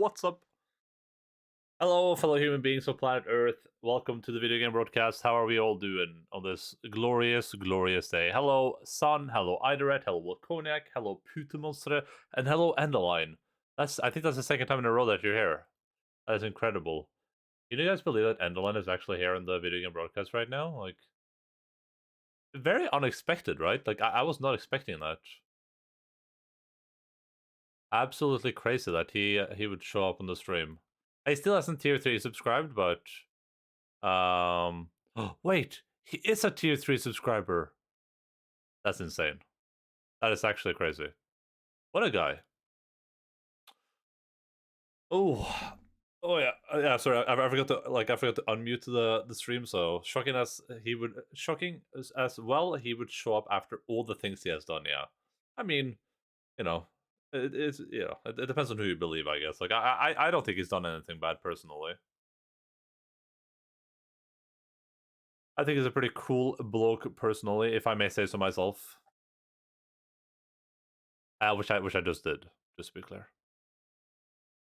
What's up? Hello, fellow human beings of planet Earth. Welcome to the video game broadcast. How are we all doing on this glorious, glorious day? Hello, Sun. Hello, Ideret. Hello, Volconiac. Hello, Putemonstre. And hello, Endaline. I think that's the second time in a row that you're here. That is incredible. Can you guys believe that Endaline is actually here in the video game broadcast right now? Like, very unexpected, right? Like, I was not expecting that. Absolutely crazy that he would show up on the stream. He still hasn't tier 3 subscribed, but wait, he is a tier 3 subscriber. That's insane. That is actually crazy. What a guy. Oh yeah. Sorry, I forgot to unmute the stream. So shocking as well, he would show up after all the things he has done. Yeah, I mean, you know, it depends on who you believe, I guess. Like I don't think he's done anything bad personally. I think he's a pretty cool bloke personally, if I may say so myself. Which I just did, just to be clear.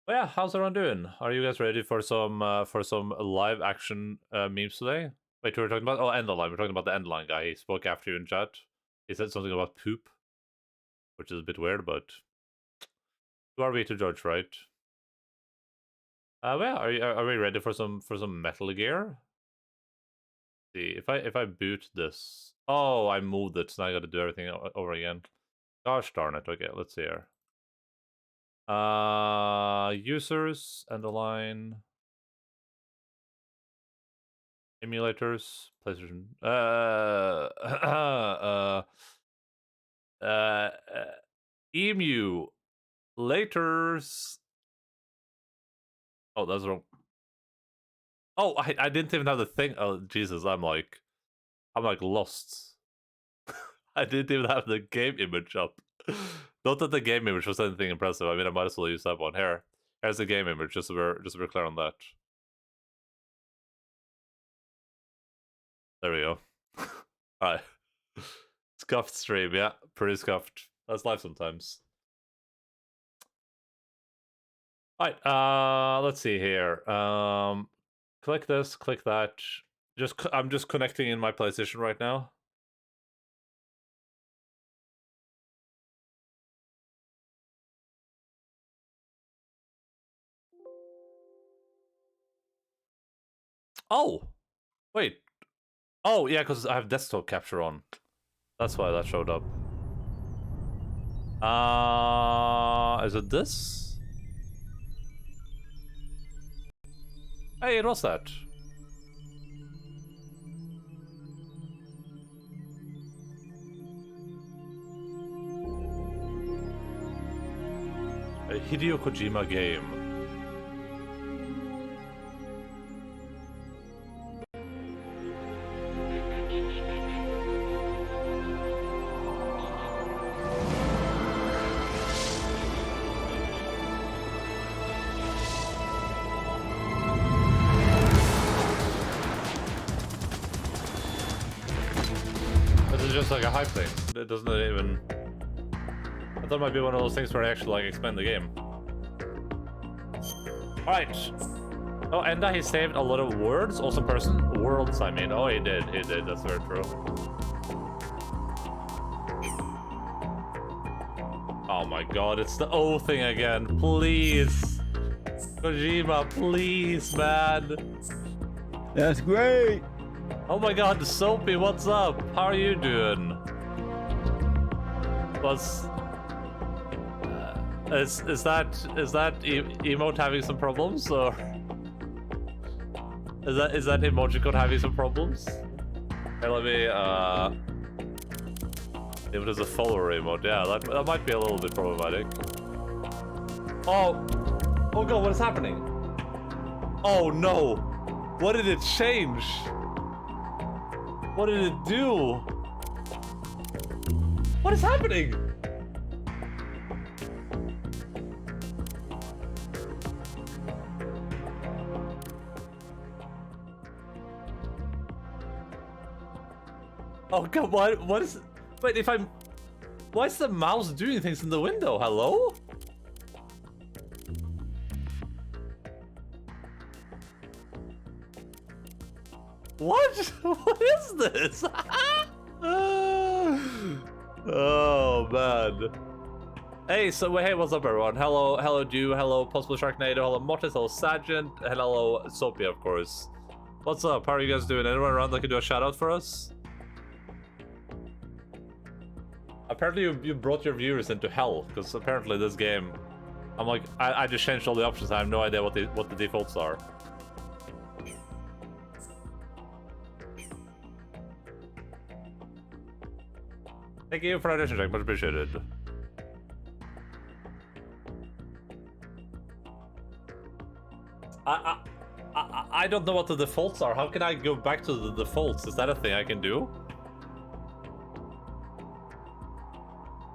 But yeah, how's everyone doing? Are you guys ready for some live action memes today? Wait, we were talking about Endaline. We're talking about the Endaline guy. He spoke after you in chat. He said something about poop, which is a bit weird, but who are we to judge, right? Yeah, are we ready for some Metal Gear? Let's see, if I boot this. Oh, I moved it, so now I got to do everything over again. Gosh darn it. Okay, let's see here. Users, Endaline, emulators, PlayStation, emu, laters. Oh, that's wrong. Oh, I didn't even have the thing. Oh, Jesus, I'm like lost. I didn't even have the game image up. Not that the game image was anything impressive. I mean, I might as well use that one. Here's the game image, just so we're clear on that. There we go. Alright. Scuffed stream, yeah. Pretty scuffed. That's life sometimes. Alright, let's see here. Click this, click that. I'm just connecting in my PlayStation right now. Oh! Wait. Oh, yeah, because I have desktop capture on. That's why that showed up. Is it this? Hey, it was that. A Hideo Kojima game. Just like a hype thing. It doesn't even. I thought it might be one of those things where I actually like explain the game. Alright. Oh, Enda, he saved a lot of words. Awesome person. Worlds, I mean. Oh, he did. He did. That's very true. Oh my god, it's the O thing again. Please. Kojima, please, man. That's great. Oh my god, Soapy, what's up? How are you doing? Is that emote having some problems, or is that emoticon having some problems? Hey, let me if it is a follower emote, yeah, that might be a little bit problematic. Oh god, what is happening? Oh no, what did it change? What did it do? What is happening? Oh god, what is... Wait, if I'm... Why is the mouse doing things in the window? Hello? What? What is this? Oh man. Hey, so hey, what's up, everyone? Hello, Dew. Hello, Possible Sharknado. Hello, Mortis. Hello, Sergeant. Hello, Sophia, of course. What's up? How are you guys doing? Anyone around that can do a shout out for us? Apparently, you brought your viewers into hell because apparently this game, I'm like, I just changed all the options. I have no idea what the defaults are. Thank you for audition, Jack. Much appreciated. I don't know what the defaults are. How can I go back to the defaults? Is that a thing I can do?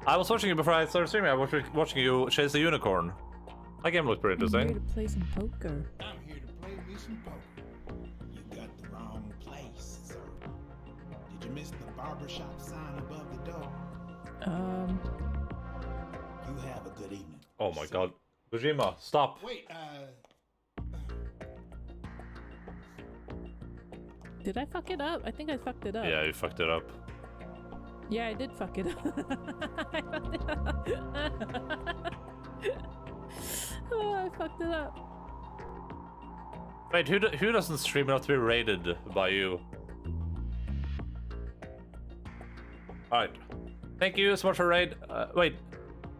I was watching you before I started streaming. I was watching you chase a unicorn. That game looked pretty interesting. I'm here to play some poker. I'm here to play me some poker. You got the wrong place, sir. Did you miss the barbershop sign above the door? You have a good evening. Oh my god. Kojima, stop. Wait, Did I fuck it up? I think I fucked it up. Yeah, you fucked it up. Yeah, I did fuck it up. I fucked it up. Oh, I fucked it up. Wait, who doesn't stream enough to be raided by you? Alright. Thank you so much for raid. Wait.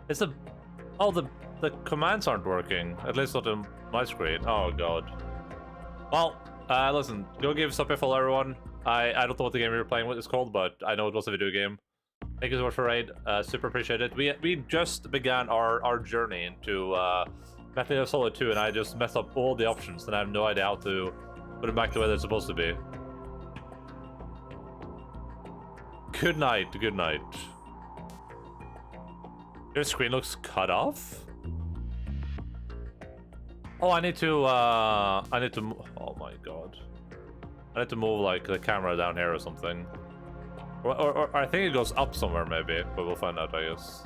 Is the... Oh, the commands aren't working. At least not on my screen. Oh, god. Well, listen. Go give Sophia a follow, everyone. I don't know what the game we were playing is called, but I know it was a video game. Thank you so much for raid. Super appreciate it. We just began our journey into Metal Gear Solid 2, and I just messed up all the options, and I have no idea how to put them back to where they're supposed to be. Good night. Good night. Your screen looks cut off? Oh, I need to, oh my god. I need to move, like, the camera down here or something. Or I think it goes up somewhere, maybe, but we'll find out, I guess.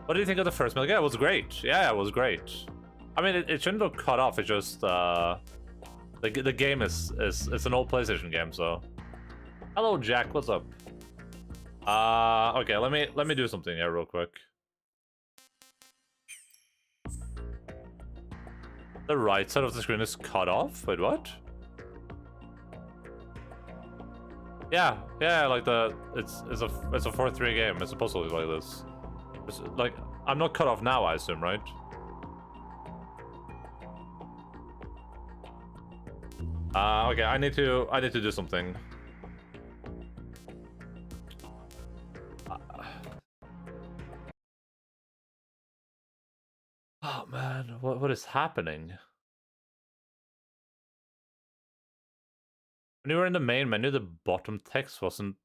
What do you think of the first Metal Gear? It was great. Yeah, it was great. I mean, it shouldn't look cut off, it's just, the game is it's an old PlayStation game, so. Hello, Jack, what's up? Okay, let me do something here real quick. The right side of the screen is cut off? Wait, what? Yeah, like it's a 4-3 game. It's supposed to look like this. It's like, I'm not cut off now, I assume, right? Okay, I need to do something. Oh man, what is happening? When you were in the main menu, the bottom text wasn't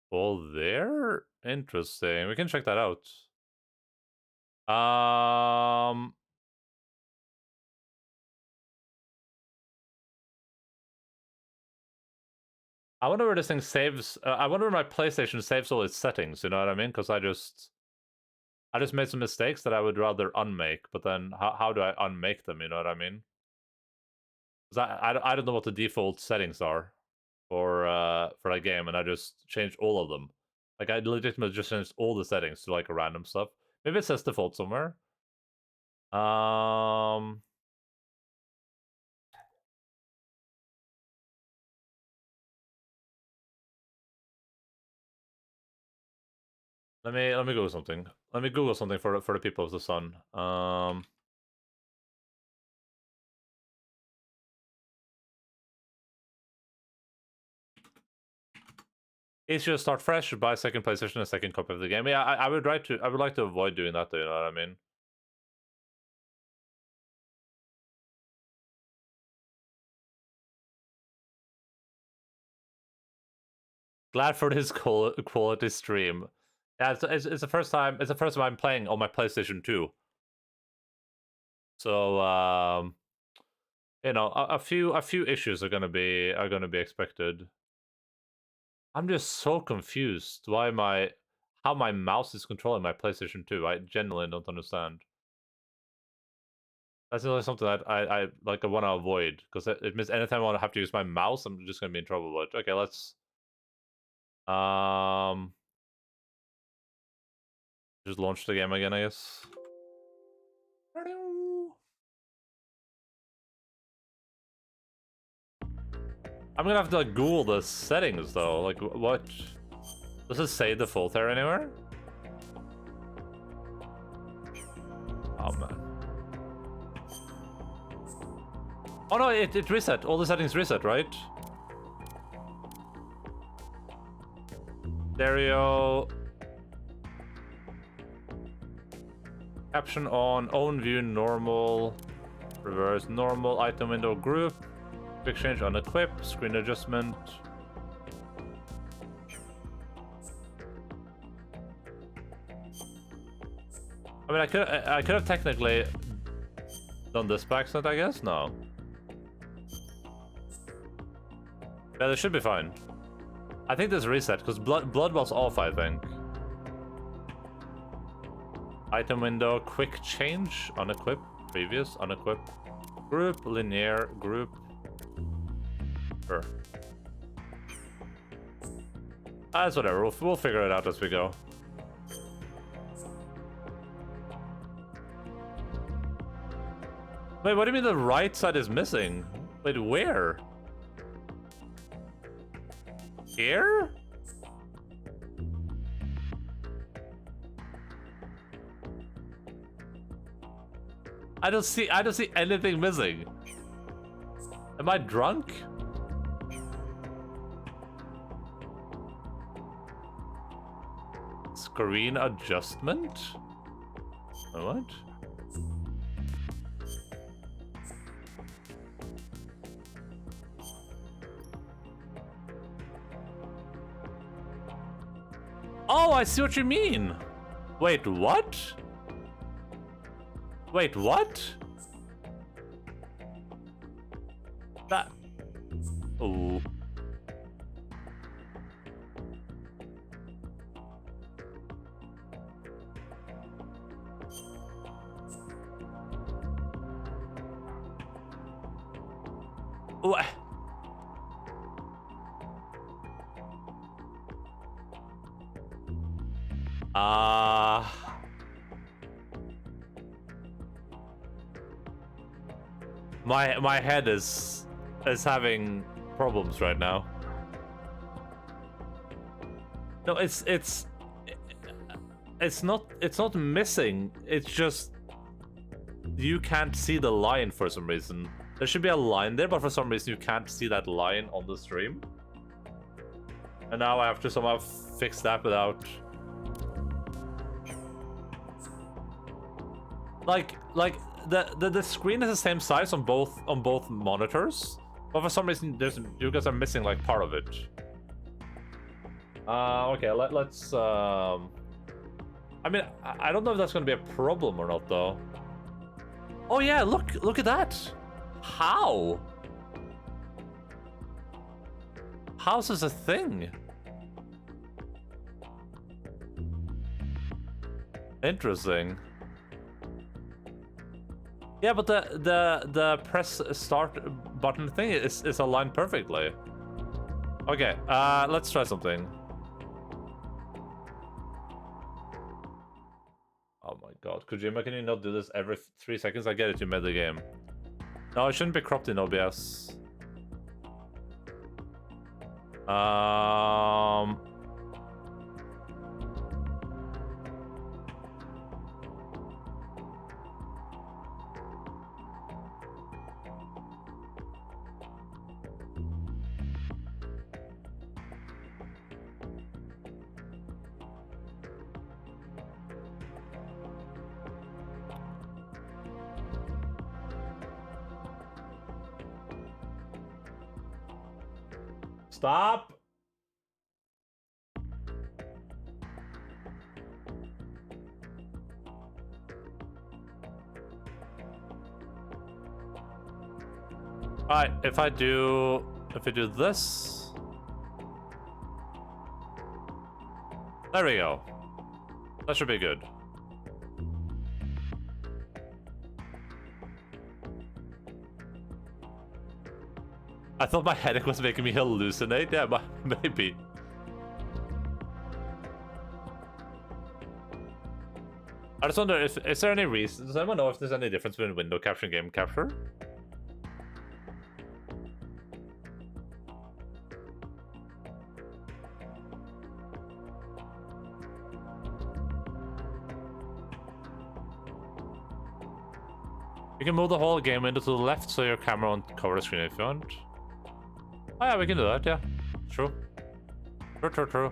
all there? Interesting. We can check that out. I wonder where this thing saves. I wonder where my PlayStation saves all its settings. You know what I mean? Because I just made some mistakes that I would rather unmake. But then, how do I unmake them? You know what I mean? Because I don't know what the default settings are for that game, and I just changed all of them. Like, I legitimately just changed all the settings to like a random stuff. Maybe it says default somewhere. Let me Google something. Let me Google something for the people of the sun. It's just start fresh, buy a second PlayStation, a second copy of the game. Yeah, I would like to avoid doing that though, you know what I mean? Glad for this quality stream. Yeah, it's the first time I'm playing on my PlayStation 2. So you know, a few issues are gonna be expected. I'm just so confused how my mouse is controlling my PlayStation 2. I genuinely don't understand. That's really something that I like. I want to avoid because it means anytime I want to have to use my mouse, I'm just gonna be in trouble. But okay, let's just launch the game again, I guess. I'm gonna have to like Google the settings though. Like, what does it say default there anywhere? Oh man. Oh no, it reset. All the settings reset, right? Stereo. Caption on, own view normal, reverse normal, item window group, quick change unequip, screen adjustment. I mean, I could have technically done this by accident, I guess. No. Yeah, this should be fine. I think this reset because blood was off, I think. Item window, quick change, unequip, previous, unequip, group, linear, group. Sure. That's whatever, we'll figure it out as we go. Wait, what do you mean the right side is missing? Wait, where? Here? I don't see anything missing. Am I drunk? Screen adjustment? What? Oh, I see what you mean. Wait, what? Wait, what? That... Oh. What? My head is having problems right now. No, it's not missing. It's just you can't see the line for some reason. There should be a line there, but for some reason you can't see that line on the stream. And now I have to somehow fix that without like the screen is the same size on both monitors, but for some reason you guys are missing like part of it. Okay, let's I mean, I don't know if that's gonna be a problem or not though. Oh yeah, look at that. How's this a thing? Interesting. Yeah, but the press start button thing is aligned perfectly. Okay, let's try something. Oh my god, Kojima, can you not do this every 3 seconds? I get it, you made the game. No, it shouldn't be cropped in OBS. Stop! Alright, if I do this... There we go. That should be good. I thought my headache was making me hallucinate. Yeah, but maybe. I just wonder if is there any reason? Does anyone know if there's any difference between window capture and game capture? You can move the whole game window to the left so your camera won't cover the screen if you want. Oh yeah, we can do that, yeah. True. True.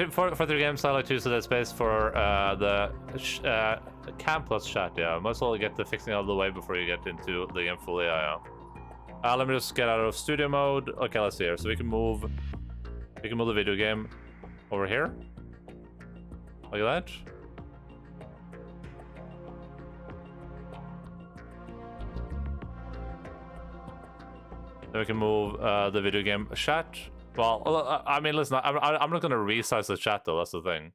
For the games, I like to use the dead space for the cam plus chat. Yeah, might as well get the fixing out of the way before you get into the game fully. Yeah. Let me just get out of studio mode. Okay, let's see here. So we can move the video game over here, like that. Then we can move the video game chat. Well, I mean, listen, I'm not gonna resize the chat though. That's the thing.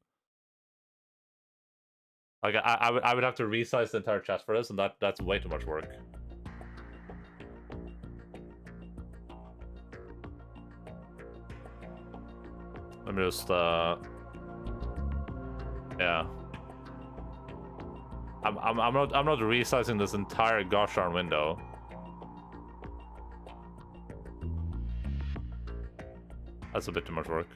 Like, I would have to resize the entire chat for this, and that's way too much work. Let me just yeah. I'm not resizing this entire gosh darn window. That's a bit too much work.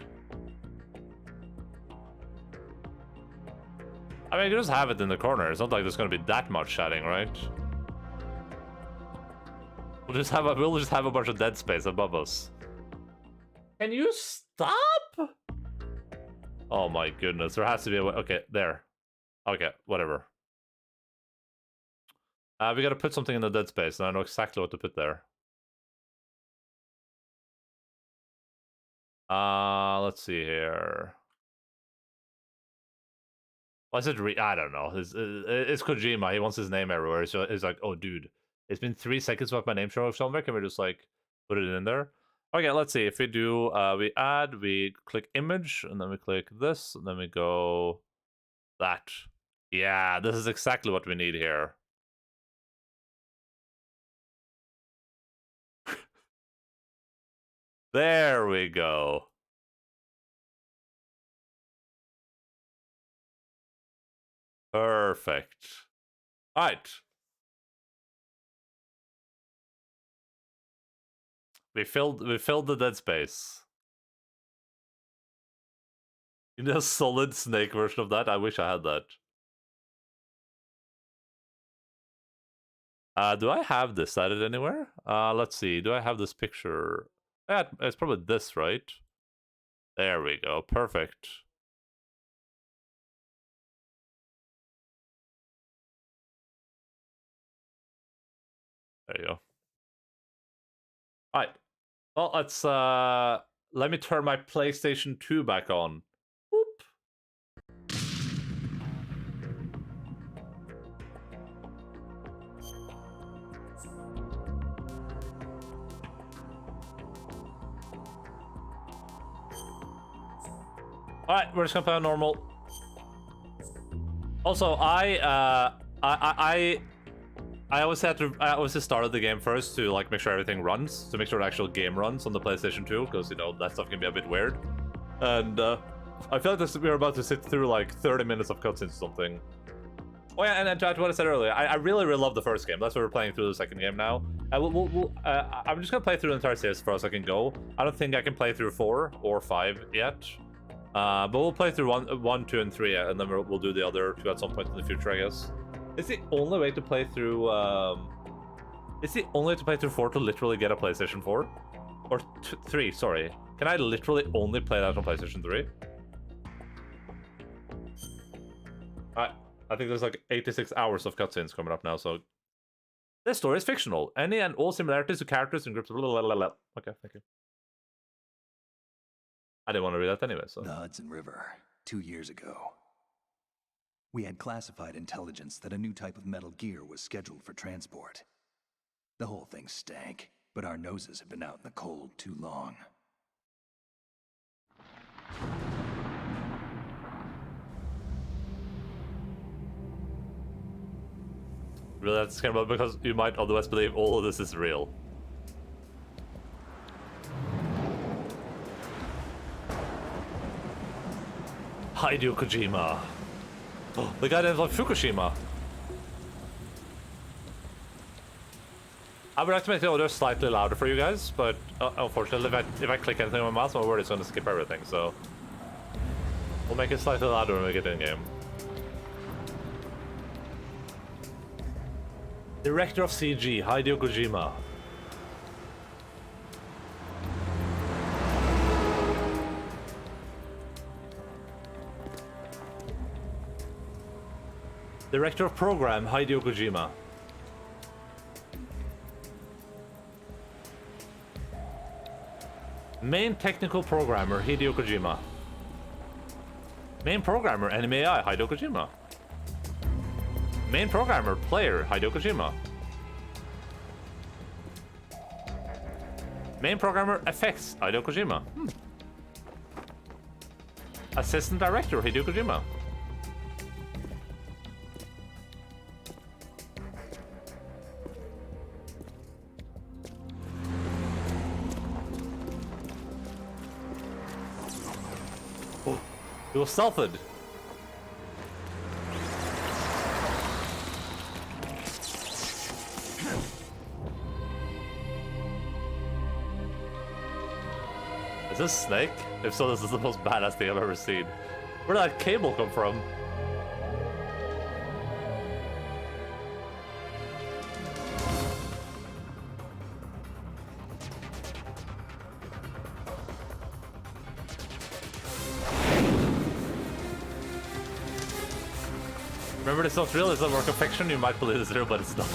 I mean, you can just have it in the corner. It's not like there's going to be that much chatting, right? We'll just have a bunch of dead space above us. Can you stop? Oh my goodness, there has to be a way. Okay, there. Okay, whatever. We gotta put something in the dead space, and I know exactly what to put there. Let's see here. Was it I don't know. It's Kojima. He wants his name everywhere. So it's like, oh, dude, it's been 3 seconds without my name showing up somewhere. Can we just like put it in there? Okay, let's see. If we do, we add, we click image, and then we click this, and then we go that. Yeah, this is exactly what we need here. There we go. Perfect. All right. We filled the dead space. You know, a solid snake version of that. I wish I had that. Do I have this added anywhere? Let's see. Do I have this picture? Yeah, it's probably this, right? There we go. Perfect. There you go. All right. Well, let's let me turn my PlayStation 2 back on. Whoop. All right, we're just gonna play on normal. Also, I always started the game first to like make sure everything runs, to make sure the actual game runs on the PlayStation 2, because you know that stuff can be a bit weird. And I feel like we're about to sit through like 30 minutes of cutscenes or something. Oh yeah, and then to what I said earlier, I really love the first game. That's why we're playing through the second game now. I'm just gonna play through the entire series as far as I can go. I don't think I can play through 4 or 5 yet. But we'll play through 1, 2, and 3, and then we'll do the other 2 at some point in the future, I guess. It's the only way to play through. It's the only way to play through 4 to literally get a PlayStation 4, or 3. Sorry, can I literally only play that on PlayStation 3? I think there's like 86 hours of cutscenes coming up now. So this story is fictional. Any and all similarities to characters and groups. Blah, blah, blah, blah. Okay, thank you. I didn't want to read that anyway. So The Hudson River. 2 years ago. We had classified intelligence that a new type of metal gear was scheduled for transport. The whole thing stank, but our noses had been out in the cold too long. Really, that's scary about because you might otherwise believe all of this is real. Hideo Kojima. Oh, the guy that was on Fukushima. I would like to make the audio slightly louder for you guys, but unfortunately, if I click anything on my mouse, my word is going to skip everything, so... We'll make it slightly louder when we get in game. Director of CG, Hideo Kojima. Director of Program, Hideo Kojima. Main Technical Programmer, Hideo Kojima. Main Programmer, Anime AI, Hideo Kojima. Main Programmer, Player, Hideo Kojima. Main Programmer, Effects, Hideo Kojima. Assistant Director, Hideo Kojima. Oh, he was stealthed. Is this Snake? If so, this is the most badass thing I've ever seen. Where did that cable come from? Remember, this is not real, it's a work of fiction. You might believe it's real, but it's not.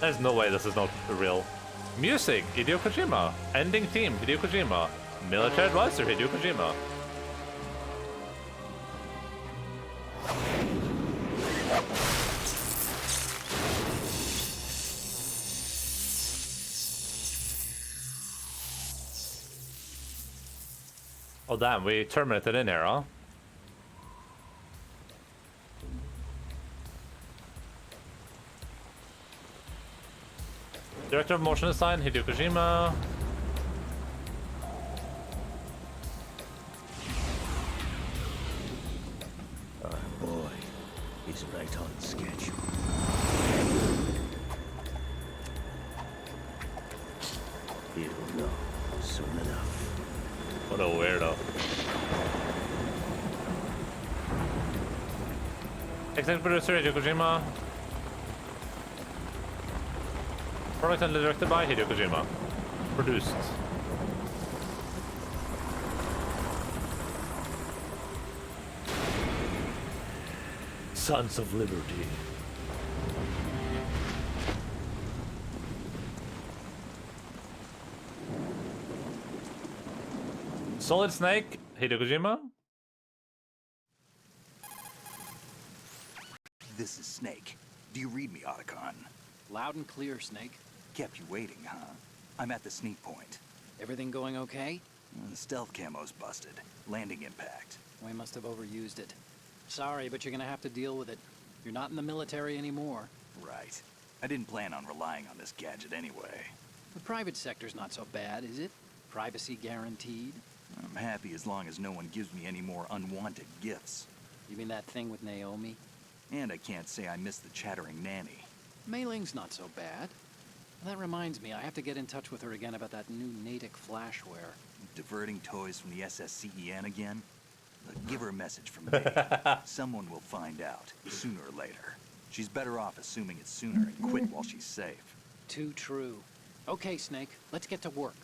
There's no way this is not real. Music, Hideo Kojima. Ending theme, Hideo Kojima. Military advisor, Hideo Kojima. Oh damn, we terminated in here, huh? Director of Motion Design, Hideo Kojima. Oh boy, it's right on schedule. He'll know soon enough. What a weirdo. Executive producer, Hideo Kojima. Product and directed by Hideo Kojima. Produced. Sons of Liberty. Solid Snake, Hideo Kojima. This is Snake. Do you read me, Otacon? Loud and clear, Snake. Kept you waiting, huh? I'm at the sneak point. Everything going okay? The stealth camo's busted. Landing impact. We must have overused it. Sorry, but you're gonna have to deal with it. You're not in the military anymore. Right. I didn't plan on relying on this gadget anyway. The private sector's not so bad, is it? Privacy guaranteed? I'm happy as long as no one gives me any more unwanted gifts. You mean that thing with Naomi? And I can't say I miss the chattering nanny. Mei Ling's not so bad. That reminds me, I have to get in touch with her again about that new Natick flashware. Diverting toys from the SSCEN again? Give her a message from me. Someone will find out, sooner or later. She's better off assuming it's sooner and quit while she's safe. Too true. Okay, Snake, let's get to work.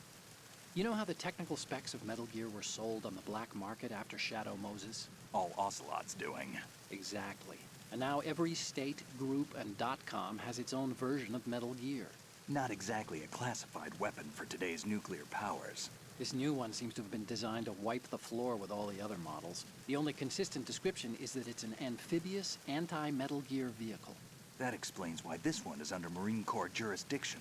You know how the technical specs of Metal Gear were sold on the black market after Shadow Moses? All Ocelot's doing. Exactly. And now every state, group, and .com has its own version of Metal Gear. Not exactly a classified weapon for today's nuclear powers. This new one seems to have been designed to wipe the floor with all the other models. The only consistent description is that it's an amphibious, anti-Metal Gear vehicle. That explains why this one is under Marine Corps jurisdiction.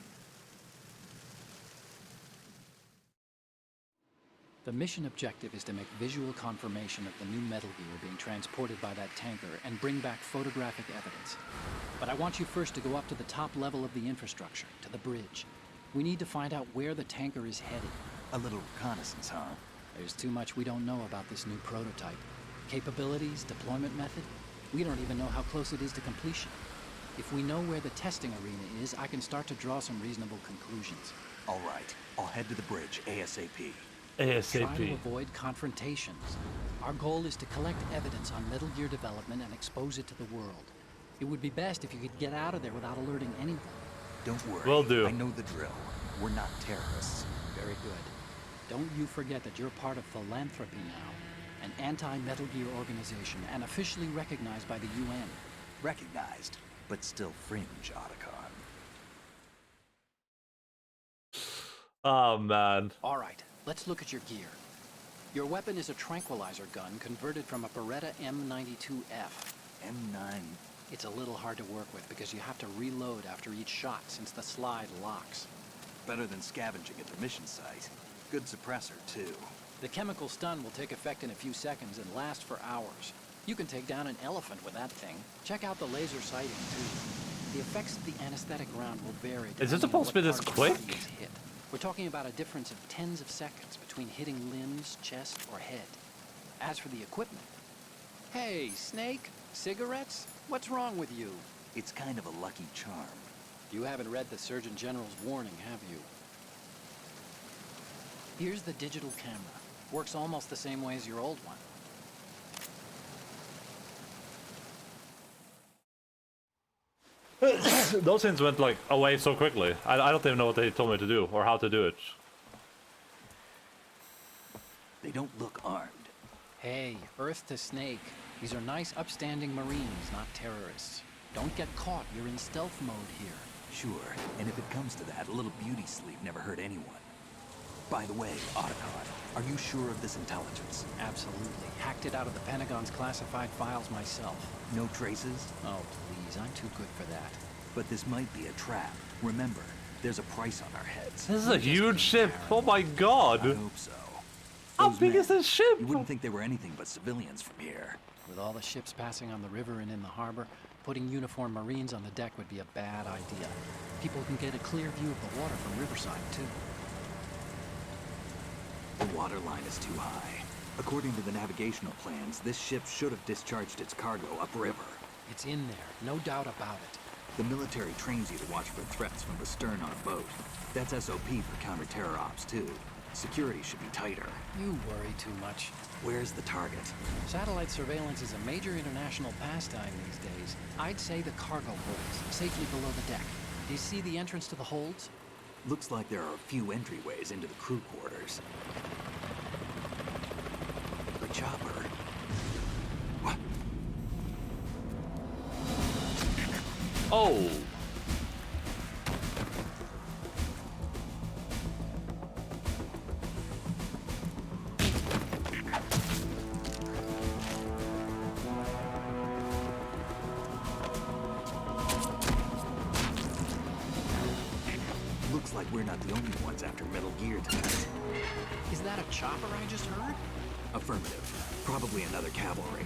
The mission objective is to make visual confirmation of the new Metal Gear being transported by that tanker and bring back photographic evidence. But I want you first to go up to the top level of the infrastructure, to the bridge. We need to find out where the tanker is headed. A little reconnaissance, huh? There's too much we don't know about this new prototype. Capabilities, deployment method, we don't even know how close it is to completion. If we know where the testing arena is, I can start to draw some reasonable conclusions. All right, I'll head to the bridge ASAP. Try to ASAP. avoid confrontations. Our goal is to collect evidence on Metal Gear development and expose it to the world. It would be best if you could get out of there without alerting anyone. Don't worry. Will do. I know the drill. We're not terrorists. Very good. Don't you forget that you're part of Philanthropy now, an anti-Metal Gear organization and officially recognized by the UN. Recognized, but still fringe, Otacon. Oh man. All right, let's look at your gear. Your weapon is a tranquilizer gun converted from a Beretta M92F. M9. It's a little hard to work with because you have to reload after each shot since the slide locks. Better than scavenging at the mission site. Good suppressor, too. The chemical stun will take effect in a few seconds and last for hours. You can take down an elephant with that thing. Check out the laser sighting, too. The effects of the anesthetic round will vary. Is it depending on supposed to be what this part of the body quick? is hit. We're talking about a difference of tens of seconds between hitting limbs, chest, or head. As for the equipment... Hey, Snake, cigarettes? What's wrong with you? It's kind of a lucky charm. You haven't read the Surgeon General's warning, have you? Here's the digital camera. Works almost the same way as your old one. Those things went like away so quickly. I don't even know what they told me to do or how to do it. They don't look armed. Hey, Earth to Snake. These are nice, upstanding Marines, not terrorists. Don't get caught. You're in stealth mode here. Sure, and if it comes to that, a little beauty sleep never hurt anyone. By the way, Otacon, are you sure of this intelligence? Absolutely. Hacked it out of the Pentagon's classified files myself. No traces? Oh, please. I'm too good for that. But this might be a trap. Remember, there's a price on our heads. This is a huge ship. Oh my I god. hope so. How Those big men, is this ship? You wouldn't think they were anything but civilians from here. With all the ships passing on the river and in the harbor, putting uniformed Marines on the deck would be a bad idea. People can get a clear view of the water from Riverside, too. The water line is too high. According to the navigational plans, this ship should have discharged its cargo upriver. It's in there, no doubt about it. The military trains you to watch for threats from the stern on a boat. That's SOP for counter-terror ops, too. Security should be tighter. You worry too much. Where's the target? Satellite surveillance is a major international pastime these days. I'd say the cargo holds, safely below the deck. Do you see the entrance to the holds? Looks like there are a few entryways into the crew quarters. The chopper. What? Oh. Looks like we're not the only ones after Metal Gear tonight. Is that a chopper I just heard? Affirmative. Probably another cavalry.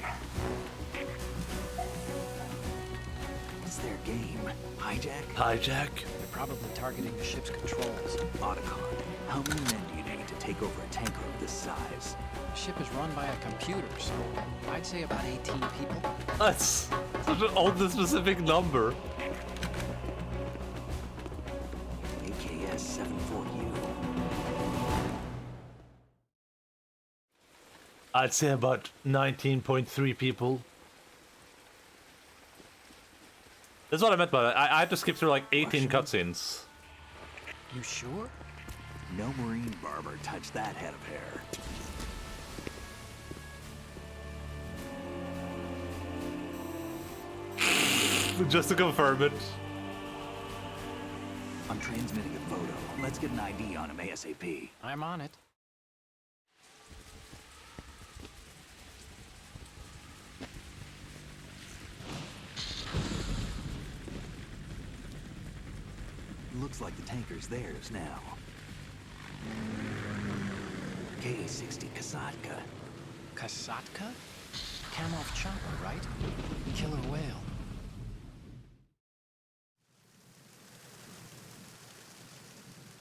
What's their game? Hijack? Hijack. They're probably targeting the ship's controls. Otacon, how many men do you need to take over a tanker of this size? The ship is run by a computer, so I'd say about 18 people. That's such an oddly specific number. AKS 74U. I'd say about 19.3 people. That's what I meant by that. I had to skip through like 18 Russian? cutscenes. You sure? No marine barber touched that head of hair. Just to confirm it. I'm transmitting a photo. Let's get an ID on him ASAP. I'm on it. Looks like the tanker's theirs now. Ka-60 Kasatka. Kasatka? Kamov chopper, right? Killer whale.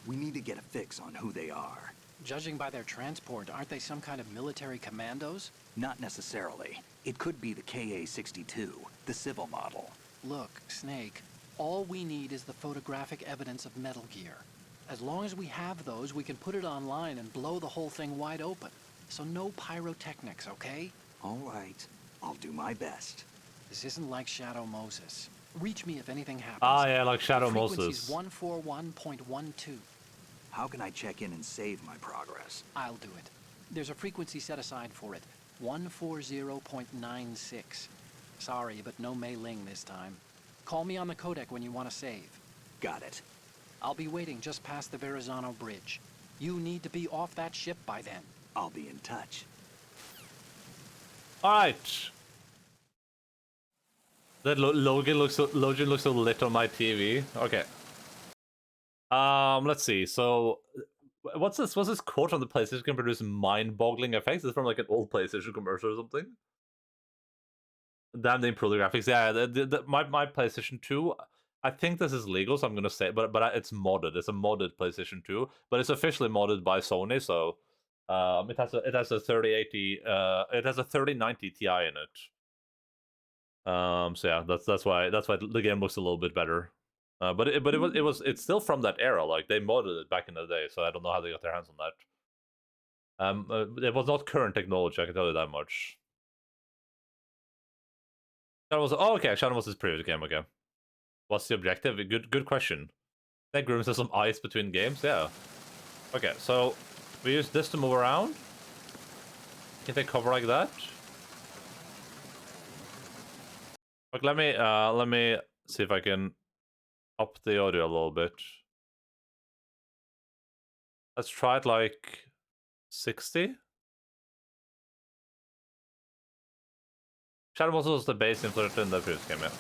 We need to get a fix on who they are. Judging by their transport, aren't they some kind of military commandos? Not necessarily. It could be the Ka-62, the civil model. Look, Snake, all we need is the photographic evidence of Metal Gear. As long as we have those, we can put it online and blow the whole thing wide open. So no pyrotechnics, okay? All right. I'll do my best. This isn't like Shadow Moses. Reach me if anything happens. Ah, yeah, like Shadow The frequency's Moses. 141.12. How can I check in and save my progress? I'll do it. There's a frequency set aside for it. 140.96. Sorry, but no Mei Ling this time. Call me on the codec when you want to save. Got it. I'll be waiting just past the Verrazano Bridge. You need to be off that ship by then. I'll be in touch. Alright. That Logan looks so lit on my TV. Okay. Let's see. So, what's this? What's this quote on the PlayStation can produce mind-boggling effects? It's from like an old PlayStation commercial or something. Damn, they improved the graphics. Yeah, my PlayStation 2. I think this is legal, so I'm gonna say, but it's modded. It's a modded PlayStation 2, but it's officially modded by Sony. So, it has a 3080. It has a 3090 Ti in it. So yeah, that's why the game looks a little bit better. But it's still from that era. Like they modded it back in the day, so I don't know how they got their hands on that. It was not current technology, I can tell you that much. Shadow was okay. Shadow was his previous game. Okay, what's the objective? Good question. That grooms has some ice between games. Yeah. Okay, so we use this to move around. Can they cover like that? Like let me see if I can up the audio a little bit. Let's try it like 60. Shadow Monsters was the base influence in the previous game, yeah.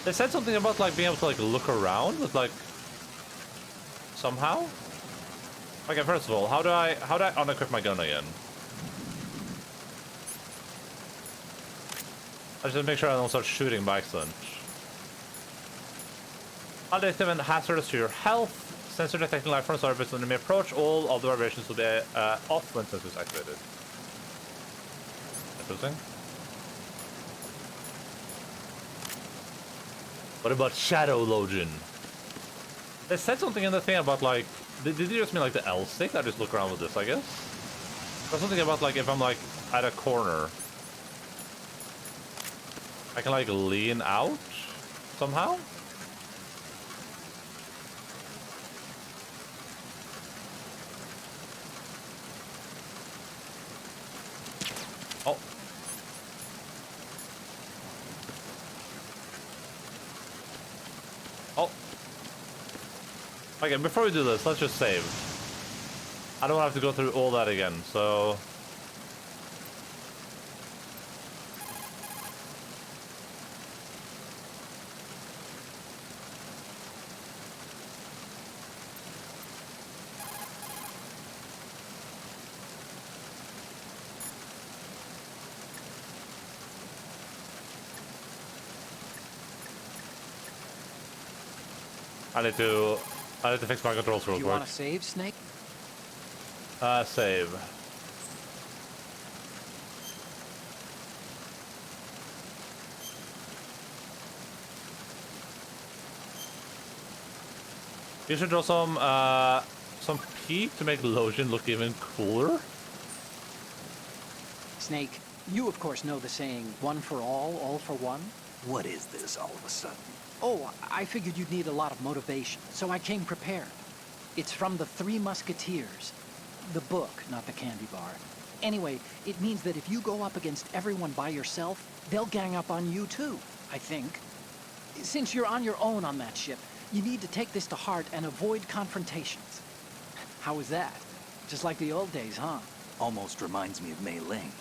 They said something about like being able to like look around with like somehow. Okay, first of all, how do I unequip my gun again? I just make sure I don't start shooting by accident. Addictive and hazardous to your health. Sensor detecting life forms are based on enemy approach. All other vibrations will be off when sensors activated. Interesting. What about Shadow Logan? They said something in the thing about like, did you just mean like the L stick? I just look around with this, I guess. There's something about like if I'm like at a corner, I can like lean out somehow. Oh. Oh. Okay, before we do this, let's just save. I don't want to have to go through all that again, so... I need to fix my controls real quick. You want to save, Snake? Save. You should draw some peak to make Logan look even cooler. Snake, you of course know the saying, one for all for one? What is this all of a sudden? Oh, I figured you'd need a lot of motivation, so I came prepared. It's from the Three Musketeers. The book, not the candy bar. Anyway, it means that if you go up against everyone by yourself, they'll gang up on you too, I think. Since you're on your own on that ship, you need to take this to heart and avoid confrontations. How was that? Just like the old days, huh? Almost reminds me of Mei Ling.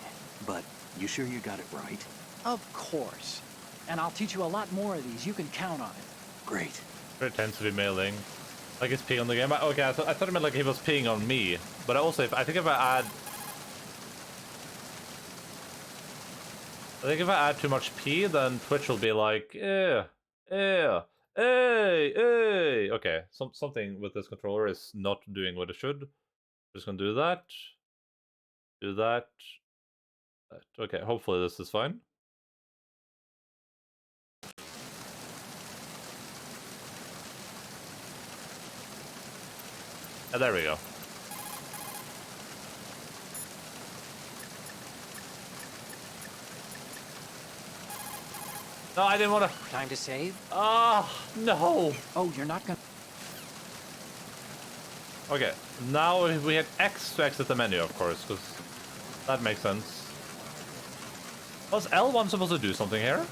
But you sure you got it right? Of course. And I'll teach you a lot more of these. You can count on it. Great. It tends to be mailing. Like he's peeing on the game. Okay, I thought it meant like he was peeing on me. But also, I think if I add too much P, then Twitch will be like, hey. Okay, something with this controller is not doing what it should. Just gonna do that. Do that. Okay, hopefully this is fine. There we go. No, I didn't want to. Time to save? Ah, no. Oh, you're not gonna... Okay, now we hit X to exit the menu, of course, because that makes sense. Was L1 supposed to do something here?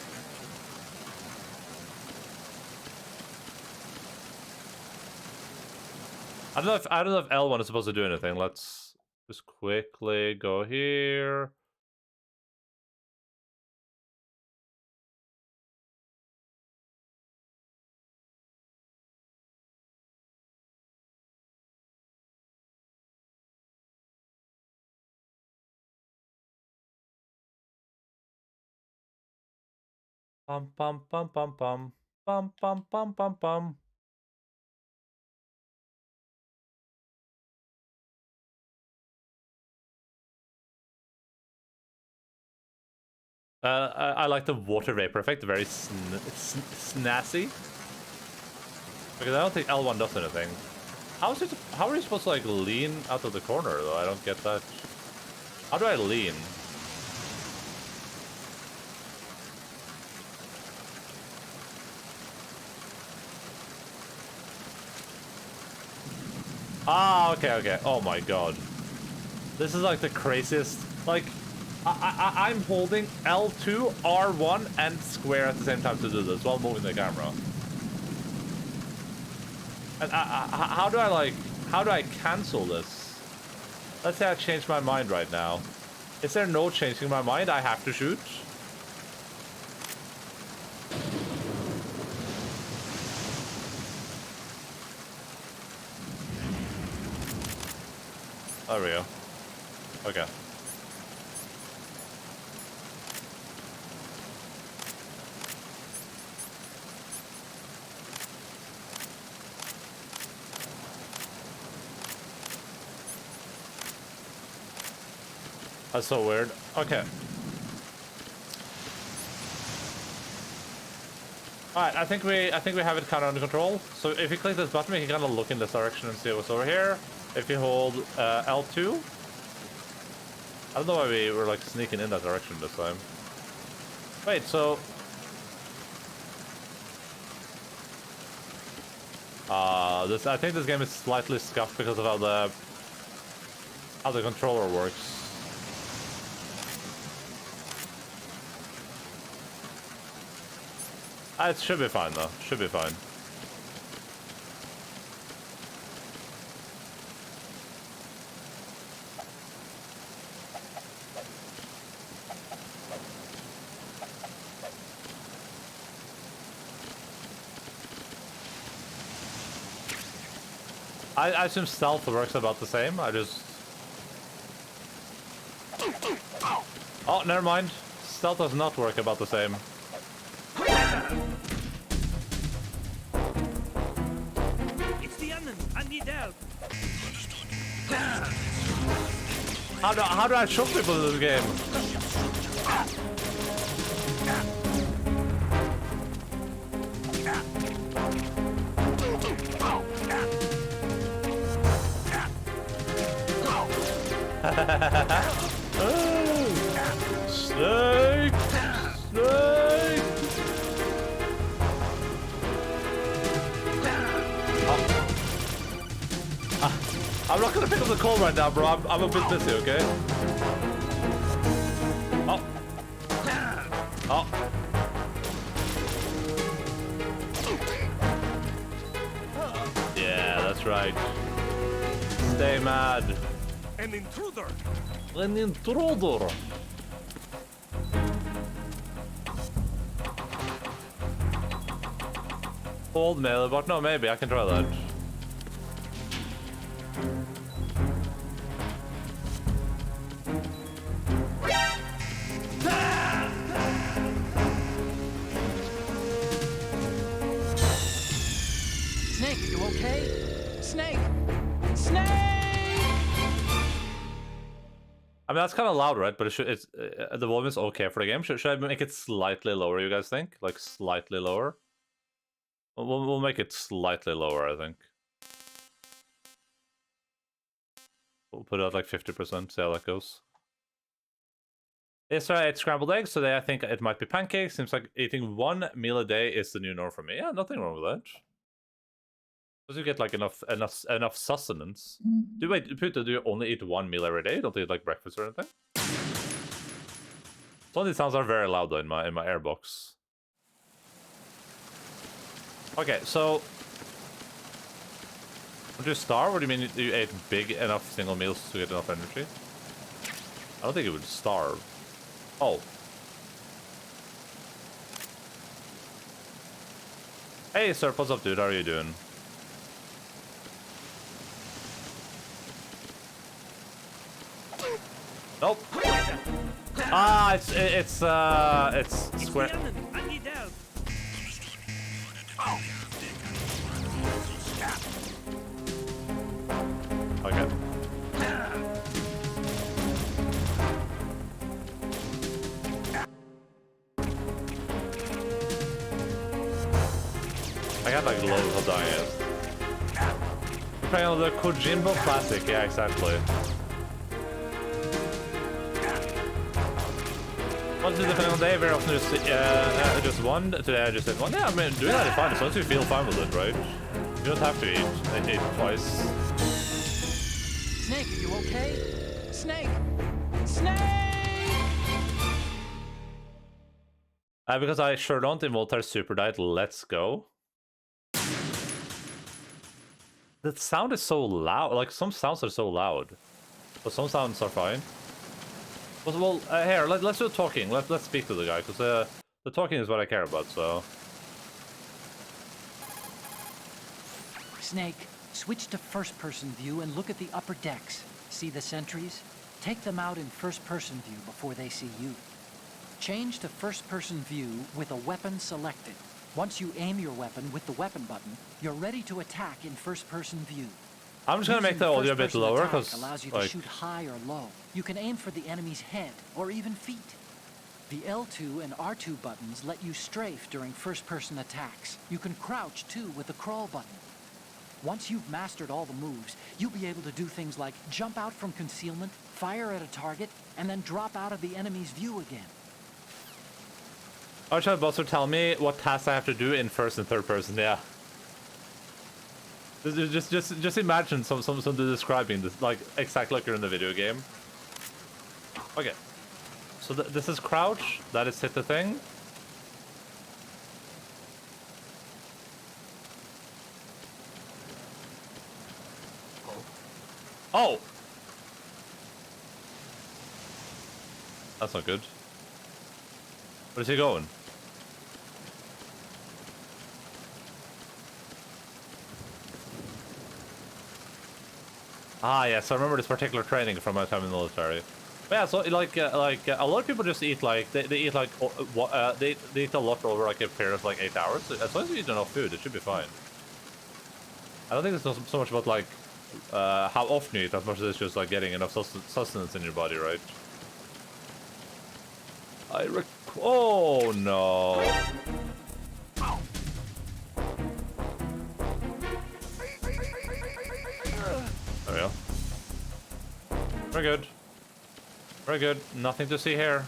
I don't know if L1 is supposed to do anything. Let's just quickly go here. Pum pum pum pum pum pum pum pum pum pum. I like the water vapor effect, very snazzy. Because I don't think L1 does anything. How are you supposed to like lean out of the corner though? I don't get that. How do I lean? Ah, okay. Oh my god. This is like the craziest. Like, I'm holding L2, R1, and square at the same time to do this while moving the camera. And how do I cancel this? Let's say I change my mind right now. Is there no changing my mind? I have to shoot? There we go. Okay. That's so weird. Okay. Alright, I think we have it kind of under control. So if you click this button, we can kind of look in this direction and see what's over here. If you hold L2, I don't know why we were like sneaking in that direction this time. Wait, so I think this game is slightly scuffed because of how the controller works. It should be fine though. Should be fine. I assume stealth works about the same. I just... Oh, never mind. Stealth does not work about the same. It's the enemy. I need help. How do I shoot people in this game? Snake! Snake! I'm not gonna pick up the call right now, bro. I'm a bit busy, okay? Oh. Oh. Yeah, that's right. Stay mad. An intruder. An intruder. Hold melee, but no, maybe I can try that. Snake, you okay? Snake! Snake! I mean, that's kind of loud, right? But it's the volume is okay for the game. Should I make it slightly lower, you guys think? Like, slightly lower? We'll make it slightly lower, I think. We'll put it at like 50%, see how that goes. Yesterday I ate scrambled eggs, today I think it might be pancakes. Seems like eating one meal a day is the new norm for me. Yeah, nothing wrong with that. Does you get like enough sustenance? Wait, Puta, do you only eat one meal every day? Don't you eat like breakfast or anything? Some of these sounds are very loud though in my airbox. Okay, so would you starve, or do you mean you ate big enough single meals to get enough energy? I don't think it would starve. Oh. Hey, sir, what's up, dude? How are you doing? Nope. Ah, it's square. The enemy. I need help. Okay. I got like loads of dying it. Playing on the Kojimbo Classic, yeah, exactly. Once depending on the day, very often just one. Today I just did one. Yeah, I mean, doing that is fine as long as you feel fine with it, right? You don't have to eat twice. Snake, you okay? Snake! Snake! Because I sure don't in Voltaire's Super Diet, let's go. The sound is so loud. Like, some sounds are so loud. But some sounds are fine. Well, here, let's do talking. Let's speak to the guy, because the talking is what I care about, so... Snake, switch to first-person view and look at the upper decks. See the sentries? Take them out in first-person view before they see you. Change to first-person view with a weapon selected. Once you aim your weapon with the weapon button, you're ready to attack in first-person view. I'm just gonna make the audio a bit lower, because, allows you to shoot high or low. You can aim for the enemy's head, or even feet. The L2 and R2 buttons let you strafe during first-person attacks. You can crouch, too, with the crawl button. Once you've mastered all the moves, you'll be able to do things like jump out from concealment, fire at a target, and then drop out of the enemy's view again. Archibald Buster, tell me what tasks I have to do in first and third person, yeah. Just imagine some describing this, like, exactly like you're in the video game. Okay. So this is crouch, that is hit the thing. Oh! That's not good. Where's he going? Ah, yes, I remember this particular training from my time in the military. But yeah, so like a lot of people just eat like they eat like they eat a lot over like a period of like 8 hours. As long as you eat enough food, it should be fine. I don't think it's so much about like how often you eat, as much as it's just like getting enough sustenance in your body, right? Oh no! There we go. Very good. Very good. Nothing to see here.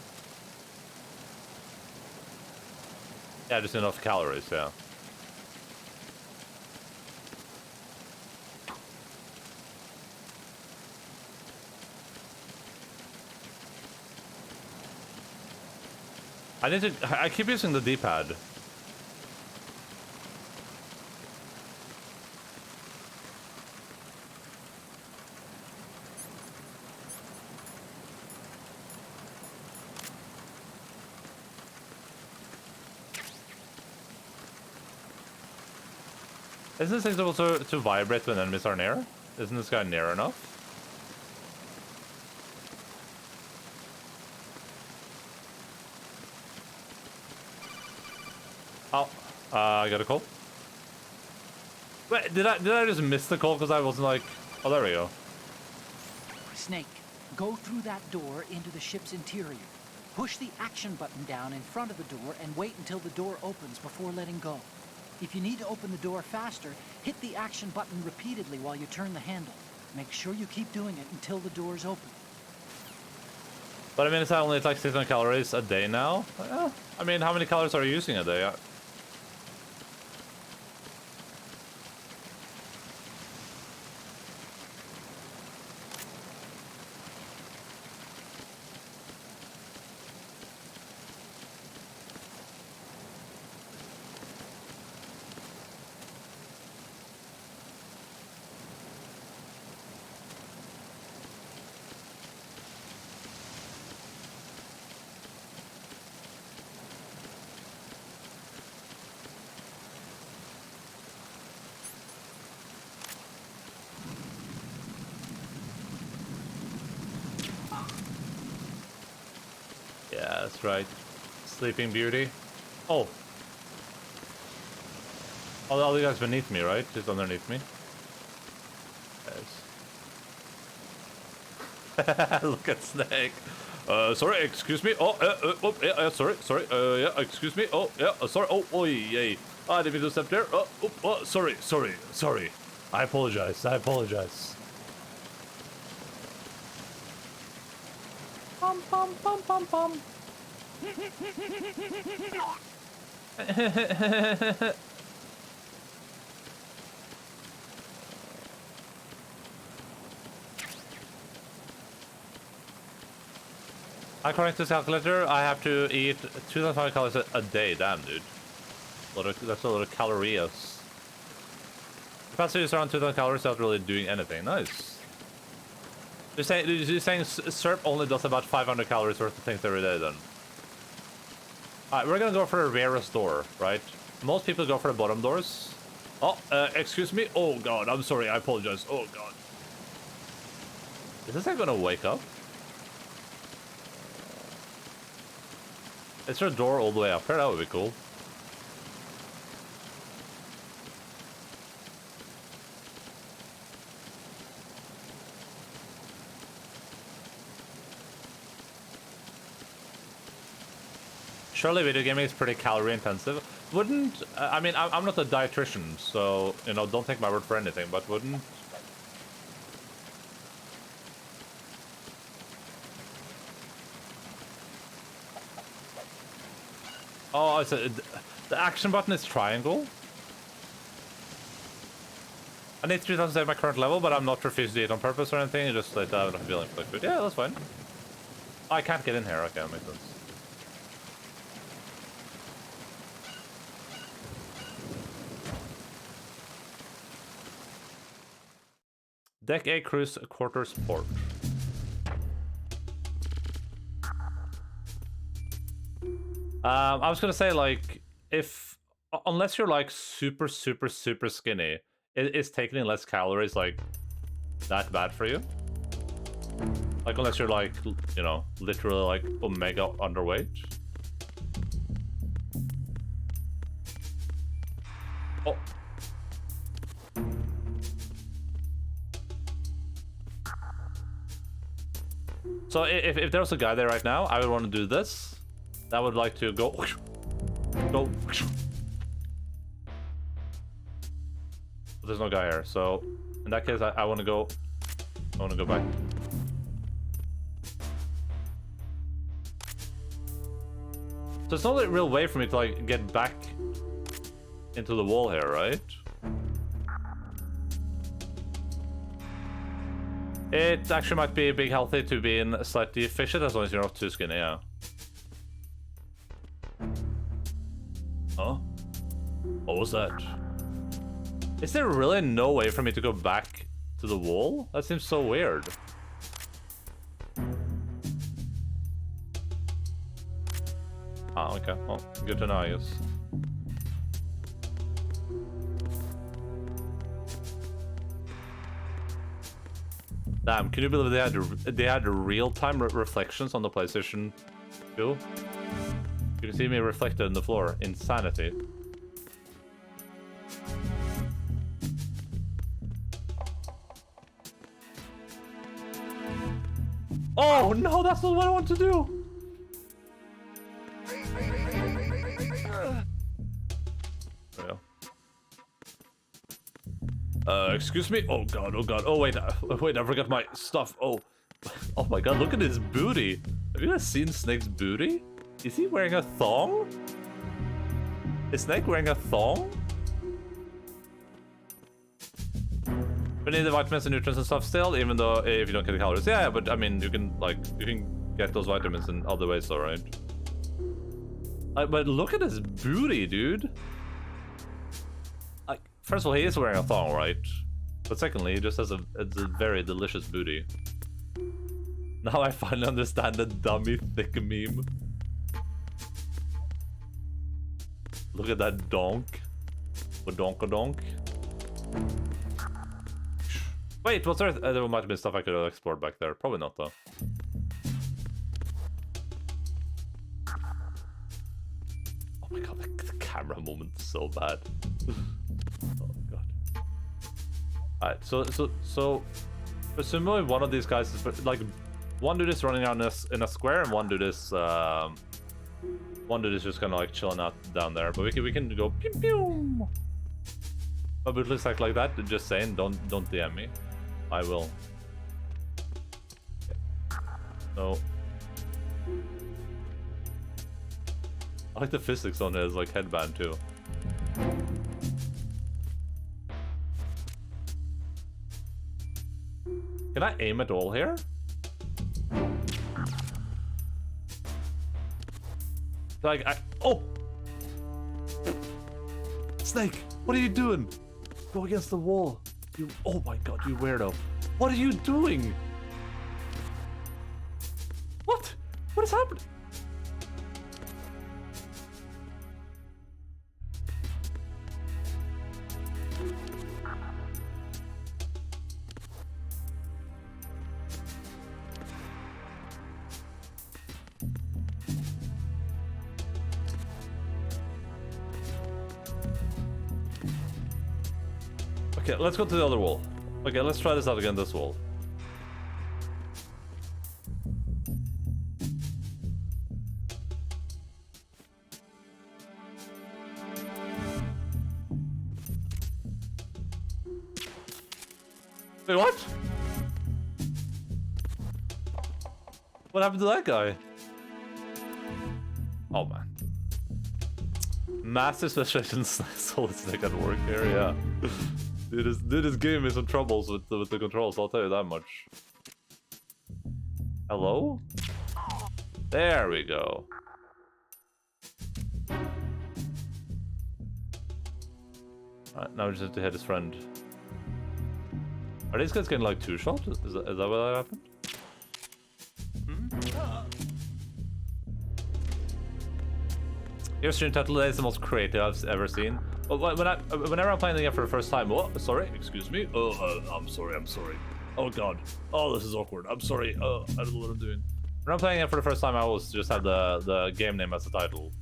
Yeah, just enough calories, yeah. I need to. I keep using the D-pad. Isn't this thing supposed to vibrate when enemies are near? Isn't this guy near enough? Oh, I got a call. Wait, did I just miss the call because I wasn't like? Oh, there we go. Snake, go through that door into the ship's interior. Push the action button down in front of the door and wait until the door opens before letting go. If you need to open the door faster, hit the action button repeatedly while you turn the handle. Make sure you keep doing it until the door's open. But I mean, it's only like 600 calories a day now. I mean, how many calories are you using a day? Yeah, that's right. Sleeping Beauty. Oh. Oh, all you guys beneath me, right? Just underneath me. Yes. Look at Snake. Sorry, excuse me. Oh, yeah, sorry. Yeah, excuse me. Oh, yeah, sorry. Oh, yay. I didn't mean to step there. Oh, sorry. I apologize. Pum. According to this calculator, I have to eat 2,500 calories a day. Damn, dude. That's a lot of calories. Capacity is around 2,000 calories without really doing anything. Nice. You're saying SERP only does about 500 calories worth of things every day then? Alright, we're gonna go for the rarest door, right? Most people go for the bottom doors. Oh, excuse me? Oh god, I'm sorry, I apologize. Oh god. Is this guy gonna wake up? Is there a door all the way up here? That would be cool. Surely video gaming is pretty calorie intensive. Wouldn't, I mean, I'm not a dietitian, so, you know, don't take my word for anything, but wouldn't... Oh, it's the action button is triangle. I need 3,000 to save my current level, but I'm not refusing to eat on purpose or anything, just like I have enough feeling for like food. Yeah, that's fine. Oh, I can't get in here, okay, that makes sense. Deck A cruise quarters port. I was gonna say, like, unless you're like super skinny, is taking less calories like that bad for you? Like, unless you're like, you know, literally like omega underweight. Oh. So if there was a guy there right now, I would want to do this. I would like to go. But there's no guy here, so in that case, I want to go. I want to go back. So there's no real way for me to like get back into the wall here, right? It actually might be big healthy to be in slightly efficient as long as you're not too skinny, yeah. was that? Is there really no way for me to go back to the wall? That seems so weird. Ah, okay. Well, good to know, I guess. Damn, can you believe they had real-time reflections on the PlayStation 2? You can see me reflected in the floor. Insanity. Oh no, that's not what I want to do! There we go. Excuse me? Oh god, oh god. Oh wait, wait, I forgot my stuff. Oh. Oh my god, look at his booty. Have you guys seen Snake's booty? Is he wearing a thong? Is Snake wearing a thong? We need the vitamins and nutrients and stuff still, even though if you don't get the calories. Yeah, but I mean, you can get those vitamins in other ways, though, right? But look at his booty, dude. Like, first of all, he is wearing a thong, right? But secondly, he just has a very delicious booty. Now I finally understand the dummy thick meme. Look at that donk. Donk. Wait, was there? There might have been stuff I could have explored back there. Probably not, though. Oh my god, the camera moment is so bad. Oh god. Alright, so presumably one of these guys is like one dude is running around in a square, and one dude is just kind of like chilling out down there. But we can go pew pew. But it looks like that. Just saying, don't DM me. I will. Okay. So I like the physics on his like headband too. Can I aim at all here? Like oh! Snake, what are you doing? Go against the wall. You, oh my god, you weirdo. What are you doing? What? What is happening? Okay, let's go to the other wall. Okay, let's try this out again, this wall. Wait, what? What happened to that guy? Oh man. Massive specialization solid snake at work here, yeah. Dude, this game is in troubles with the controls, I'll tell you that much. Hello? There we go. Alright, now we just have to hit his friend. Are these guys getting like two shots? Is that what happened? Your stream title today is the most creative I've ever seen. Whenever I'm playing the game for the first time, oh, sorry, excuse me. Oh, I'm sorry. Oh god. Oh, this is awkward. I'm sorry. Oh, I don't know what I'm doing. When I'm playing it for the first time, I always just have the game name as the title.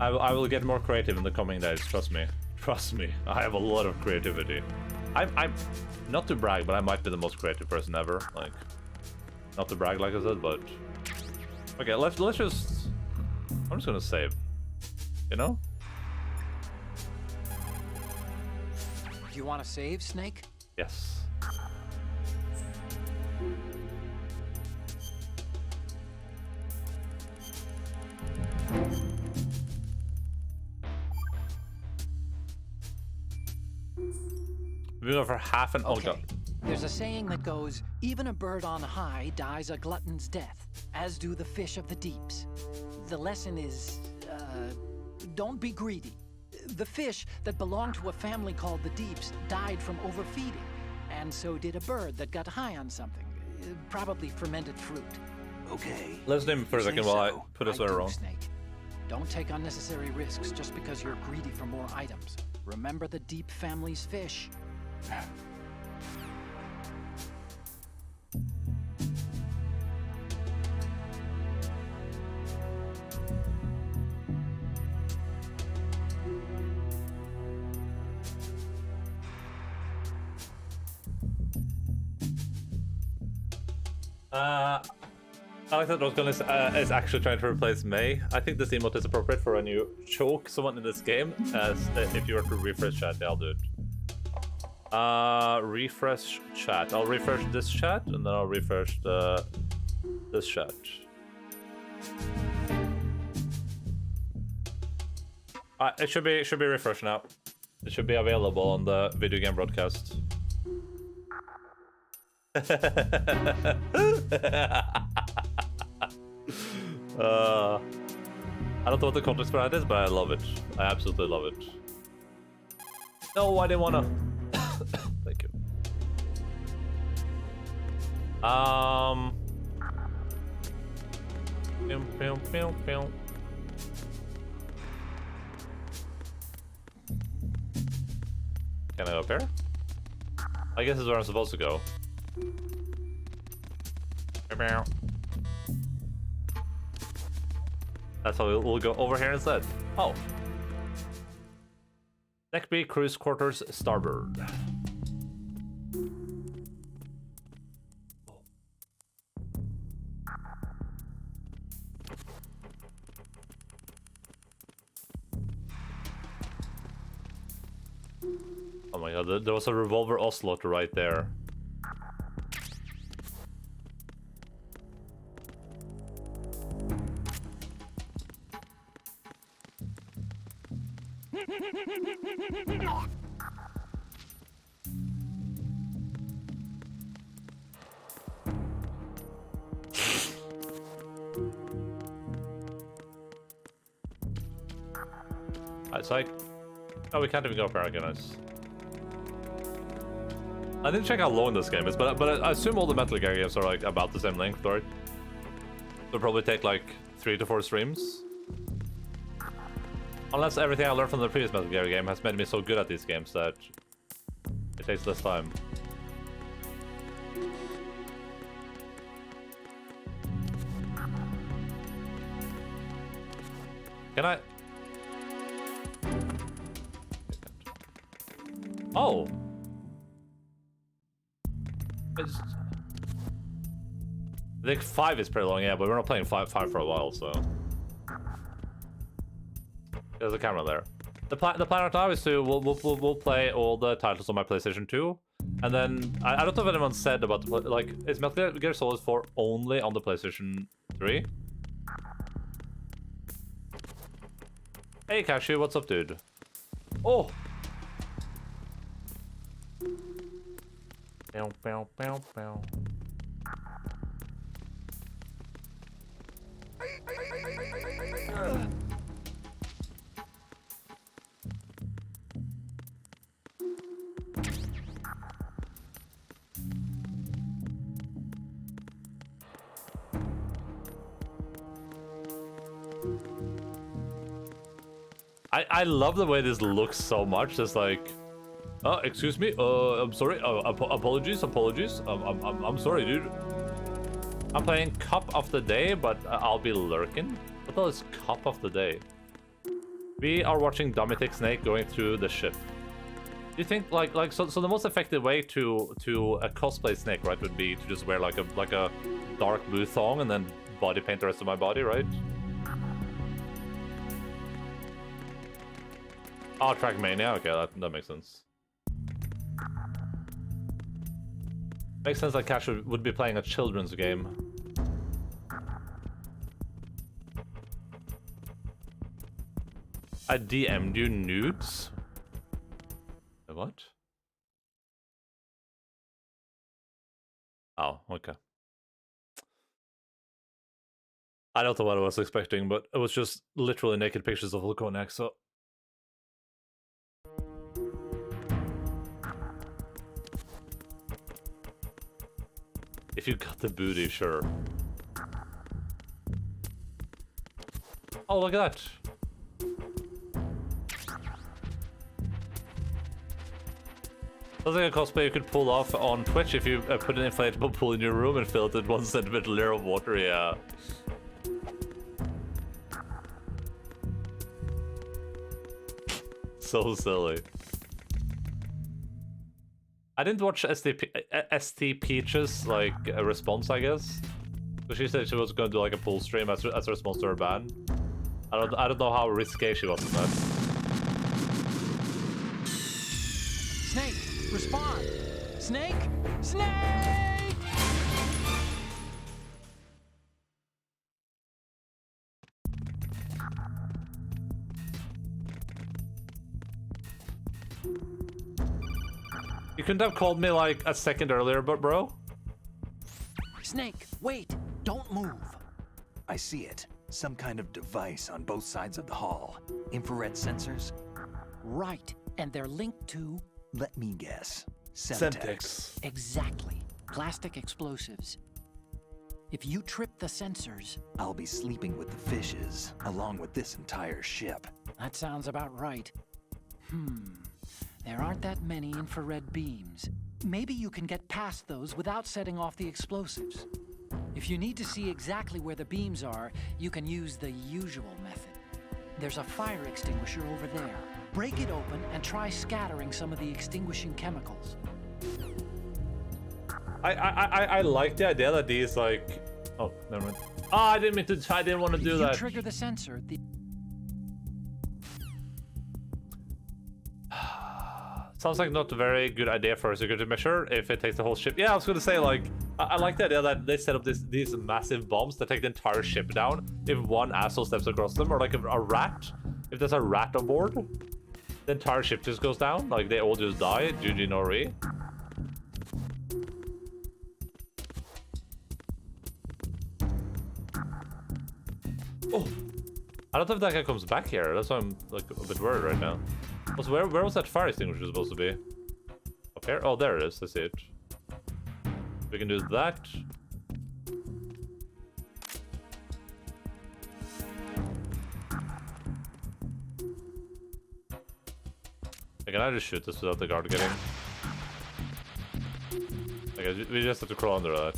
I will get more creative in the coming days. Trust me. Trust me. I have a lot of creativity. I'm not to brag, but I might be the most creative person ever. Like, not to brag, like I said, but okay. Let's just. I'm just gonna save. You know? You want to save, Snake? Yes. We've been over half an... Okay. Oh god. There's a saying that goes, even a bird on high dies a glutton's death, as do the fish of the deeps. The lesson is, Don't be greedy. The fish that belonged to a family called the Deeps died from overfeeding, and so did a bird that got high on something, probably fermented fruit. Okay. Listen to him for a You say second while I so. put a I sweater do, on. Snake. Don't take unnecessary risks just because you're greedy for more items. Remember the Deep family's fish. I like that Roscoe is actually trying to replace May. I think this emote is appropriate for when you choke someone in this game. As if you were to refresh chat, yeah, I'll do it. Refresh chat. I'll refresh this chat and then I'll refresh this chat. It should be refreshed now. It should be available on the video game broadcast. I don't know what the context for that is, but I love it. I absolutely love it. No, I didn't wanna. Thank you. Pew, pew, pew, pew. Can I go up here? I guess this is where I'm supposed to go. That's how we'll go over here instead. Oh. Deck B, cruise quarters, starboard. Oh my god, there was a revolver ocelot right there. It's like, oh, we can't even go up here, guys. I didn't check how long this game is, but I assume all the Metal Gear games are like about the same length, right? It'll probably take like 3 to 4 streams. Unless everything I learned from the previous Metal Gear game has made me so good at these games that it takes less time. Can I? Oh! I think 5 is pretty long, yeah, but we're not playing 5 for a while, so... There's a camera there. The plan right now is to we'll play all the titles on my PlayStation 2, and then I don't know if anyone said about the like is Metal Gear Solid 4 only on the PlayStation 3? Hey Cashew, what's up, dude? Oh. Bow, bow, bow, bow. I love the way this looks so much. Just like, oh, excuse me. I'm sorry. Apologies. I'm sorry, dude. I'm playing Cup of the Day, but I'll be lurking. What the hell is Cup of the Day? We are watching Domitic Snake going through the ship. Do you think so the most effective way to a cosplay Snake, right, would be to just wear like a dark blue thong and then body paint the rest of my body, right? Oh, Trackmania. Okay, that makes sense. Makes sense that Cash would be playing a children's game. I DM'd you nudes? What? Oh, okay. I don't know what I was expecting, but it was just literally naked pictures of Volkonek, so... If you got the booty, sure. Oh, look at that. Sounds like a cosplay you could pull off on Twitch if you put an inflatable pool in your room and fill it with 1 centimeter layer of water, yeah. So silly. I didn't watch ST Peach's like a response, I guess. So she said she was going to do like a pool stream as a response to her ban. I don't know how risque she was in that. Snake, respond! Snake! Snake! You couldn't have called me like a second earlier, but bro? Snake, wait! Don't move! I see it. Some kind of device on both sides of the hall. Infrared sensors? Right, and they're linked to... Let me guess. Semtex. Exactly. Plastic explosives. If you trip the sensors... I'll be sleeping with the fishes, along with this entire ship. That sounds about right. There aren't that many infrared beams. Maybe you can get past those without setting off the explosives. If you need to see exactly where the beams are, you can use the usual method. There's a fire extinguisher over there. Break it open and try scattering some of the extinguishing chemicals. I like the idea that these like... Oh, never mind. Oh, I didn't mean to... I didn't want to do that. If you trigger the sensor, the... Sounds like not a very good idea for a security measure if it takes the whole ship. Yeah, I was gonna say, like, I like the idea that they set up these massive bombs that take the entire ship down if one asshole steps across them, or like a rat. If there's a rat on board, the entire ship just goes down. Like, they all just die. GG no re. Oh! I don't know if that guy comes back here. That's why I'm, like, a bit worried right now. Also, where was that fire extinguisher supposed to be? Up here? Oh, there it is. I see it. We can do that. Can I just shoot this without the guard getting? Okay, we just have to crawl under that.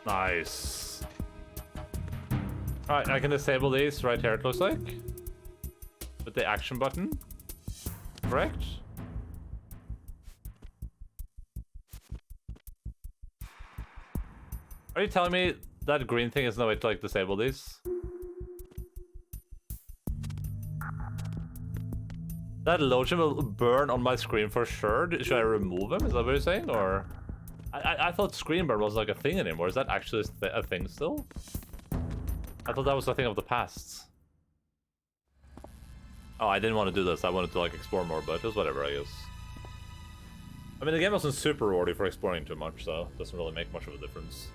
Nice. Alright, I can disable these right here, it looks like. With the action button. Correct? Are you telling me that green thing is no way to, like, disable these? That lotion will burn on my screen for sure. Should I remove him? Is that what you're saying? Or... I thought screen burn wasn't like a thing anymore. Is that actually a thing still? I thought that was a thing of the past. Oh, I didn't want to do this. I wanted to like explore more, but it was whatever, I guess. I mean, the game wasn't super rewardy for exploring too much, so it doesn't really make much of a difference.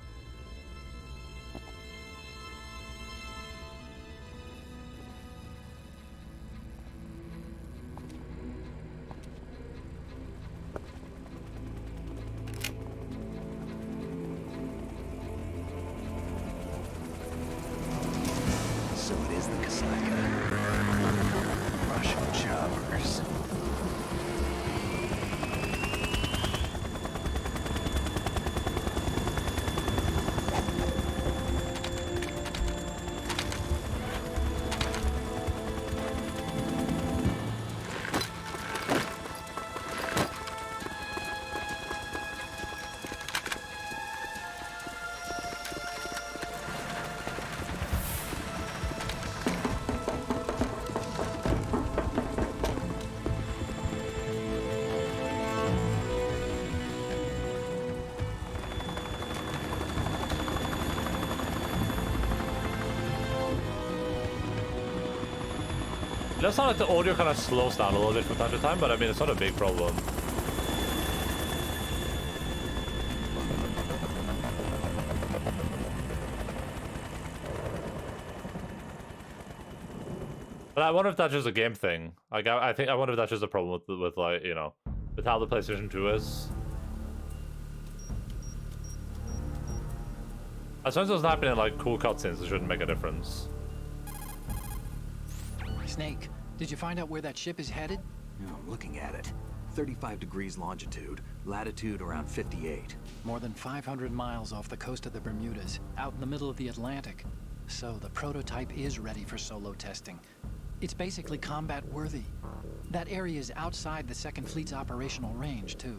So it is the Kasaka. Russian choppers. does sound like the audio kind of slows down a little bit from time to time, but I mean, it's not a big problem. But I wonder if that's just a game thing. Like, I wonder if that's just a problem with like, you know, with how the PlayStation 2 is. As long as it doesn't happen in like cool cutscenes, it shouldn't make a difference. Snake, did you find out where that ship is headed? Yeah, I'm looking at it. 35 degrees longitude, latitude around 58. More than 500 miles off the coast of the Bermudas, out in the middle of the Atlantic. So the prototype is ready for solo testing. It's basically combat-worthy. That area is outside the Second Fleet's operational range, too.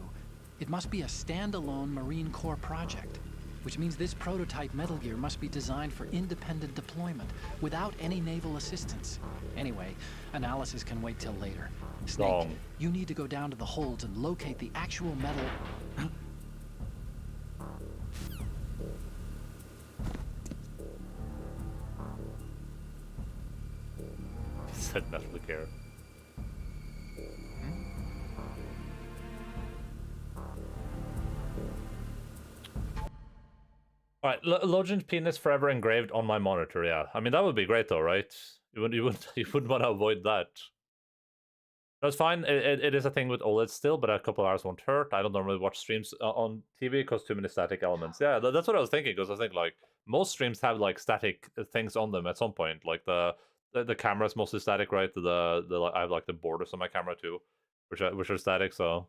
It must be a standalone Marine Corps project, which means this prototype Metal Gear must be designed for independent deployment, without any naval assistance. Anyway, analysis can wait till later. Snake, you need to go down to the holds and locate the actual metal... Said Metal Gear. Alright, Logan's penis forever engraved on my monitor, yeah. I mean, that would be great though, right? You wouldn't want to avoid that. That's fine, it is a thing with OLED still, but a couple hours won't hurt. I don't normally watch streams on TV because too many static elements. Yeah, that's what I was thinking, because I think, like, most streams have, like, static things on them at some point. Like, the camera's mostly static, right? I have, like, the borders on my camera too, which are static, so...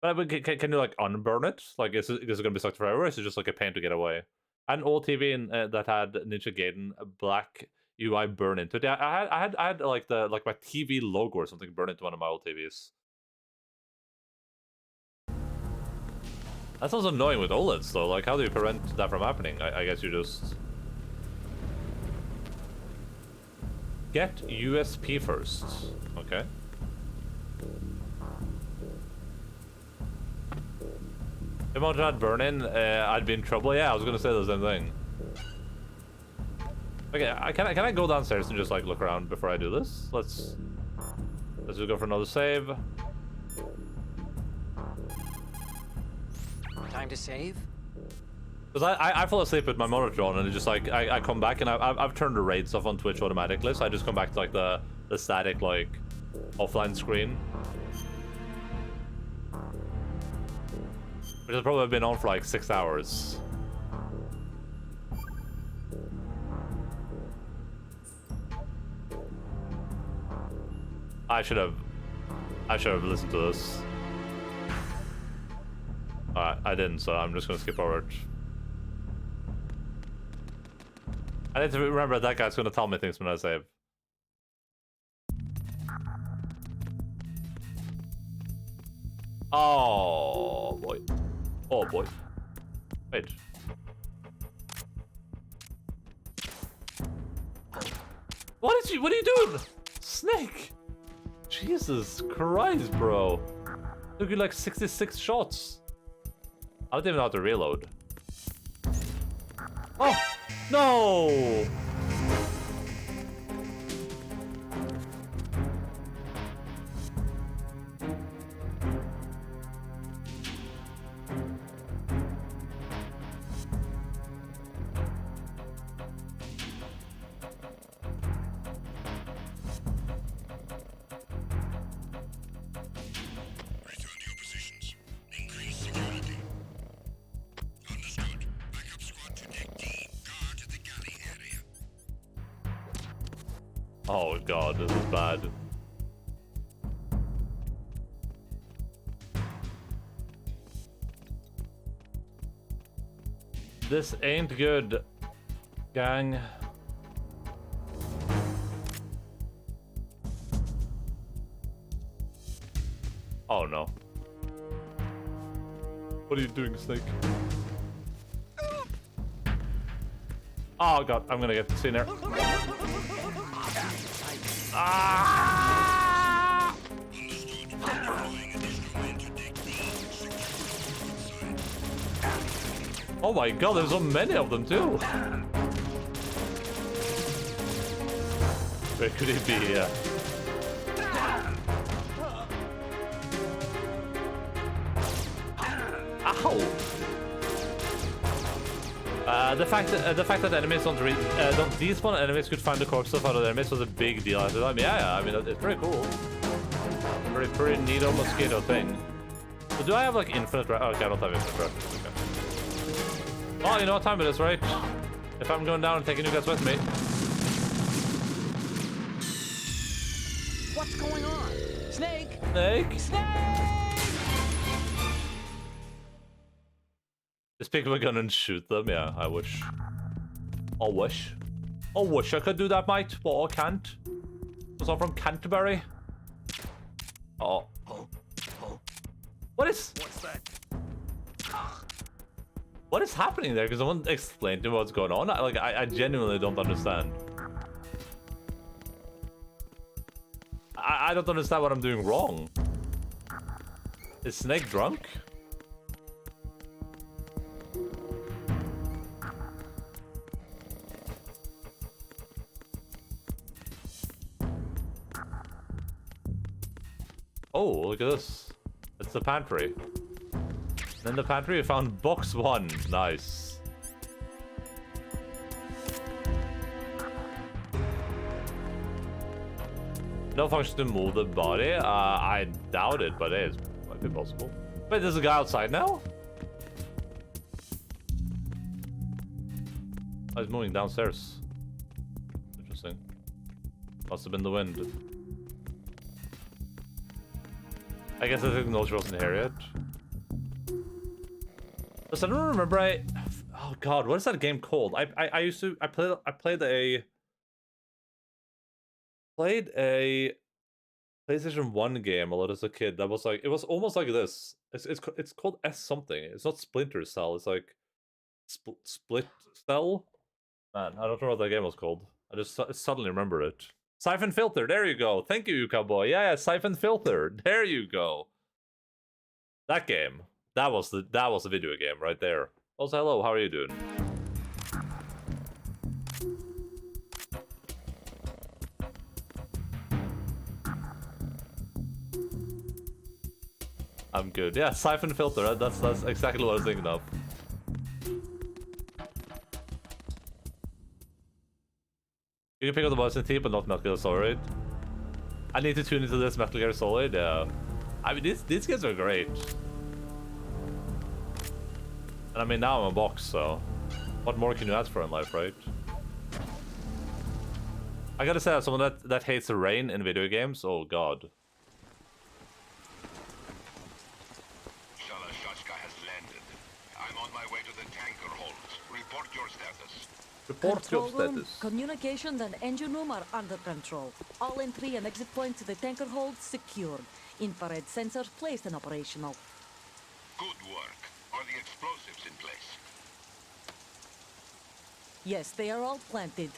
But can you, like, unburn it? Like, is it going to be stuck forever, or is it just, like, a pain to get away? I had an old TV that had Ninja Gaiden black UI burn into it. Yeah, I had like my TV logo or something burn into one of my old TVs. That sounds annoying with OLEDs, though. Like, how do you prevent that from happening? I guess you just... Get USP first. Okay. If I tried burn-in, I'd be in trouble. Yeah, I was gonna say the same thing. Okay, can I go downstairs and just like look around before I do this? Let's just go for another save. Time to save? Because I fall asleep with my monitor on, and it just like I come back, and I've turned the rates off on Twitch automatically, so I just come back to like the static like offline screen. Which has probably been on for like 6 hours. I should have listened to this. Alright, I didn't, so I'm just gonna skip over it. I need to remember that guy's gonna tell me things when I save. Oh boy. Oh boy. Wait. What are you doing? Snake! Jesus Christ, bro. Took you like 66 shots. I don't even know how to reload. Oh! No! Oh god, this is bad. This ain't good, gang. Oh no. What are you doing, Snake? Oh god, I'm gonna get seen here. Ah! Oh my god, there's so many of them too. Where could he be here? How? The fact that enemies don't despawn enemies could find the corpse of other enemies was a big deal at the time. Yeah, I mean it's pretty cool. Pretty neato mosquito thing. But do I have like infinite? Okay, I don't have infinite. Okay. Well, you know what time it is, right? If I'm going down and taking you guys with me. What's going on? Snake! Snake. Snake! Just pick up a gun and shoot them. Yeah, I wish. I wish. I wish I could do that, mate, but I can't. Because I'm from Canterbury. Oh. What is? What's that? What is happening there? Because someone explained to me what's going on. I genuinely don't understand. I don't understand what I'm doing wrong. Is Snake drunk? Oh, look at this. It's the pantry. In the pantry, we found box 1. Nice. No function to move the body? I doubt it, but it might be possible. Wait, there's a guy outside now? Oh, he's moving downstairs. Interesting. Must have been the wind. I guess I think the nose wasn't here yet. Listen, I don't remember. Oh god, what is that game called? I played a PlayStation 1 game a lot as a kid. That was like, it was almost like this. It's called S something. It's not Splinter Cell. It's like Split Cell. Man, I don't remember what that game was called. I just suddenly remember it. Siphon Filter. There you go. Thank you, cowboy. Yeah, Siphon Filter. There you go. That game. That was the video game right there. Also, hello. How are you doing? I'm good. Yeah, Siphon Filter. That's exactly what I was thinking of. You can pick up the Bison Team, but not Metal Gear Solid. I need to tune into this Metal Gear Solid. Yeah, I mean these games are great. And I mean now I'm a box, so what more can you ask for in life, right? I gotta say, as someone that hates the rain in video games, oh god. has landed. I'm on my way to the tanker holds. Report your status. Report your Control room, status. communications and engine room are under control. All entry and exit points to the tanker hold secured. Infrared sensors placed and operational. Good work. Are the explosives in place? Yes, they are all planted.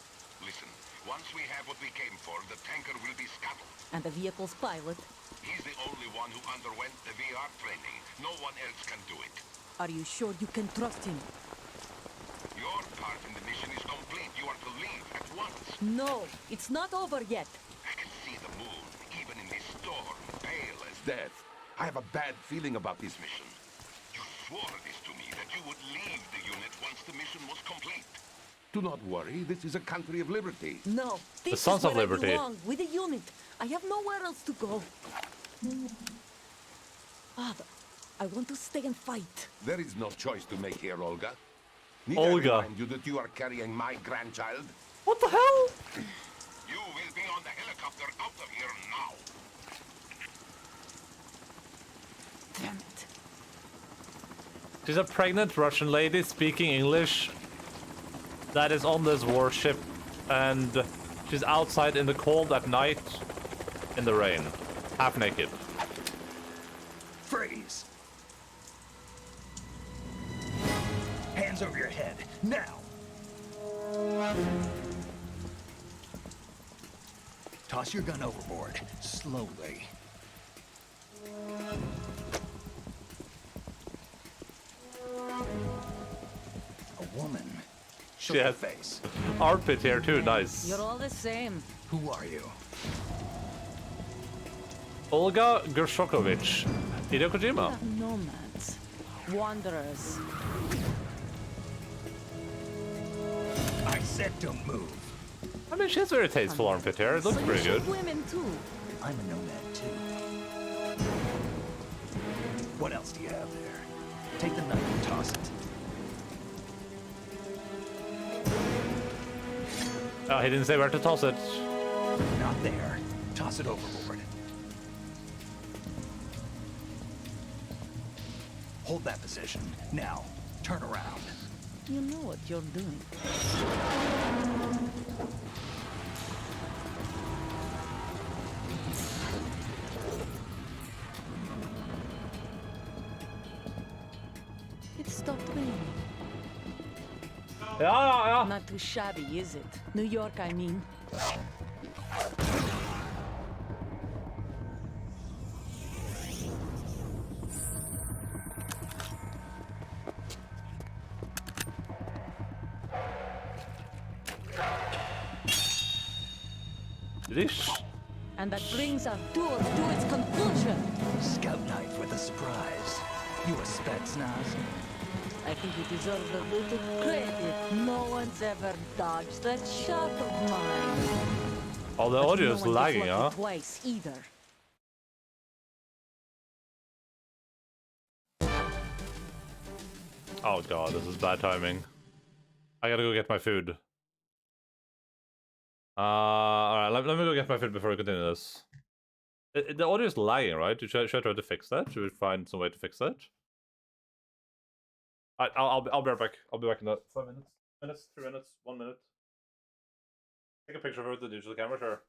Listen, once we have what we came for, the tanker will be scuttled. And the vehicle's pilot. He's the only one who underwent the VR training. No one else can do it. Are you sure you can trust him? Your part in the mission is complete. You are to leave at once. No, it's not over yet. I can see the moon, even in this storm, pale as death. I have a bad feeling about this mission. You swore this to me, that you would leave the unit once the mission was complete. Do not worry, this is a country of liberty. No, this Sons is of where Liberty. I belong, with the unit. I have nowhere else to go. Father, I want to stay and fight. There is no choice to make here, Olga. Olga. I remind you that you are carrying my grandchild? What the hell? You will be on the helicopter out of here now. Damn it. She's a pregnant Russian lady speaking English that is on this warship, and she's outside in the cold at night in the rain, half naked. Freeze! Hands over your head, now! Toss your gun overboard, slowly. A woman. Show your Yes. face. Armpit here too, nice. You're all the same. Who are you? Olga Gershokovich. Hideo Kojima. Nomads. Wanderers. I said don't move. I mean, she has a very tasteful armpit hair. It looks So pretty you good. shoot women too. I'm a nomad too. What else do you have there? Take the knife and toss it. Oh, he didn't say where to toss it. Not there. Toss it overboard. Hold that position. Now, turn around. You know what you're doing. It stopped raining. Yeah. Not too shabby, is it? New York, I mean. And that brings our tour to its conclusion. Scout knife with a surprise. You a Spetsnaz? I think you deserve a little credit. No one's ever dodged that shot of mine. Oh, the But audio is no one gets lagging, lucky huh? twice either. Oh god, this is bad timing. I gotta go get my food. Alright, let me go get my food before we continue this. The audio is lagging, right? Should I try to fix that? Should we find some way to fix that? I'll be right back. I'll be back in 5 minutes. 3 minutes, 1 minute. Take a picture of her with the digital camera, sure.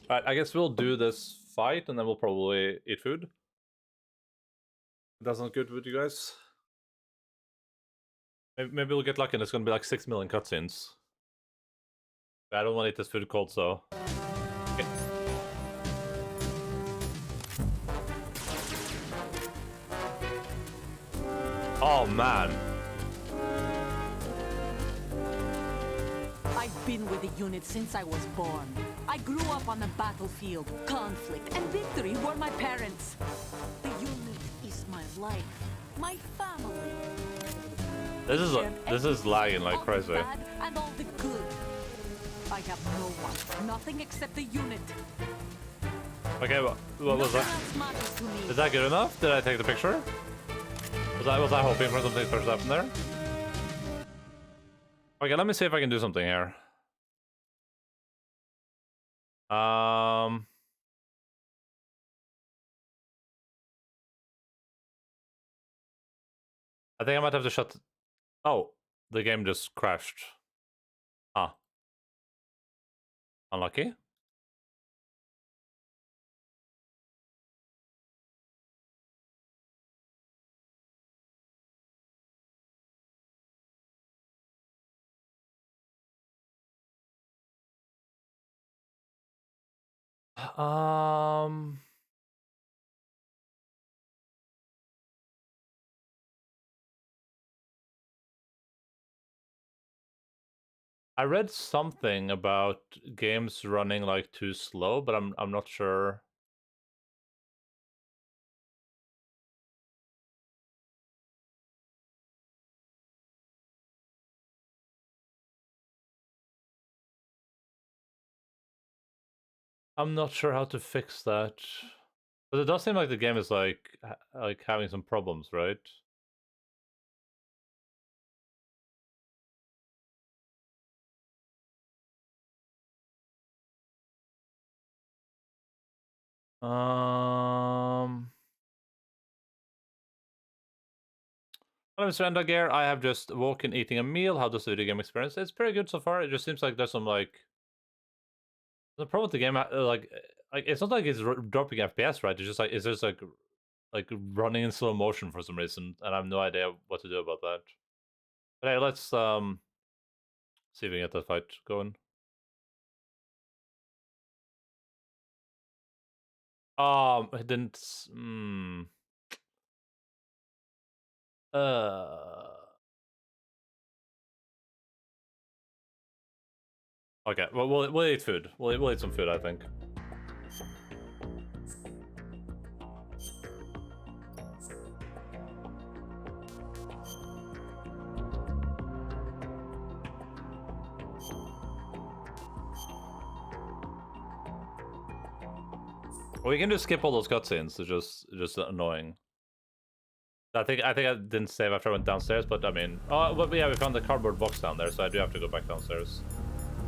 Alright, I guess we'll do this fight and then we'll probably eat food. That sounds good with you guys. Maybe we'll get lucky and it's gonna be like 6 million cutscenes. I don't want to eat this food cold, so. Okay. Oh man. I've been with the unit since I was born. I grew up on the battlefield. Conflict and victory were my parents. The unit is my life, my family. This is lagging like All crazy. the bad and all the good. I have no one, nothing except the unit. Okay, what was Nothing that? else matters to me. Is that good enough? Did I take the picture? Was I hoping for something special to happen there? Okay, let me see if I can do something here. I think I might have to shut... Oh, the game just crashed. Ah. Unlucky? Um... I read something about games running like too slow, but I'm not sure. I'm not sure how to fix that. But it does seem like the game is like having some problems, right? Hello, Mr. Endagare. I have just woken eating a meal. How does the video game experience? It's pretty good so far. It just seems like there's some like the problem with the game. Like it's not like it's dropping FPS, right? It's just like running in slow motion for some reason, and I have no idea what to do about that. But hey, let's see if we can get that fight going. It didn't. Uh. Okay. Well, we'll eat food. We'll eat some food, I think. We can just skip all those cutscenes. It's just annoying. I think I didn't save after I went downstairs, but I mean, oh, but yeah, we found the cardboard box down there, so I do have to go back downstairs.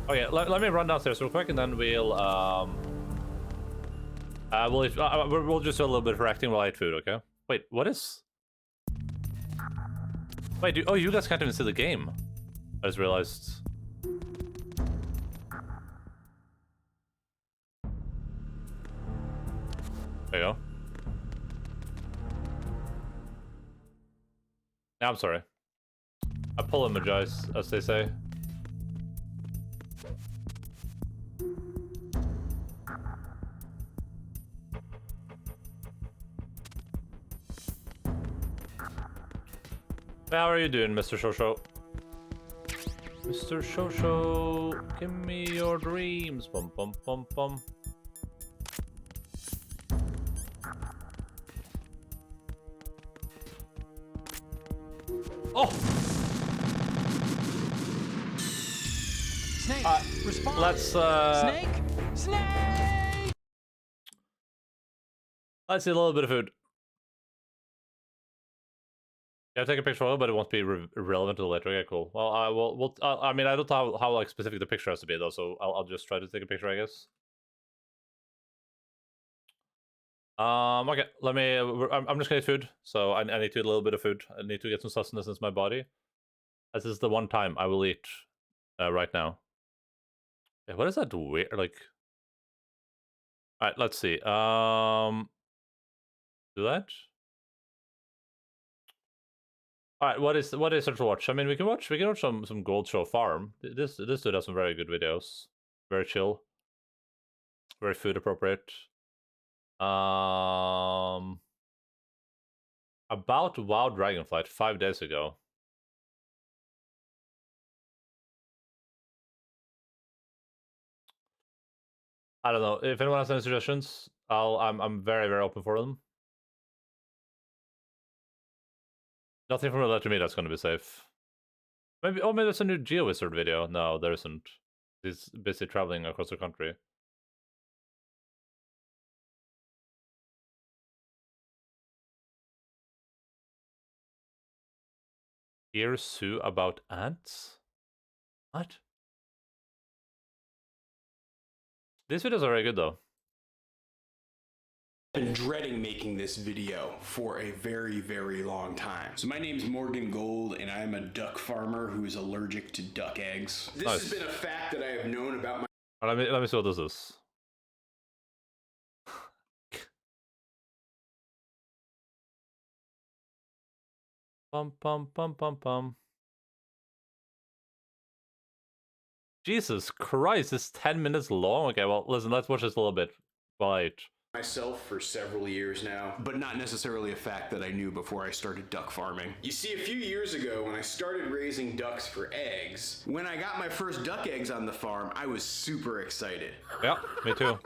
Okay, let me run downstairs real quick, and then we'll we'll just do a little bit of reacting while I eat food. Okay. Wait, what is? Wait, oh, you guys can't even see the game. I just realized. There you go. I'm sorry. I apologize, as they say. How are you doing, Mr. Shosho? Mr. Shosho, give me your dreams. Bum bum bum bum. Oh! Snake, respond! Let's Snake! Snake! Let's eat a little bit of food. Yeah, take a picture of it, but it won't be relevant to the later. Okay, cool. Well, I mean, I don't know how like specific the picture has to be though, so I'll just try to take a picture, I guess. Okay. Let me. I'm just gonna eat food, so I need to eat a little bit of food. I need to get some sustenance into my body. This is the one time I will eat right now. Yeah, what is that weird? Like. All right. Let's see. Do that. All right, what is there to watch? I mean, we can watch some Gold Show Farm. This dude has some very good videos. Very chill. Very food appropriate. About WoW Dragonflight 5 days ago. I don't know. If anyone has any suggestions, I'm very, very open for them. Nothing from Let to Me that's gonna be safe. Maybe there's a new GeoWizard video. No, there isn't. He's busy traveling across the country. Hear Sue about ants? What? These videos are very good though. been dreading making this video for a very, very long time. So my name's Morgan Gold, and I'm a duck farmer who is allergic to duck eggs. This has been a fact that I have known about my... Let me see what this is. Pum pum pum pum pum. Jesus Christ, it's 10 minutes long. Okay, well, listen, let's watch this a little bit. Right. myself for several years now, but not necessarily a fact that I knew before I started duck farming. You see, a few years ago when I started raising ducks for eggs, when I got my first duck eggs on the farm, I was super excited. Yeah, me too.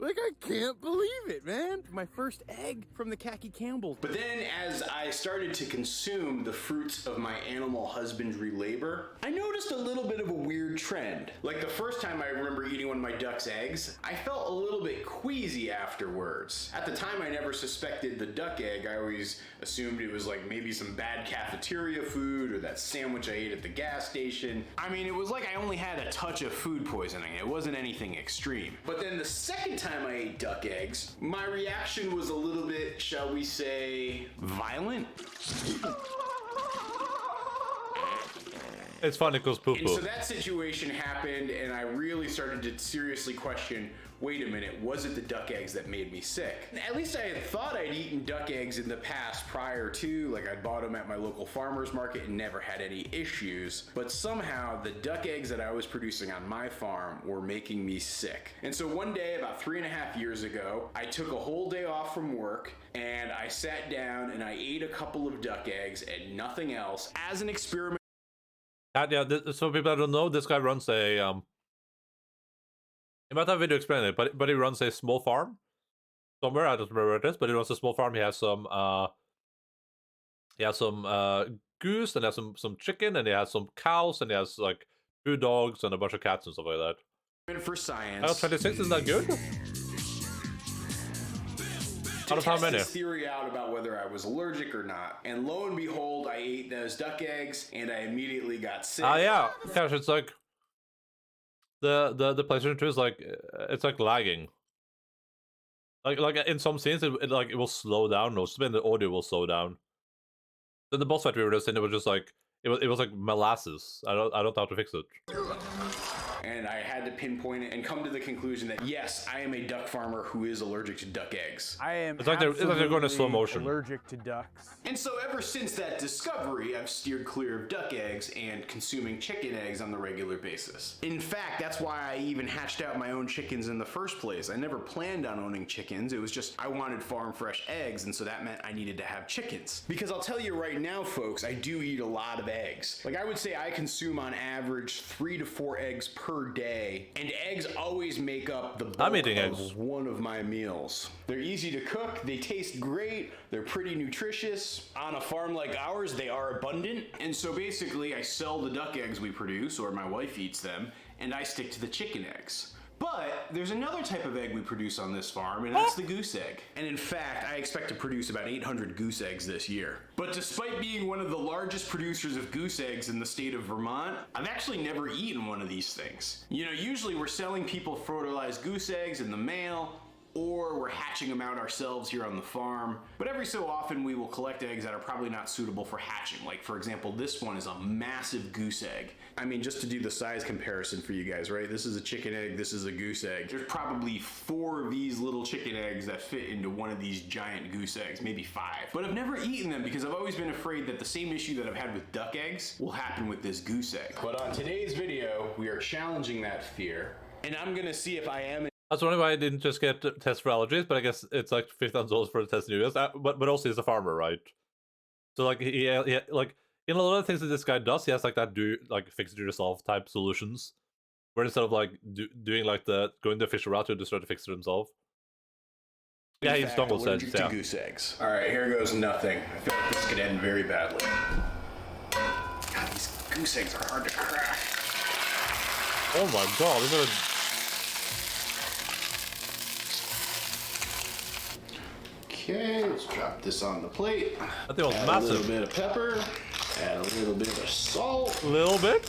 Like, I can't believe it, man. My first egg from the Khaki Campbell. But then as I started to consume the fruits of my animal husbandry labor, I noticed a little bit of a weird trend. Like the first time I remember eating one of my duck's eggs, I felt a little bit queasy afterwards. At the time I never suspected the duck egg. I always assumed it was like maybe some bad cafeteria food or that sandwich I ate at the gas station. I mean, it was like I only had a touch of food poisoning. It wasn't anything extreme. But then the second time I ate duck eggs, my reaction was a little bit, shall we say, violent? It's funny because poo-poo. And so that situation happened, and I really started to seriously question, wait a minute, was it the duck eggs that made me sick? At least I had thought I'd eaten duck eggs in the past prior to, like I'd bought them at my local farmer's market and never had any issues. But somehow the duck eggs that I was producing on my farm were making me sick. And so one day, about 3.5 years ago, I took a whole day off from work and I sat down and I ate a couple of duck eggs and nothing else as an experiment. Yeah, so people that don't know, this guy runs a he might have a video explaining it, but he runs a small farm somewhere. I don't remember where it is, but he runs a small farm. He has some goose, and he has some chicken, and he has some cows, and he has like 2 dogs and a bunch of cats and stuff like that. For science. Oh, 26 isn't that good? Out of how many? This theory out about whether I was allergic or not, and lo and behold, I ate those duck eggs, and I immediately got sick. Yeah, gosh, it's like the PlayStation 2 is like it's like lagging. Like in some scenes, it will slow down. No, then the audio will slow down. Then the boss fight we were just in, it was just like it was like molasses. I don't know how to fix it. And I had to pinpoint it and come to the conclusion that yes, I am a duck farmer who is allergic to duck eggs. I am it's like they're going in slow motion. Allergic to ducks. And so ever since that discovery, I've steered clear of duck eggs and consuming chicken eggs on the regular basis. In fact, that's why I even hatched out my own chickens in the first place. I never planned on owning chickens. It was just I wanted farm fresh eggs, and so that meant I needed to have chickens. Because I'll tell you right now, folks, I do eat a lot of eggs. Like I would say I consume on average 3 to 4 eggs per day, and eggs always make up the bulk of one of my meals. They're easy to cook, they taste great, they're pretty nutritious. On a farm like ours, they are abundant, and so basically I sell the duck eggs we produce, or my wife eats them, and I stick to the chicken eggs. But there's another type of egg we produce on this farm, and that's the goose egg. And in fact, I expect to produce about 800 goose eggs this year. But despite being one of the largest producers of goose eggs in the state of Vermont, I've actually never eaten one of these things. You know, usually we're selling people fertilized goose eggs in the mail, or we're hatching them out ourselves here on the farm. But every so often we will collect eggs that are probably not suitable for hatching. Like for example, this one is a massive goose egg. I mean, just to do the size comparison for you guys, right? This is a chicken egg, this is a goose egg. There's probably 4 of these little chicken eggs that fit into one of these giant goose eggs, maybe 5. But I've never eaten them because I've always been afraid that the same issue that I've had with duck eggs will happen with this goose egg. But on today's video, we are challenging that fear, and I'm gonna see if I am. That's wondering why I didn't just get tests for allergies, but I guess it's like $50,000 for the test in the US. But also he's a farmer, right? So like he like in a lot of things that this guy does, he has like that fix it yourself type solutions, where instead of like doing like going the official route, he'll just try to fix it himself. Yeah, he's dongle said. To goose eggs. All right, here goes nothing. I feel like this could end very badly. God, these goose eggs are hard to crack. Oh my god, these are. Okay, let's drop this on the plate. That thing was add massive. A little bit of pepper, add a little bit of salt. A little bit?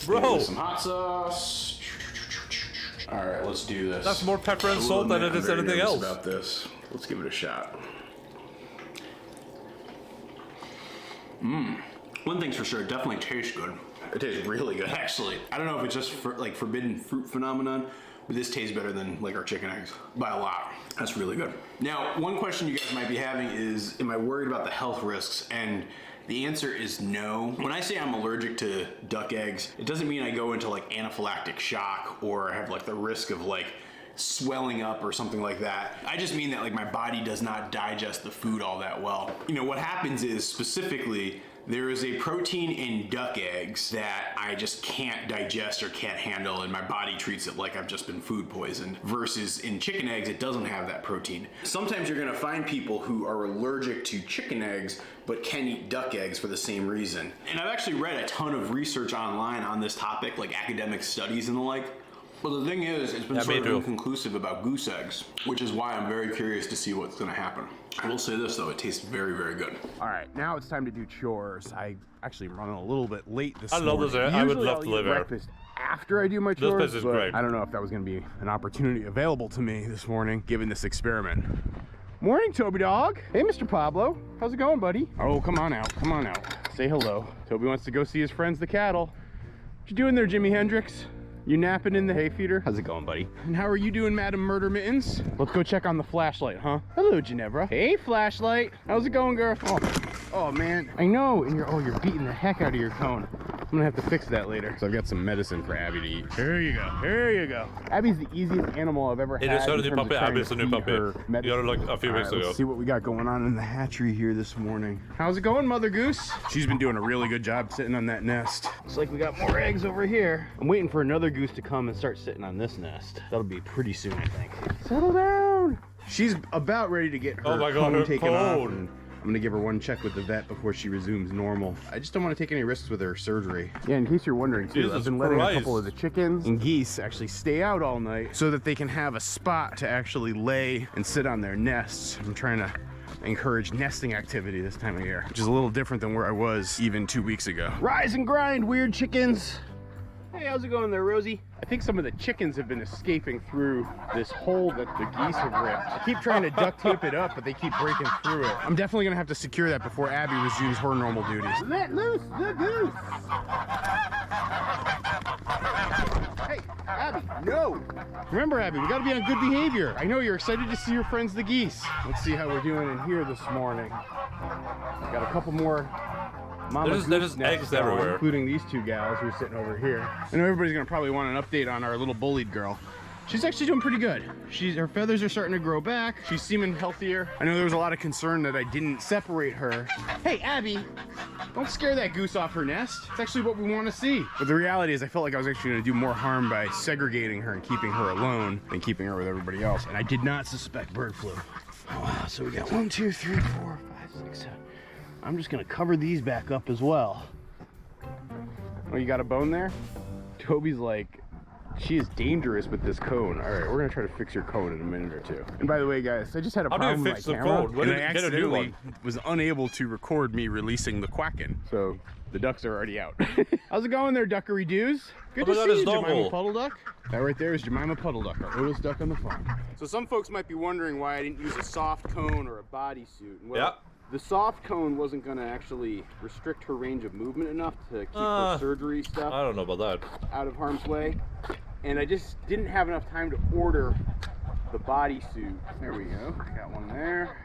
Bro. Some hot sauce. All right, let's do this. That's more pepper and salt than it is anything else. About this, let's give it a shot. One thing's for sure, it definitely tastes good. It tastes really good, actually. I don't know if it's just for, like forbidden fruit phenomenon, but this tastes better than like our chicken eggs by a lot. That's really good. Now, one question you guys might be having is, am I worried about the health risks? And the answer is no. When I say I'm allergic to duck eggs, it doesn't mean I go into like anaphylactic shock or have like the risk of like swelling up or something like that. I just mean that like my body does not digest the food all that well. You know, what happens is specifically, there is a protein in duck eggs that I just can't digest or can't handle, and my body treats it like I've just been food poisoned. Versus in chicken eggs, it doesn't have that protein. Sometimes you're gonna find people who are allergic to chicken eggs but can eat duck eggs for the same reason. And I've actually read a ton of research online on this topic, like academic studies and the like. But the thing is, it's been sort of inconclusive about goose eggs, which is why I'm very curious to see what's gonna happen. I will say this though, it tastes very, very good. All right, now it's time to do chores. I actually am running a little bit late this morning. I love this. I would love to live here. Breakfast after I do my chores. This place is great. I don't know if that was gonna be an opportunity available to me this morning, given this experiment. Morning, Toby dog. Hey, Mr. Pablo. How's it going, buddy? Oh, come on out. Come on out. Say hello. Toby wants to go see his friends, the cattle. What you doing there, Jimi Hendrix? You napping in the hay feeder? How's it going, buddy? And how are you doing, Madam Murder Mittens? Let's go check on the flashlight, huh? Hello, Ginevra. Hey, flashlight. How's it going, girl? Oh man. I know. And you're beating the heck out of your cone. I'm gonna have to fix that later. So I've got some medicine for Abby to eat. Here you go. Here you go. Abby's the easiest animal I've ever had. It is a new puppy. Abby's a new puppy. You got her like a few weeks ago. Let's see what we got going on in the hatchery here this morning. How's it going, Mother Goose? She's been doing a really good job sitting on that nest. Looks like we got more eggs over here. I'm waiting for another goose to come and start sitting on this nest. That'll be pretty soon, I think. Settle down. She's about ready to get her cone taken off. And I'm gonna give her one check with the vet before she resumes normal. I just don't want to take any risks with her surgery. Yeah, in case you're wondering too, I've been letting a couple of the chickens and geese actually stay out all night so that they can have a spot to actually lay and sit on their nests. I'm trying to encourage nesting activity this time of year, which is a little different than where I was even 2 weeks ago. Rise and grind, weird chickens. Hey, how's it going there, Rosie? I think some of the chickens have been escaping through this hole that the geese have ripped. I keep trying to duct tape it up, but they keep breaking through it. I'm definitely gonna have to secure that before Abby resumes her normal duties. Let loose the goose! Hey, Abby, no! Remember, Abby, we gotta be on good behavior. I know you're excited to see your friends, the geese. Let's see how we're doing in here this morning. Got a couple more there's eggs everywhere, including these two gals who are sitting over here. I know everybody's gonna probably want an update on our little bullied girl. She's actually doing pretty good. Her feathers are starting to grow back. She's seeming healthier. I know there was a lot of concern that I didn't separate her. Hey, Abby, don't scare that goose off her nest. It's actually what we want to see. But the reality is I felt like I was actually gonna do more harm by segregating her and keeping her alone than keeping her with everybody else. And I did not suspect bird flu. Oh, wow, so we got 1, 2, 3, 4, 5, 6, 7. I'm just gonna cover these back up as well. Oh, you got a bone there? Toby's like, she is dangerous with this cone. All right, we're gonna try to fix your cone in a minute or two. And by the way, guys, I just had a problem with my camera, and I accidentally was unable to record me releasing the quacking. So the ducks are already out. How's it going there, duckery doos? Good to see you, Jemima Puddle Duck. That right there is Jemima Puddle Duck, our oldest duck on the farm. So some folks might be wondering why I didn't use a soft cone or a bodysuit. Well, yeah. The soft cone wasn't going to actually restrict her range of movement enough to keep her surgery stuff I don't know about that. Out of harm's way. And I just didn't have enough time to order the bodysuit. There we go. Got one there.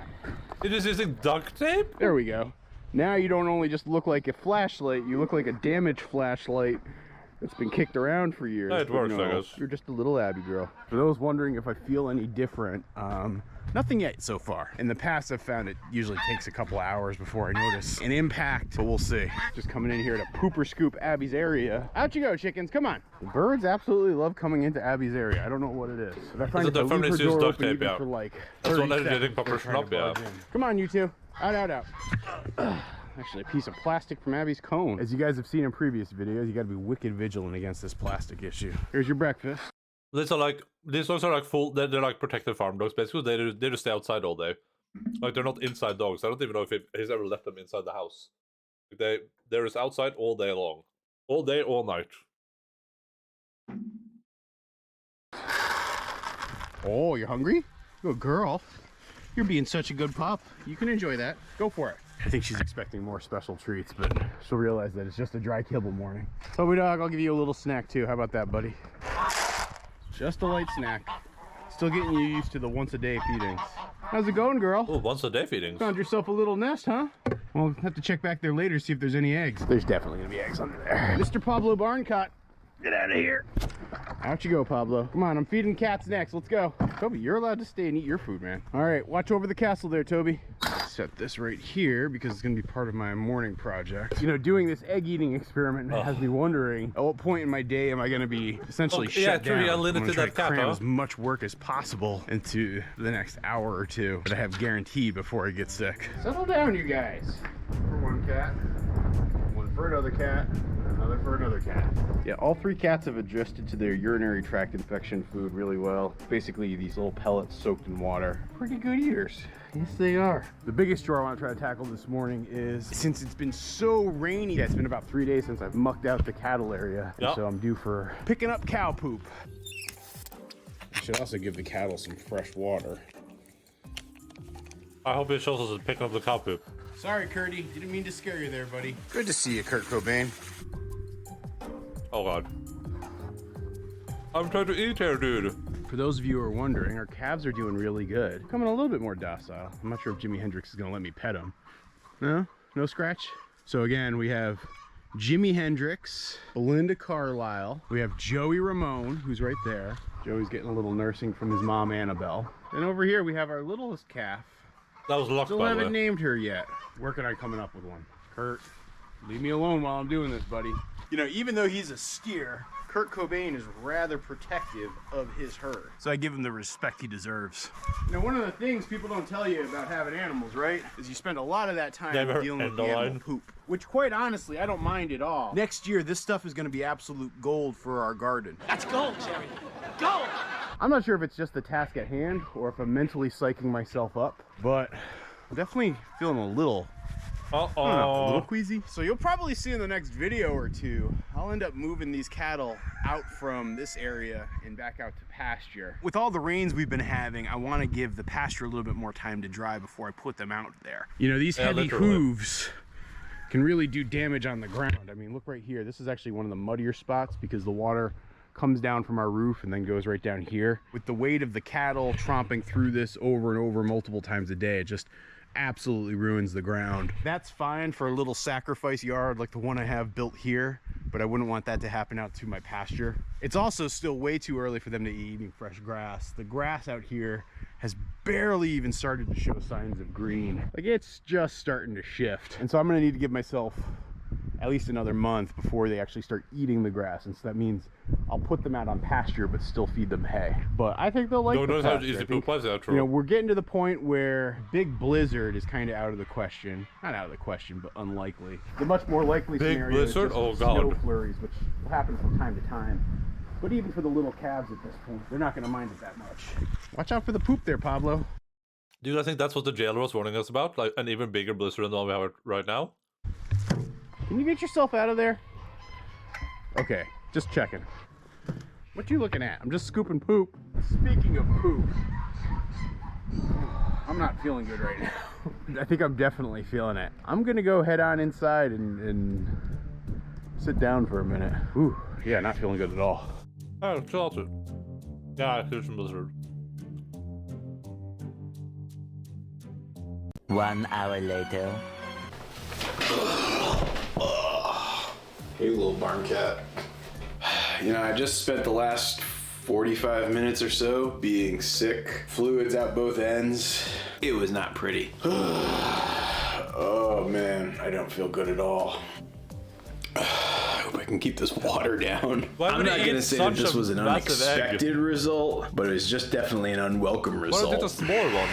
You're just using duct tape? There we go. Now you don't only just look like a flashlight, you look like a damaged flashlight that's been kicked around for years. It works, I guess. You're just a little Abby girl. For those wondering if I feel any different, nothing yet so far. In the past, I've found it usually takes a couple hours before I notice an impact, but we'll see. Just coming in here to pooper scoop Abby's area. Out you go, chickens, come on. The birds absolutely love coming into Abby's area. I don't know what it is. If I find it, leave her door open even for like 30 seconds. Come on, you two. Out. Actually, a piece of plastic from Abby's cone. As you guys have seen in previous videos, you gotta be wicked vigilant against this plastic issue. Here's your breakfast. These dogs are like full. They're like protected farm dogs. Basically, they just stay outside all day. Like they're not inside dogs. I don't even know if he's ever left them inside the house. They're just outside all day long, all day, all night. Oh, you're hungry? Good girl. You're being such a good pup. You can enjoy that. Go for it. I think she's expecting more special treats, but she'll realize that it's just a dry kibble morning. Toby dog, I'll give you a little snack too. How about that, buddy? Just a light snack. Still getting you used to the once a day feedings. How's it going, girl? Oh, once a day feedings. Found yourself a little nest, huh? We'll have to check back there later, see if there's any eggs. There's definitely gonna be eggs under there. Mr. Pablo Barncott, get out of here. Out you go, Pablo. Come on, I'm feeding cats next. Let's go. Toby, you're allowed to stay and eat your food, man. All right, watch over the castle there, Toby. Set this right here because it's gonna be part of my morning project. You know, doing this egg eating experiment has me wondering at what point in my day am I gonna be essentially shut down. Yeah, I'm gonna limited try that to cram cat, as much work as possible into the next hour or two that I have guaranteed before I get sick. Settle down, you guys. For one cat, one for another cat, another for another cat. Yeah, all three cats have adjusted to their urinary tract infection food really well. Basically, these little pellets soaked in water. Pretty good eaters. Yes, they are. The biggest chore I want to try to tackle this morning is, since it's been so rainy, it's been about 3 days since I've mucked out the cattle area. Yep. And so I'm due for picking up cow poop. I should also give the cattle some fresh water. I hope it shows us picking up the cow poop. Sorry, Curdy. Didn't mean to scare you there, buddy. Good to see you, Kurt Cobain. Oh god. I'm trying to eat here, dude. For those of you who are wondering, our calves are doing really good. Coming a little bit more docile. I'm not sure if Jimi Hendrix is gonna let me pet them. No? No scratch? So again, we have Jimi Hendrix, Belinda Carlisle. We have Joey Ramone, who's right there. Joey's getting a little nursing from his mom, Annabelle. And over here, we have our littlest calf. That was Lux, Still by the haven't way. named her yet. Working on coming up with one. Kurt, leave me alone while I'm doing this, buddy. You know, even though he's a steer, Kurt Cobain is rather protective of his herd. So I give him the respect he deserves. Now, one of the things people don't tell you about having animals, right, is you spend a lot of that time dealing with the animal poop. Which, quite honestly, I don't mind at all. Next year, this stuff is going to be absolute gold for our garden. That's gold, Jerry. Gold! I'm not sure if it's just the task at hand or if I'm mentally psyching myself up, but I'm definitely feeling a little, I don't know, a little queasy. So you'll probably see in the next video or two, I'll end up moving these cattle out from this area and back out to pasture. With all the rains we've been having, I want to give the pasture a little bit more time to dry before I put them out there. You know, these heavy hooves can really do damage on the ground. I mean, look right here. This is actually one of the muddier spots because the water comes down from our roof and then goes right down here. With the weight of the cattle tromping through this over and over multiple times a day, it just absolutely ruins the ground. That's fine for a little sacrifice yard like the one I have built here, but I wouldn't want that to happen out to my pasture. It's also still way too early for them to be eating fresh grass. The grass out here has barely even started to show signs of green. Like, it's just starting to shift. And so I'm gonna need to give myself at least another month before they actually start eating the grass, and so that means I'll put them out on pasture but still feed them hay. But I think they'll like the pasture. You know, we're getting to the point where big blizzard is kind of out of the question. Not out of the question, but unlikely. The much more likely scenario is just snow flurries, which will happen from time to time. But even for the little calves at this point, they're not going to mind it that much. Watch out for the poop there, Pablo. Do you guys think that's what the jailer was warning us about? Like an even bigger blizzard than the one we have right now? Can you get yourself out of there? Okay, just checking. What you looking at? I'm just scooping poop. Speaking of poop, I'm not feeling good right now. I think I'm definitely feeling it. I'm gonna go head on inside and sit down for a minute. Ooh, yeah, not feeling good at all. Oh, chill out. Yeah, here's some blizzard. 1 hour later. Hey, little barn cat. You know, I just spent the last 45 minutes or so being sick. Fluids out both ends. It was not pretty. Oh man, I don't feel good at all. I hope I can keep this water down. I'm not gonna say that this was an unexpected result, but it was just definitely an unwelcome result. Why not just a small one?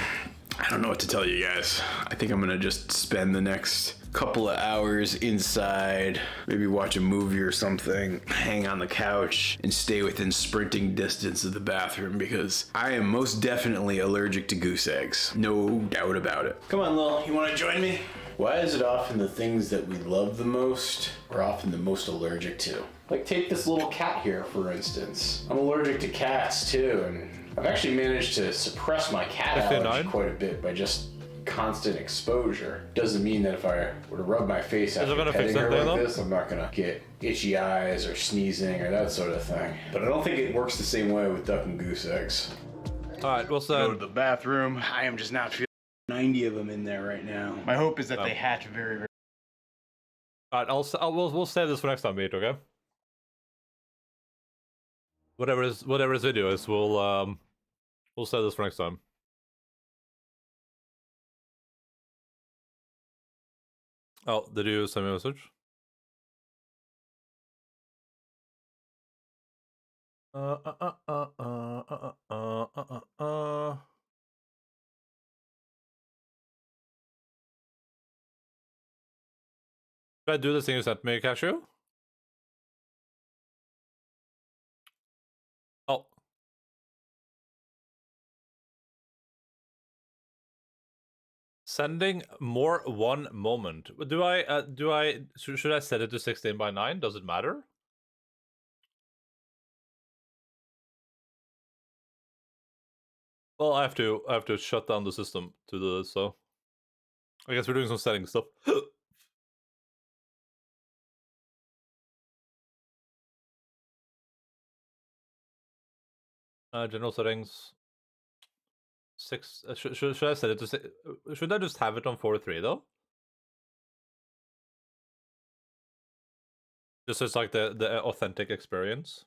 I don't know what to tell you guys. I think I'm gonna just spend the next couple of hours inside, maybe watch a movie or something, hang on the couch, and stay within sprinting distance of the bathroom because I am most definitely allergic to goose eggs. No doubt about it. Come on, Lil, you wanna join me? Why is it often the things that we love the most we're often the most allergic to? Like, take this little cat here, for instance. I'm allergic to cats too, and I've actually managed to suppress my cat allergy quite a bit by just constant exposure. Doesn't mean that if I were to rub my face after petting her like this, I'm not gonna get itchy eyes or sneezing or that sort of thing. But I don't think it works the same way with duck and goose eggs. Alright, what's that? Go to the bathroom. I am just not feeling 90 of them in there right now. My hope is that they hatch very, very... Alright, we'll save this for next time, mate, okay? Whatever this video is, we'll save this for next time. Oh, did you send me a message? Should I do this thing you sent me, Cashew? Oh. Sending more one moment. Should I set it to 16 by 9? Does it matter? Well, I have to shut down the system to do this, so I guess we're doing some setting stuff. General settings. 6. Should I set it to 6? Should I just have it on 4.3 though? Just so it's like the authentic experience.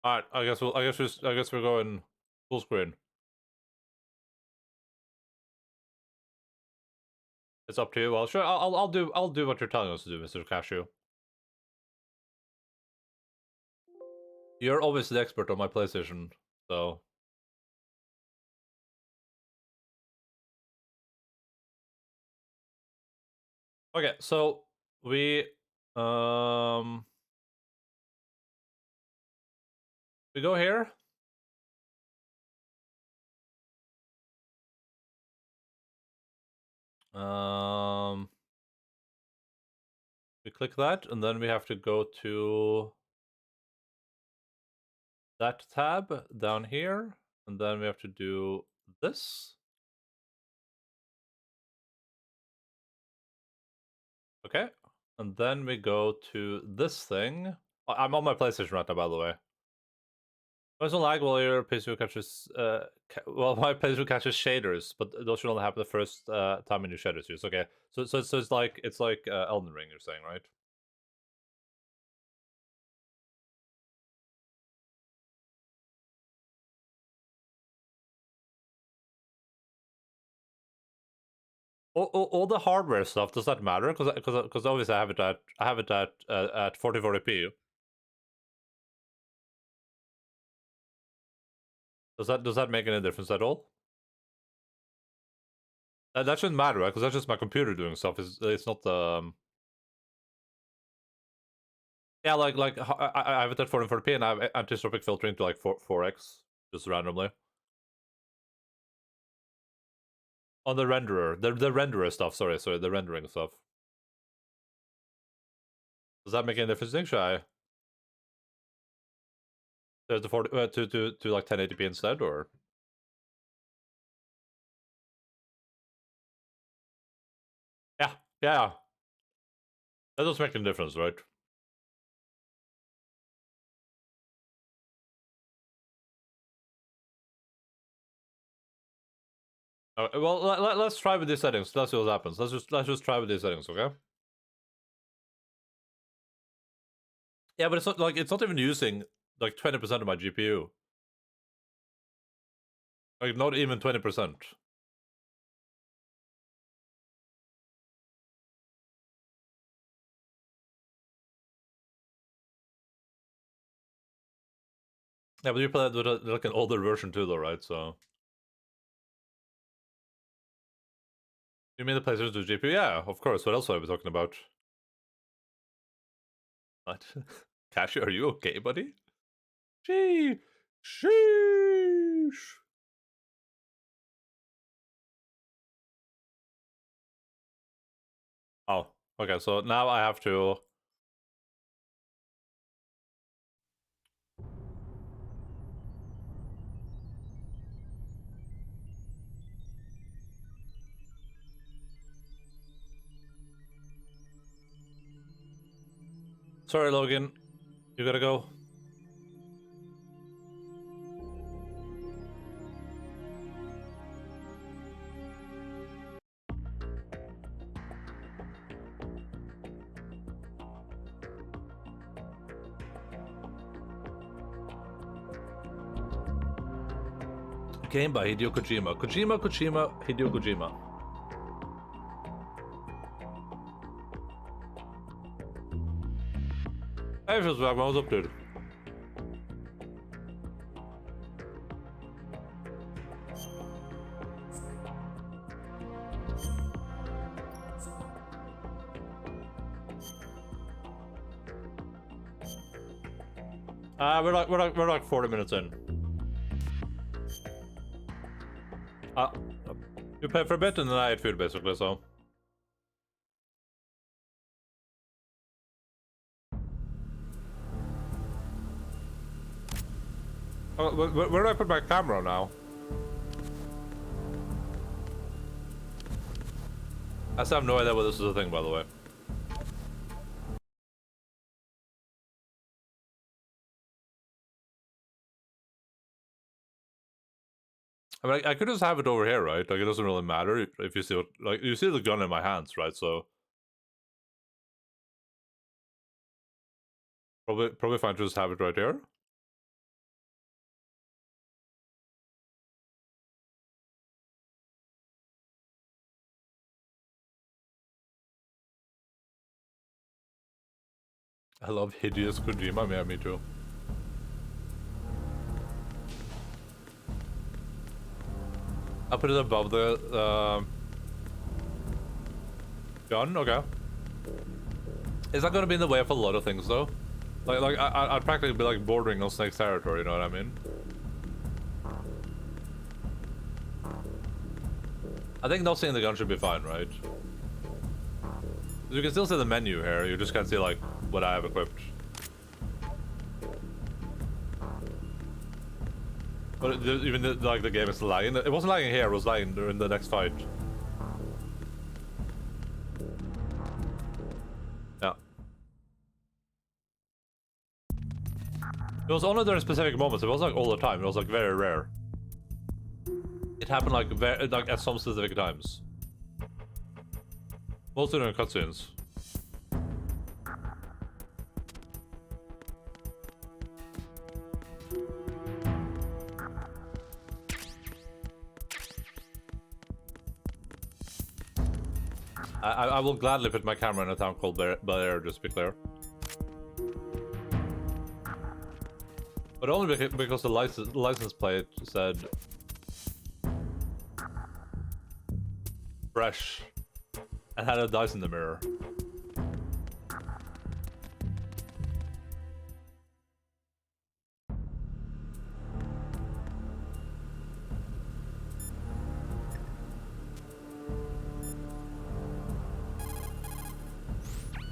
Alright, I guess we're going full screen. It's up to you. Well, sure, I'll do what you're telling us to do, Mr. Cashew. You're always the expert on my PlayStation, so. Okay, so we go here. We click that, and then we have to go to that tab down here, and then we have to do this. Okay, and then we go to this thing. I'm on my PlayStation right now, by the way. There's no lag while your playthrough catches. Well, my playthrough catches shaders, but those should only happen the first time in your shaders use. Okay, so it's like Elden Ring, you're saying, right? All the hardware stuff, does that matter? Because obviously I have it at 4040p. Does that make any difference at all? That shouldn't matter, right? Because that's just my computer doing stuff. It's not yeah, like I have it at 4040p and I have anisotropic filtering to like 4x just randomly. On the renderer, the renderer stuff. Sorry, the rendering stuff. Does that make any difference? Should I? There's the 40 to like 1080p instead, or? Yeah. That does make a difference, right? Okay, well, let's try with these settings. Let's see what happens. Let's just try with these settings, okay? Yeah, but it's not even using like 20% of my GPU. Like not even 20%. Yeah, but you play that with like an older version too, though, right? So. You mean the PlayStation 2 GPU? Yeah, of course. What else are we talking about? What? Cashew, are you okay, buddy? Sheesh. Oh, okay, so now I have to... Sorry, Logan. You gotta go. Game by Hideo Kojima. Kojima, Hideo Kojima. Hey, feels back. What was up, dude? We're like 40 minutes in. You pay for a bit and then I ate food basically, so. Where do I put my camera now? I still have no idea what this is a thing, by the way. I mean, I could just have it over here, right? Like, it doesn't really matter if you see what, like, you see the gun in my hands, right? So probably fine to just have it right here. I love hideous Kojima. Yeah, me too. I'll put it above the gun. Okay. Is that gonna be in the way of a lot of things, though? Like I'd practically be like bordering on Snake's territory. You know what I mean? I think not seeing the gun should be fine, right? You can still see the menu here. You just can't see like what I have equipped. But even like the game is lagging. It wasn't lagging here. It was lagging during the next fight. Yeah. It was only during specific moments. It wasn't like all the time. It was like very rare. It happened like like at some specific times. Mostly during cutscenes. I will gladly put my camera in a town called Bel Air, just to be clear. But only because the license plate said fresh and had a dice in the mirror.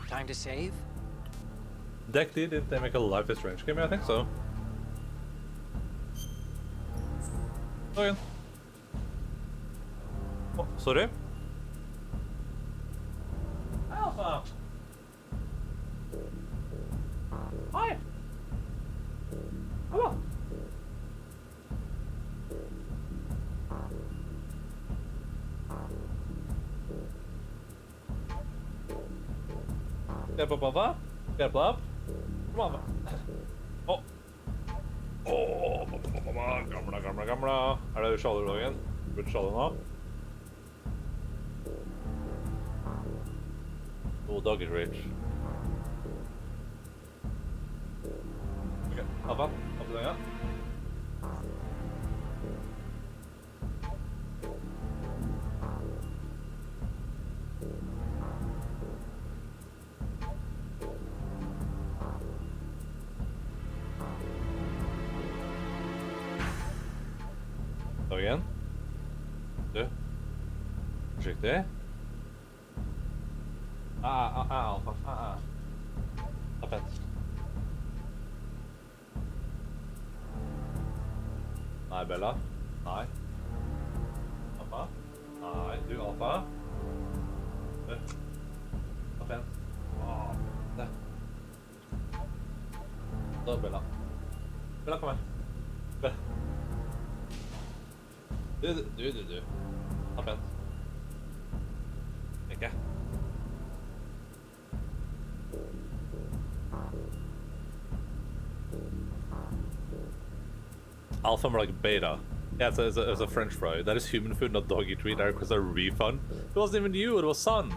Time to save? Deck didn't they make a Life is Strange game? I think so. Okay. Oh, sorry. Alpha. Hi. Come on. Step up. Step up. Come on. Oh. Oh. Gamla. Er det skjolddagen? Burde skjolde nå? Oh, dog is rich. Okay, Alfa. Opp i den, ja. Igjen. Du. Forsiktig. Alpha. Offense. Nei, Bella. Nei. Alpha. Nei, du Alpha. Offense. Åh, det. Så, Bella. Bella, kom her. Bella. Du. Offense. Ikke. Alpha more like beta. Yeah, it's a French fry. That is human food, not doggy treat. I request a refund. It wasn't even you, it was Sun.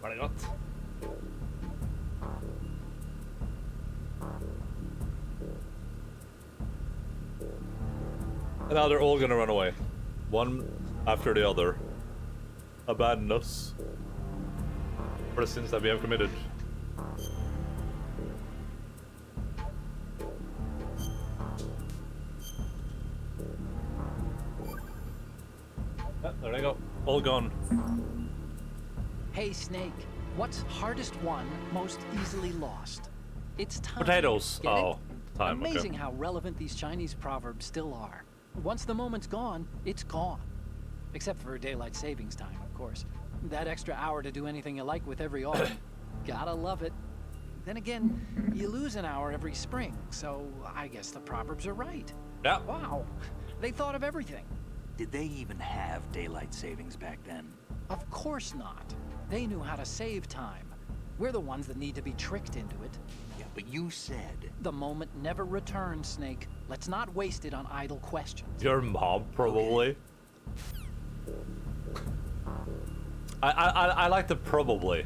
What I got? And now they're all gonna run away. One after the other. Abandon us. For the sins that we have committed. There they go. All gone. Hey, Snake. What's hardest won, most easily lost? It's time. Potatoes. Get Oh, it? time. Amazing okay. how relevant these Chinese proverbs still are. Once the moment's gone, it's gone. Except for daylight savings time, of course. That extra hour to do anything you like with every autumn. Gotta love it. Then again, you lose an hour every spring, so I guess the proverbs are right. Yeah. Wow. They thought of everything. Did they even have daylight savings back then? Of course not. They knew how to save time. We're the ones that need to be tricked into it. Yeah, but you said... The moment never returns, Snake. Let's not waste it on idle questions. Your mom, probably. I like the probably.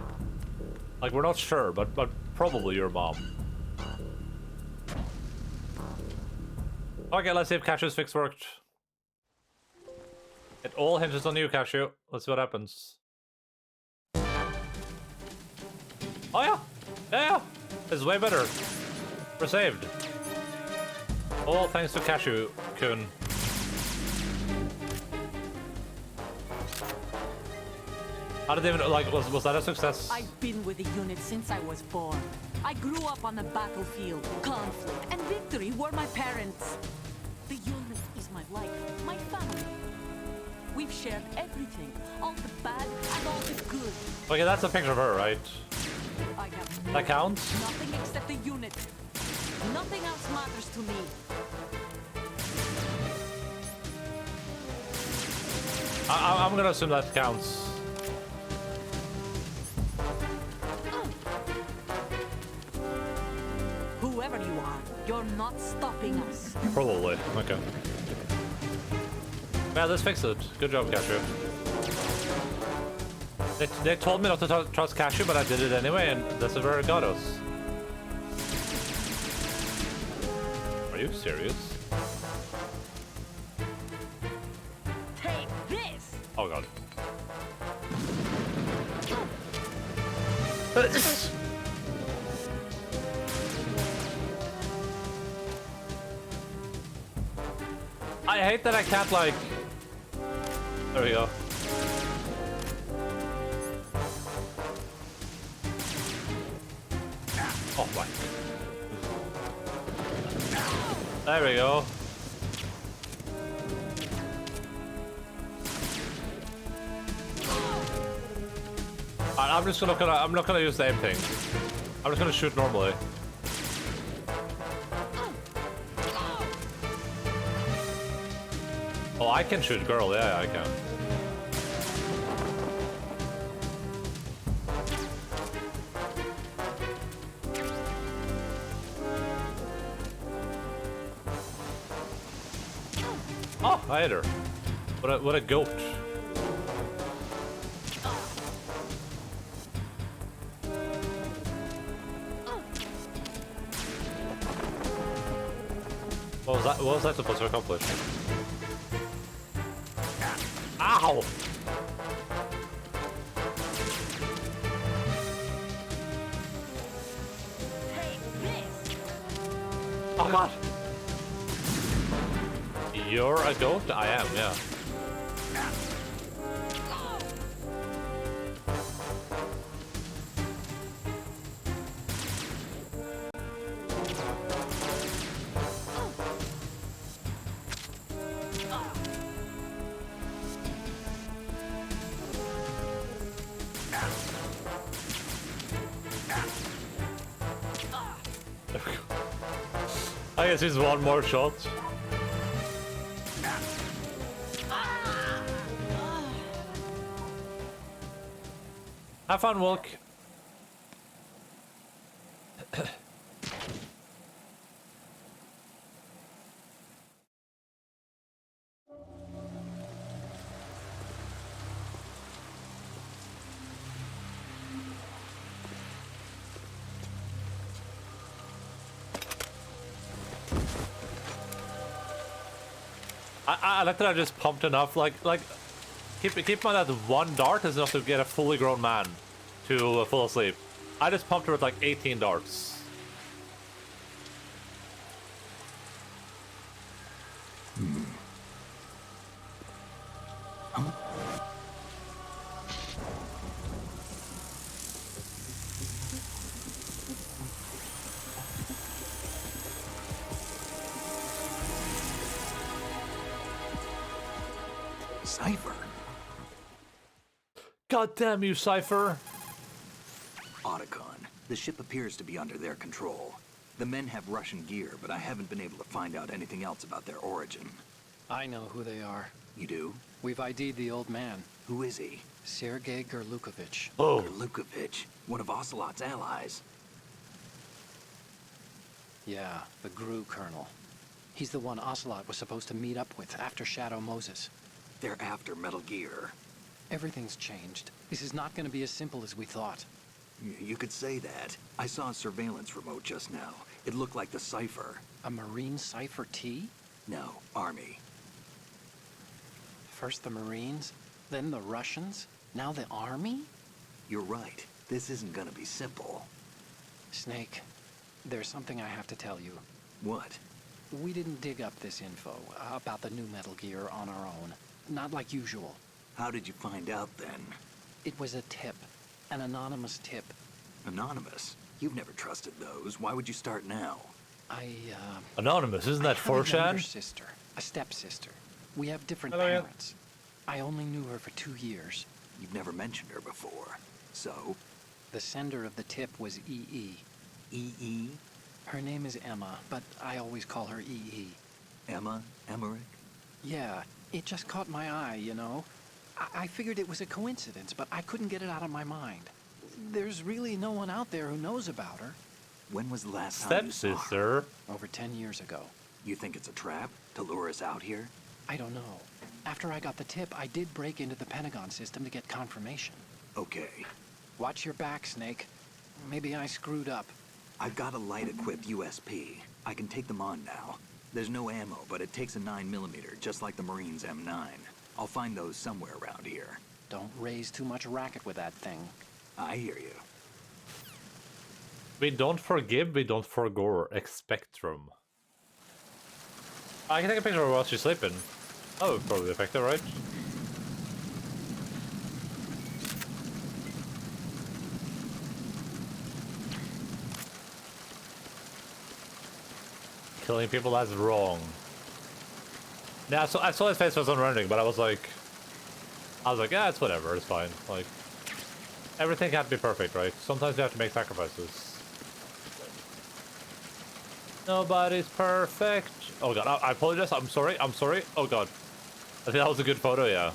Like, we're not sure, but probably your mom. Okay, let's see if Cashew's fix worked. It all hinges on you, Cashew. Let's see what happens. Oh yeah! Yeah! It's way better. We're saved. All thanks to Cashew-kun. How did they even, like, was that a success? I've been with the unit since I was born. I grew up on the battlefield. Conflict and victory were my parents. The unit is my life, my family. We've shared everything, all the bad and all the good. Okay, that's a picture of her, right? I have That counts? nothing except the unit. Nothing else matters to me. I'm gonna assume that counts. Whoever you are, you're not stopping us. Probably. Okay. Yeah, let's fix it. Good job, Cashew. They told me not to trust Cashew, but I did it anyway, and this is where it got us. Are you serious? Take this! Oh god. I hate that I can't, like... There we go. Oh my. There we go. I'm not gonna use the aim thing. I'm just gonna shoot normally. Oh, I can shoot girl, yeah, I can. Oh, I hit her. What a goat. What was that supposed to accomplish? Ow! Oh god! You're a goat? I am, yeah. guess it's one more shot. Have fun, Wilk. I like that I just pumped enough. Like keep in mind that one dart is enough to get a fully grown man to fall asleep. I just pumped her with like 18 darts. Cypher? God damn you, Cypher! Otacon. The ship appears to be under their control. The men have Russian gear, but I haven't been able to find out anything else about their origin. I know who they are. You do? We've ID'd the old man. Who is he? Sergei Gerlukovich. Oh. Gerlukovich, one of Ocelot's allies. Yeah, the GRU colonel. He's the one Ocelot was supposed to meet up with after Shadow Moses. They're after Metal Gear. Everything's changed. This is not going to be as simple as we thought. You could say that. I saw a surveillance remote just now. It looked like the Cypher. A Marine Cypher T? No, Army. First the Marines, then the Russians, now the Army? You're right. This isn't gonna be simple. Snake, there's something I have to tell you. What? We didn't dig up this info about the new Metal Gear on our own. Not like usual. How did you find out then? It was a tip. An anonymous tip. Anonymous? You've never trusted those. Why would you start now? Anonymous, isn't that 4chan? I have a younger sister, a stepsister. We have different parents. I only knew her for 2 years. You've never mentioned her before. So? The sender of the tip was EE. EE? Her name is Emma, but I always call her EE. Emma? Emmerich? Yeah, it just caught my eye, you know? I figured it was a coincidence, but I couldn't get it out of my mind. There's really no one out there who knows about her. When was the last time you saw her? Stepsister? Over 10 years ago. You think it's a trap to lure us out here? I don't know. After I got the tip, I did break into the Pentagon system to get confirmation. Okay. Watch your back, Snake. Maybe I screwed up. I've got a light-equipped USP. I can take them on now. There's no ammo, but it takes a 9mm, just like the Marines' M9. I'll find those somewhere around here. Don't raise too much racket with that thing. I hear you. We don't forgive, we don't forgore. Expectrum. I can take a picture of her while she's sleeping. That would probably affect her, right? Killing people, that's wrong. Yeah, so I saw his face was unrendering, but I was like, yeah, it's whatever, it's fine. Like, everything can't be perfect, right? Sometimes you have to make sacrifices. Nobody's perfect. Oh god, I apologize. I'm sorry. Oh god. I think that was a good photo, yeah.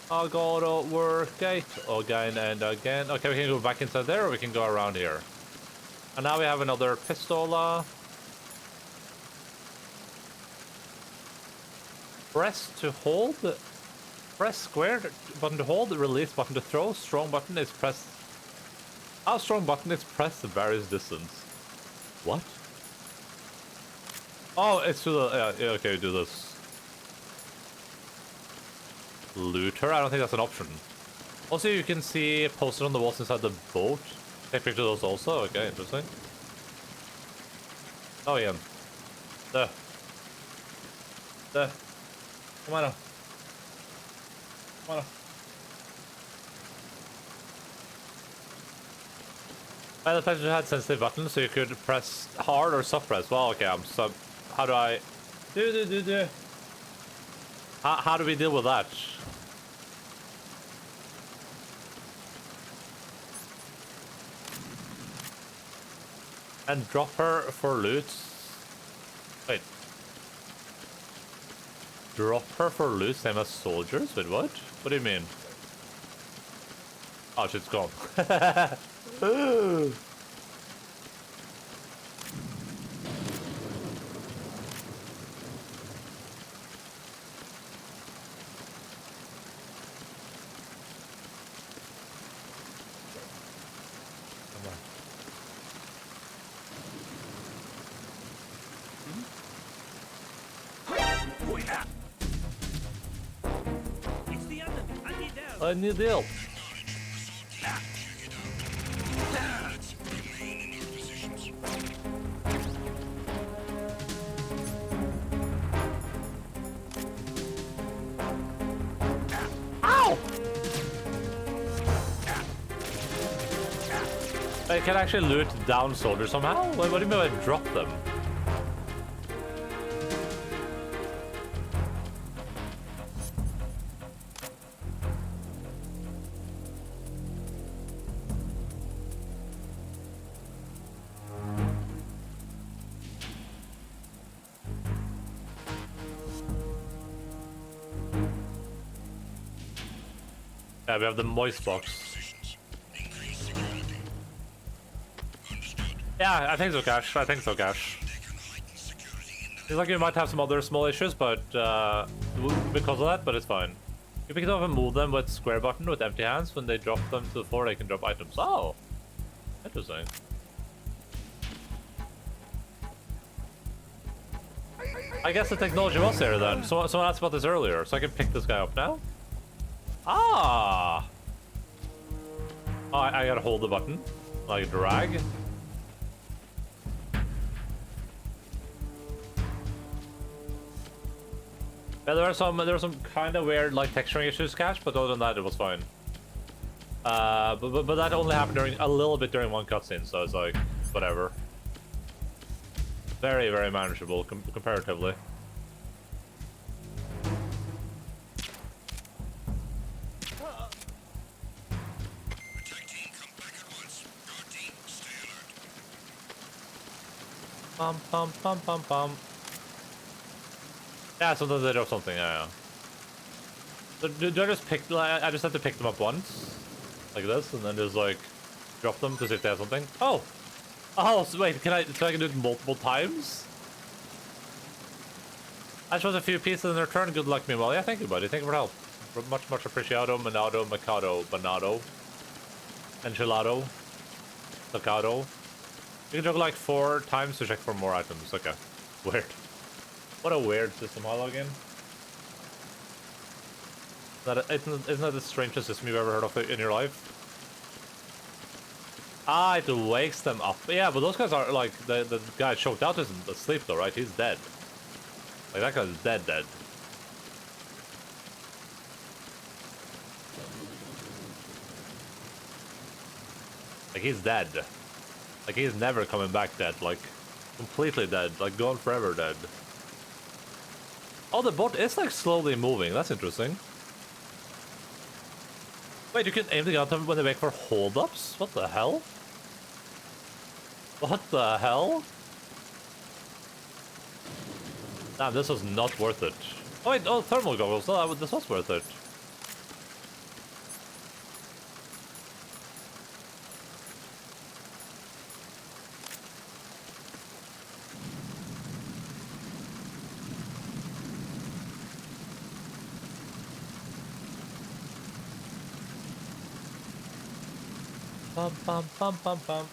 I gotta work it again and again. Okay, we can go back inside there, or we can go around here. And now we have another pistola. Press to hold. Press square button to hold. Release button to throw. Strong button is pressed. How strong button is pressed at various distance. What? Oh, it's to the. Yeah, okay, do this. Looter? I don't think that's an option. Also, you can see posted on the walls inside the boat. Take pictures of those also? Okay, interesting. Oh, yeah. There. Come on now. Come on now. By the fact you had sensitive buttons, so you could press hard or soft press. Well, okay, I'm sub. How do I. Do. How do we deal with that? And drop her for loot. Wait. Drop her for loot, same as soldiers? Wait, what? What do you mean? Oh, shit's gone. It's the enemy. I need help. I need help. Ow! I can actually loot down soldiers somehow? What do you mean by drop them? Yeah, we have the moist box. Yeah, I think so, Cash. I think so, Cash. Seems like you might have some other small issues, but because of that, but it's fine. You pick it up and move them with square button with empty hands. When they drop them to the floor, they can drop items. Oh, interesting. I guess the technology was there then. Someone asked about this earlier, so I can pick this guy up now. Ah! Oh, I gotta hold the button, like drag. Yeah, there were some kind of weird like texturing issues, Cash, but other than that, it was fine. But that only happened a little bit during one cutscene, so it's like whatever. Very, very manageable comparatively. Pum pum pum pum pum. Yeah, sometimes they drop something. Yeah. So do I just pick? Like, I just have to pick them up once, like this, and then just like drop them to see if they have something. Oh, oh. So wait, can I? So I can do it multiple times? I chose a few pieces in return. Good luck, meanwhile. Yeah, thank you, buddy. Thank you for help. Much appreciado. Manado, macado, banado, enchilado, tocado. You can juggle like 4 times to check for more items. Okay, weird. What a weird system. How login? Isn't that the strangest system you've ever heard of in your life? Ah, it wakes them up. Yeah, but those guys are like the guy choked out isn't asleep though, right? He's dead. Like that guy's dead. Like he's dead. Like he's never coming back dead. Like completely dead. Like gone forever dead. Oh, the boat is like slowly moving. That's interesting. Wait, you can aim the gun at them when they wait for hold-ups? What the hell? What the hell? Damn, this was not worth it. Oh wait, oh, thermal goggles. No, this was worth it. Bum bum bum bum bum.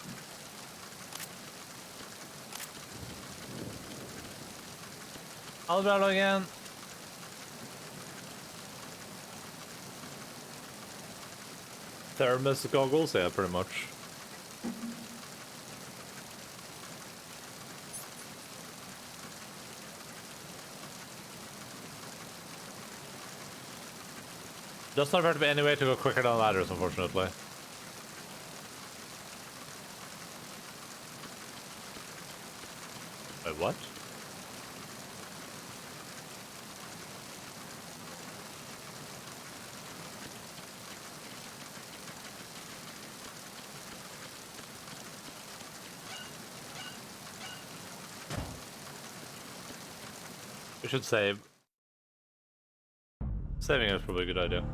Alberto again. Thermos goggles, yeah, pretty much. Does not appear to be any way to go quicker than ladders, unfortunately. Wait, what? We should save. Saving is probably a good idea.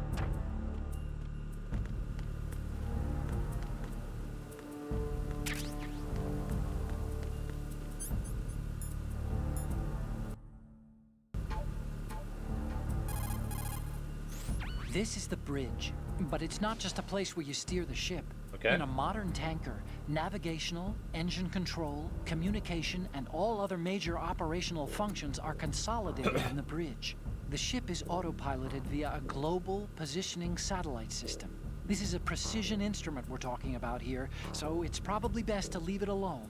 This is the bridge, but it's not just a place where you steer the ship. Okay. In a modern tanker, navigational, engine control, communication, and all other major operational functions are consolidated in the bridge. The ship is autopiloted via a global positioning satellite system. This is a precision instrument we're talking about here, so it's probably best to leave it alone.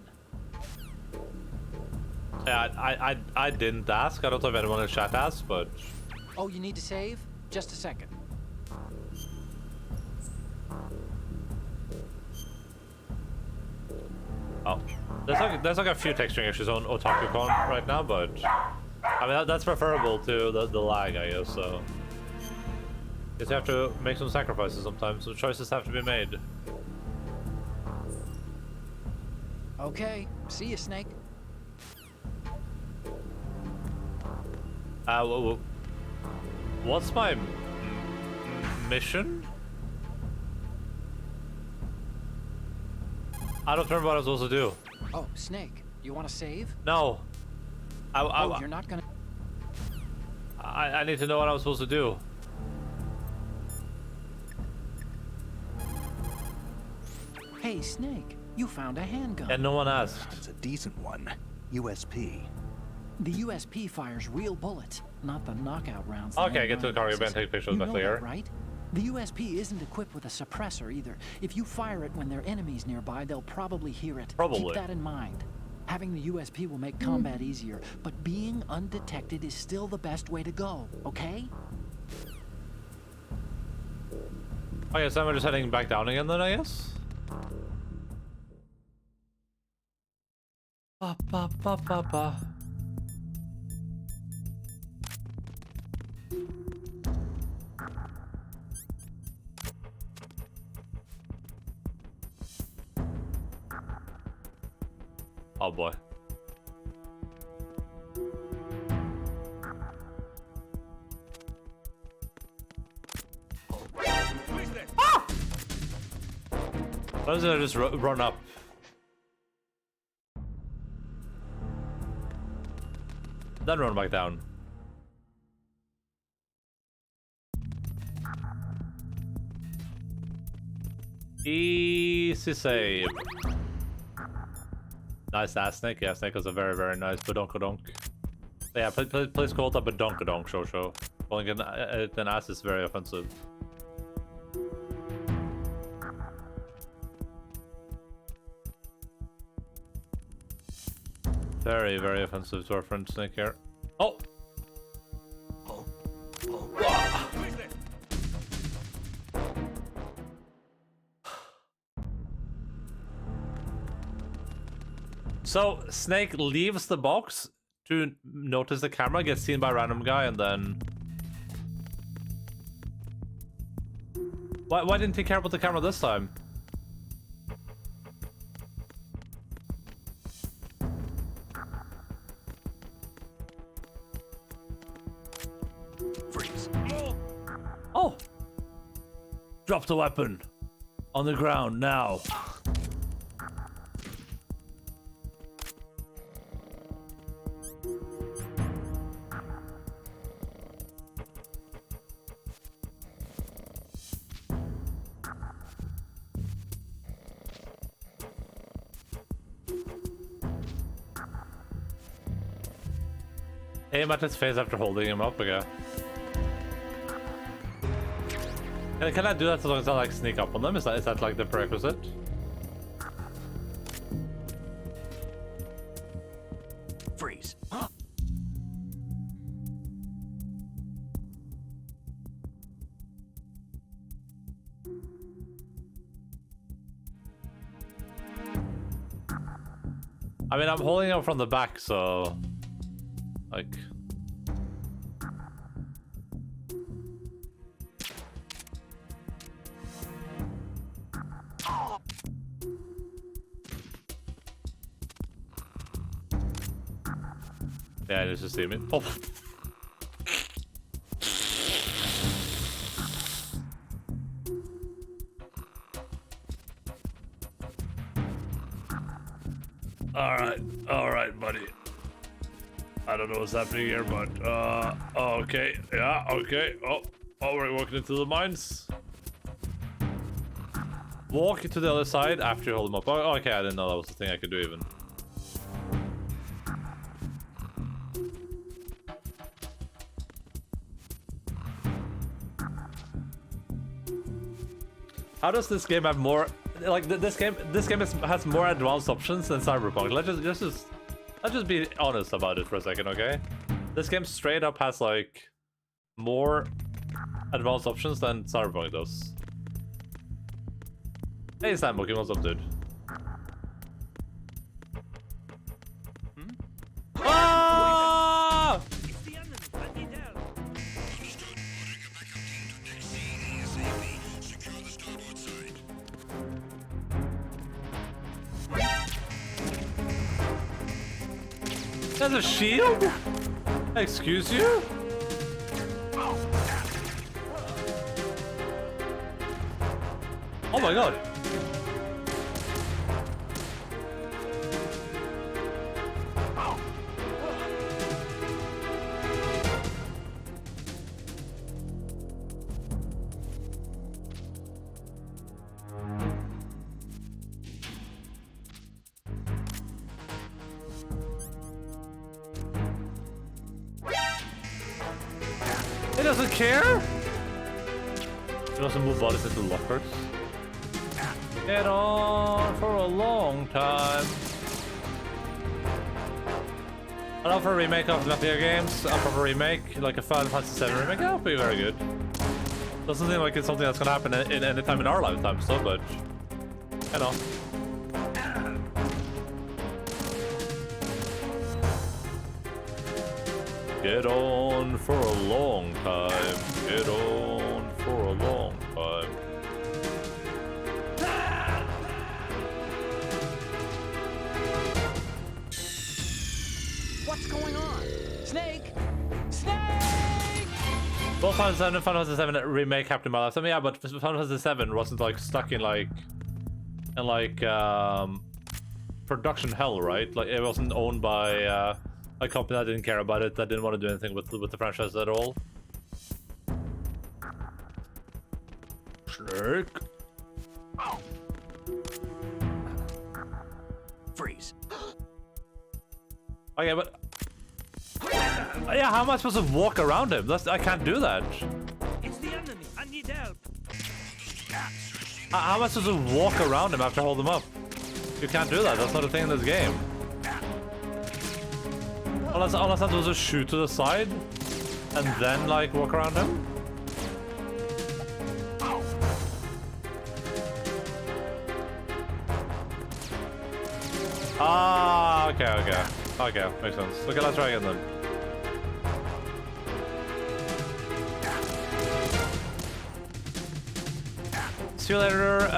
Yeah, I didn't ask. I don't know if anyone in chat asked, but... Oh, you need to save? Just a second. Oh, there's like a few texturing issues on OtakuCon right now, but I mean that's preferable to the lag, I guess. So, guess you have to make some sacrifices sometimes. Some choices have to be made. Okay, see you, Snake. What's my mission? I don't remember what I was supposed to do. Oh, Snake, you want to save? No. Oh, you're not gonna... I need to know what I was supposed to do. Hey, Snake, you found a handgun. And no one asked. It's a decent one. USP. The USP fires real bullets, not the knockout rounds. Okay, get to the cargo bay and take pictures back there. Right? The USP isn't equipped with a suppressor either. If you fire it when there are enemies nearby, they'll probably hear it. Probably. Keep that in mind. Having the USP will make combat easier, but being undetected is still the best way to go, okay? Okay, so I'm just heading back down again then, I guess? Ba, ba, ba, ba, ba. Oh boy. Ah! Why doesn't it just run up? Then run back down. Easy save. Nice ass Snake. Yeah, Snake is a very, very nice badonkadonk. Yeah, please call it a badonkadonk, Shosho. Calling it an ass is very offensive. Very, very offensive to our friend Snake here. Oh! So, Snake leaves the box to notice the camera, gets seen by a random guy, and then... Why didn't he care about the camera this time? Freeze. Oh! Drop the weapon. On the ground, now. Aim at his face after holding him up again. Can I do that as long as I like sneak up on them? Is that like the prerequisite? Freeze. I mean, I'm holding him from the back, so... Like... Yeah, it's just see me. Oh. Alright, buddy. I don't know what's happening here, but, okay. Yeah, okay. Oh, we're walking into the mines. Walk to the other side after you hold them up. Oh, okay, I didn't know that was the thing I could do even. How does this game have more, like, this game has more advanced options than Cyberpunk? Let's just be honest about it for a second, okay? This game straight up has like more advanced options than Cyberpunk does. Hey Sambuki, what's up, dude? Ah! There's a shield? Excuse you? Oh my god. He doesn't care? He doesn't move bodies into lockers. Get on for a long time. I'd offer a remake of the Metal Gear games. I'll offer a remake, like a Final Fantasy VII remake. That would be very good. Doesn't seem like it's something that's gonna happen in any time in our lifetime, so but you know. Get on for a long time. Get on for a long time. What's going on? Snake! Snake! Both Final Fantasy and Final Fantasy VII remake happened in my lifetime. Yeah, but Final Fantasy VII wasn't like stuck in production hell, right? Like it wasn't owned by a company that didn't care about it, that didn't want to do anything with the franchise at all. Snake. Freeze. Okay, but yeah, how am I supposed to walk around him? I can't do that. It's the enemy. I need help. How am I supposed to walk around him after I hold him up? You can't do that. That's not a thing in this game. Unless I'm supposed to shoot to the side and then like walk around him. Ah, okay. Okay, makes sense. Okay, let's try again then. See you later,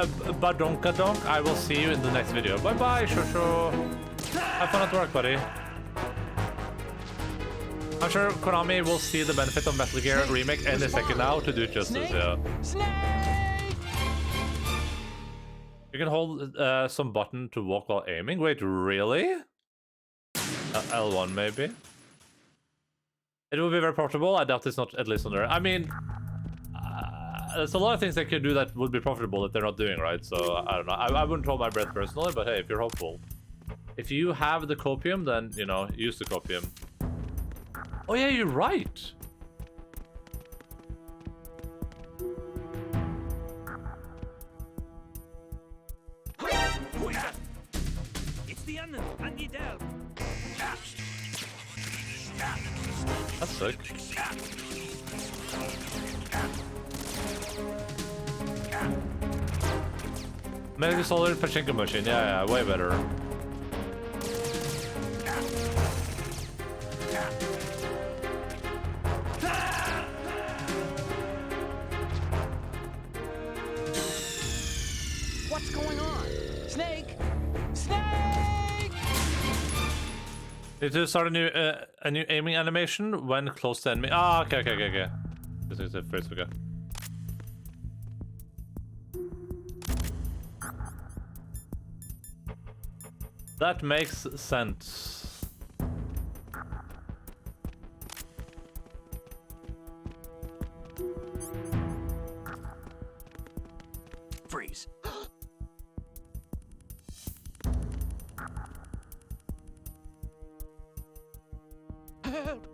Badonkadonk. I will see you in the next video. Bye bye, Shosho. Have fun at work, buddy. I'm sure Konami will see the benefit of Metal Gear Remake any second now to do justice, yeah. Snake! You can hold some button to walk while aiming. Wait, really? L1 maybe? It will be very profitable. I doubt it's not at least on there. I mean, there's a lot of things they could do that would be profitable that they're not doing, right? So, I don't know. I wouldn't hold my breath personally, but hey, if you're hopeful. If you have the copium, then, you know, use the copium. Oh yeah, you're right! It's the enemy. I need help. That's sick. Metal Gear Solid Pachinko machine, yeah, way better. What's going on? Snake! Snake! Need to start a a new aiming animation when close to enemy. Ah, okay. This is the first, okay. That makes sense. Freeze. Help! Help!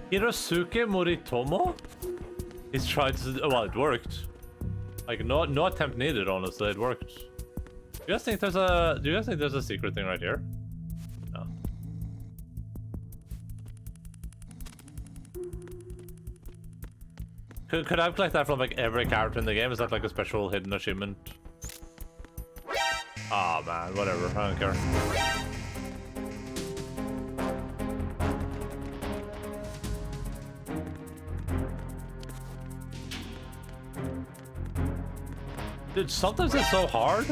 Hirosuke Moritomo? He's tried to... Well, it worked. Like, no attempt needed, honestly. It worked. Do you guys think there's a secret thing right here? No. Could I collect that from, like, every character in the game? Is that, like, a special hidden achievement? Aw, man. Whatever. I don't care. Dude, sometimes it's so hard.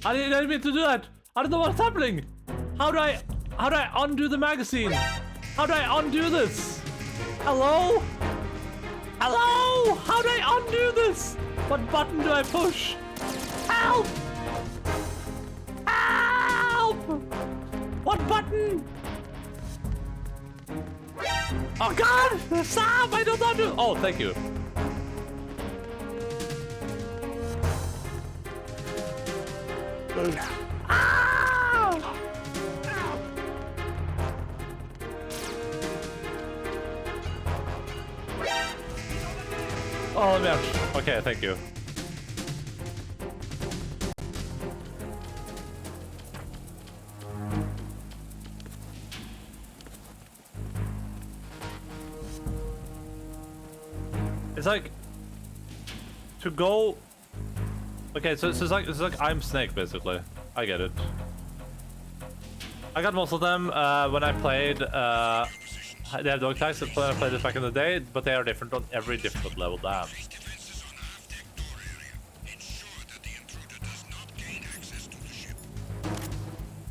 I didn't mean to do that. I don't know what's happening. How do I undo the magazine? How do I undo this? Hello? Hello? How do I undo this? What button do I push? Help! Help! What button? Oh God! Stop! I don't undo. Oh, thank you. Ah! Oh, let me out. Okay, thank you. It's like to go. Okay, so it's like I'm Snake basically. I get it. I got most of them when I played. They have dog tags when I played this back in the day, but they are different on every different level. Damn.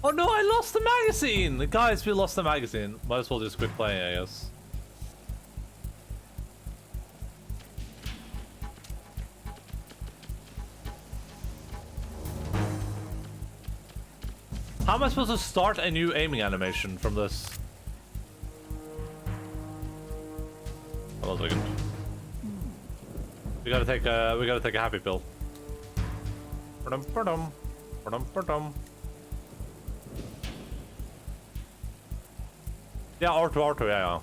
Oh no! I lost the magazine, guys. We lost the magazine. Might as well just quit playing, I guess. How am I supposed to start a new aiming animation from this? Hold on a second. We gotta take a happy pill. Yeah, R2, yeah.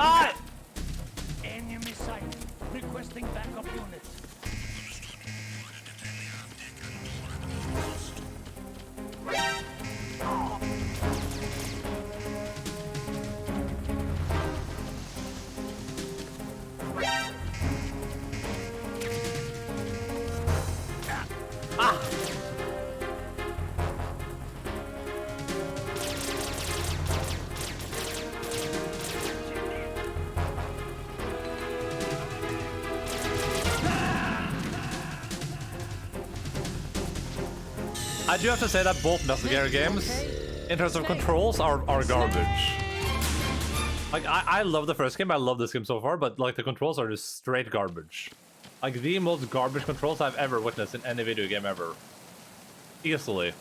Ah! Enemy sight. Requesting backup units. I do have to say that both Metal Gear games, in terms of controls, are garbage. Like, I love the first game, I love this game so far, but like the controls are just straight garbage. Like the most garbage controls I've ever witnessed in any video game ever. Easily.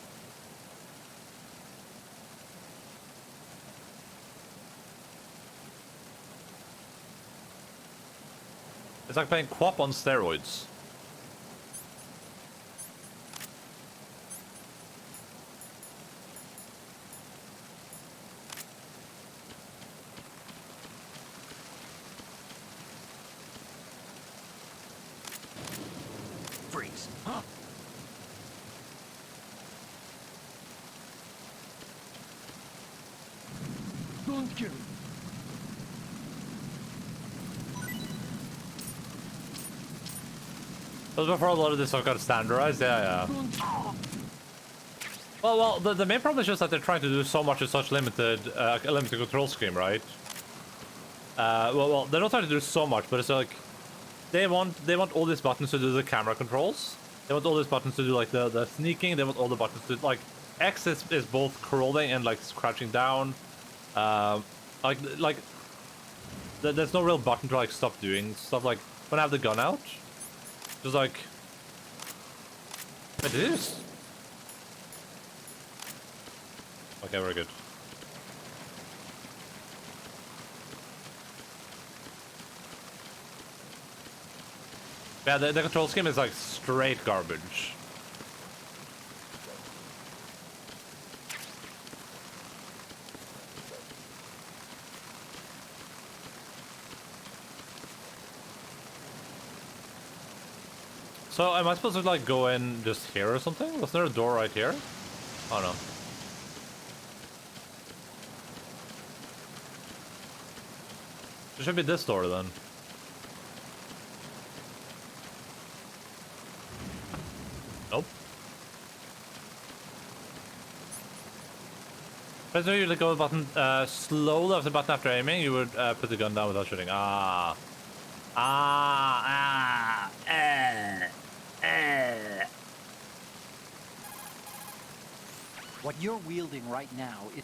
It's like playing Quap on steroids. Freeze. Huh? Don't kill me. But before a lot of this stuff got standardized, yeah. Well, the main problem is just that they're trying to do so much with such limited control scheme, right? Well, they're not trying to do so much, but it's like they want all these buttons to do the camera controls. They want all these buttons to do like the sneaking. They want all the buttons to like X is both crawling and like crouching down. There's no real button to like stop doing stuff. Like when I have the gun out, just like it is. Okay, we're good. Yeah, the control scheme is like straight garbage. So am I supposed to like go in just here or something? Was there a door right here? Oh no. It should be this door then. Nope. Press the usually go button slowly off the button after aiming, you would put the gun down without shooting. What you're wielding right now is...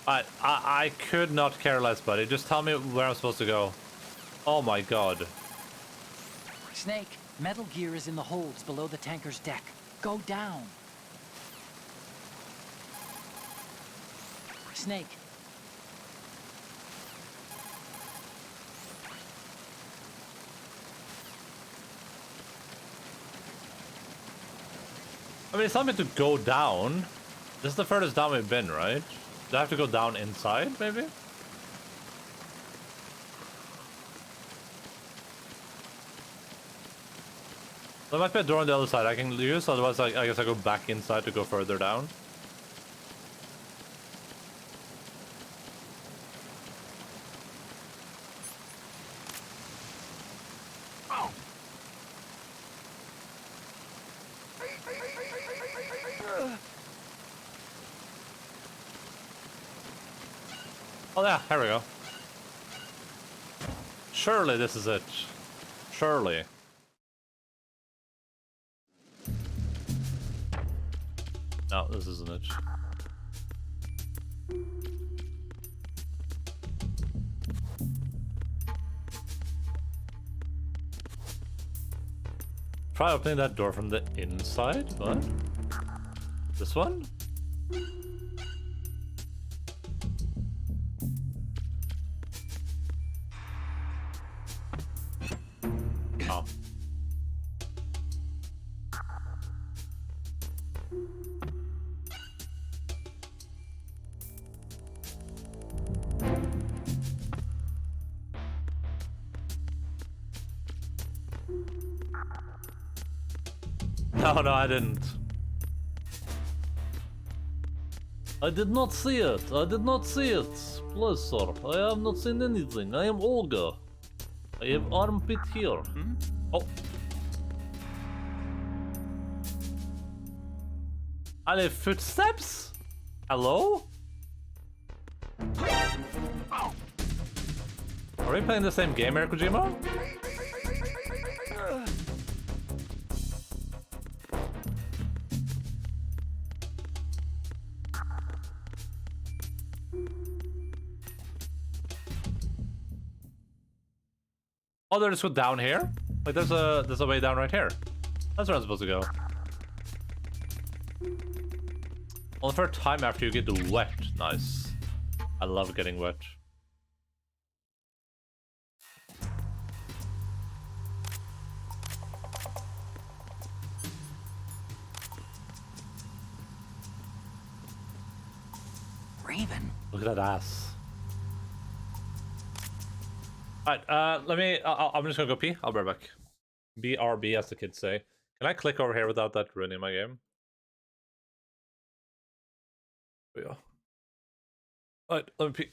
I could not care less, buddy. Just tell me where I'm supposed to go. Oh my god. Snake, Metal Gear is in the holds below the tanker's deck. Go down. Snake. I mean, it's not meant to go down. This is the furthest down we've been, right? Do I have to go down inside, maybe? There might be a door on the other side I can use, otherwise I guess I go back inside to go further down. Oh yeah, here we go. Surely this is it. Surely. No, this isn't it. Try opening that door from the inside? What? This one? Oh. No, I didn't. I did not see it. I did not see it. Please, sir. I have not seen anything. I am Olga. I have armpit here. Oh. Are there footsteps? Hello? Are we playing the same game here, Kojima? Oh, they're just go down here? Like there's a way down right here. That's where I'm supposed to go. Only for a time after you get wet. Nice. I love getting wet. Raven. Look at that ass. Alright, let me... I'm just gonna go pee. I'll be right back. BRB, as the kids say. Can I click over here without that ruining my game? There we go. Alright, let me pee.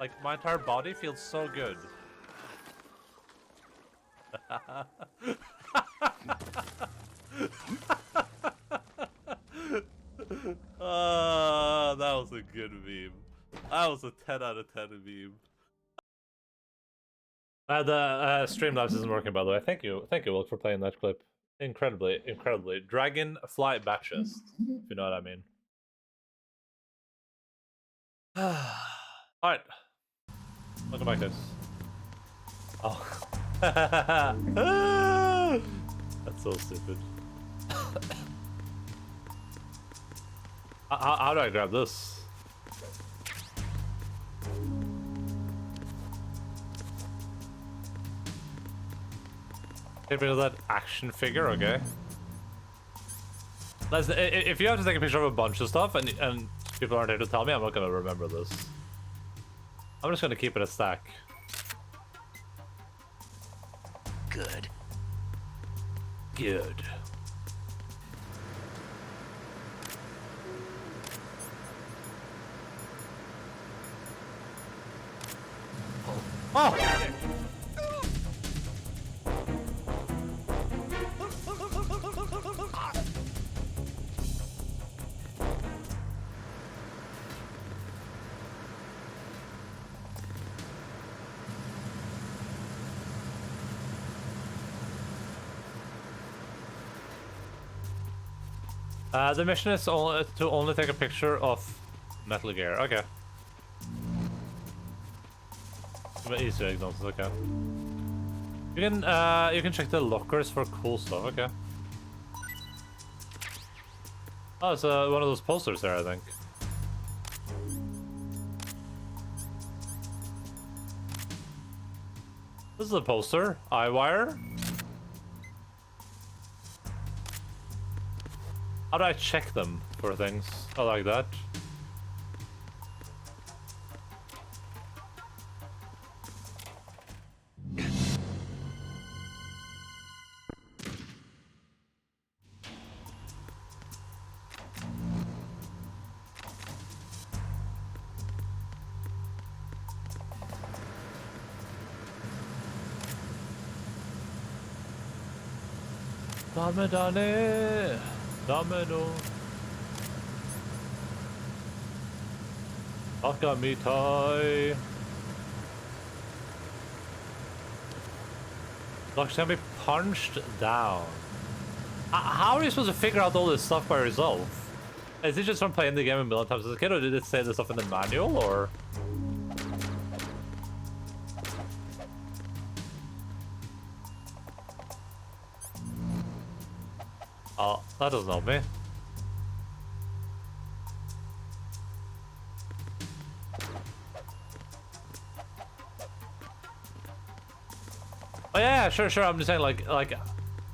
Like, my entire body feels so good. That was a good meme. That was a 10 out of 10 meme. The Streamlabs isn't working, by the way. Thank you, Wilk, for playing that clip. Incredibly. Dragonfly Batchest, if you know what I mean. Alright. Welcome back, guys. Oh. That's so stupid. How do I grab this? Get rid of that action figure, okay. If you have to take a picture of a bunch of stuff and people aren't here to tell me, I'm not gonna remember this. I'm just gonna keep it a stack. Good. Good. Oh! The mission is to only take a picture of Metal Gear. Okay. Easter egg nonsense. Okay. You can check the lockers for cool stuff. Okay. Oh, it's one of those posters there, I think. This is a poster. iWire. How do I check them for things? Oh, like that. Dame dane, dame do. Akamitai. Blocks can be punched down. How are you supposed to figure out all this stuff by yourself? Is it just from playing the game a million times as a kid, or did it say this stuff in the manual, or? Oh, that doesn't help me. Oh yeah, sure. I'm just saying,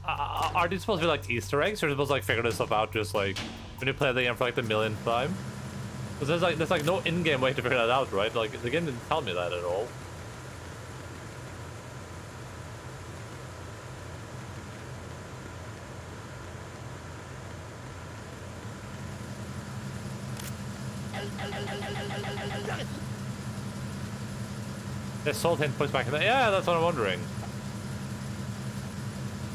are these supposed to be like Easter eggs, or are you supposed to like figure this stuff out just like when you play the game for like the millionth time? Because there's like no in-game way to figure that out, right? Like the game didn't tell me that at all. There's salt hint puts back in there. Yeah, that's what I'm wondering.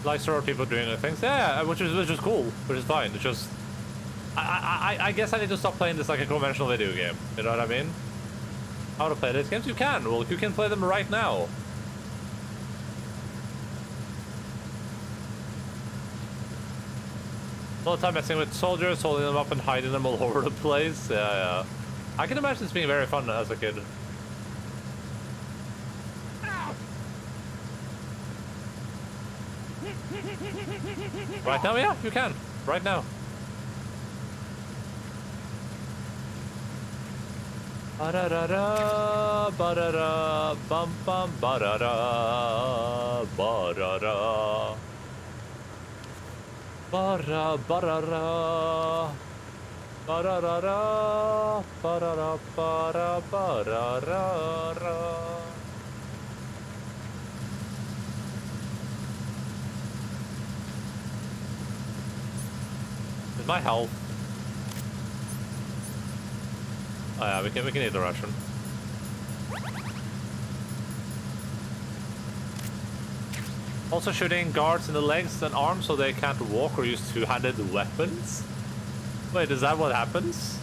Like sort of people doing things. Yeah, which is cool, which is fine. It's just I guess I need to stop playing this like a conventional video game. You know what I mean? How to play these games? You can. Well, you can play them right now. All the time messing with soldiers, holding them up and hiding them all over the place. Yeah. I can imagine this being very fun as a kid. Right now, yeah, you can. Right now. Ba-da-da-da, ba-da-da, bum-bum, ba-da-da, ba-da-da. Ba-da, ba-da-da. Ba-da-da-da, ba-da-da, ba-da, ba-da-da-da. Is my health? Oh yeah, we can eat the Russian. Also shooting guards in the legs and arms so they can't walk or use two-handed weapons? Wait, is that what happens?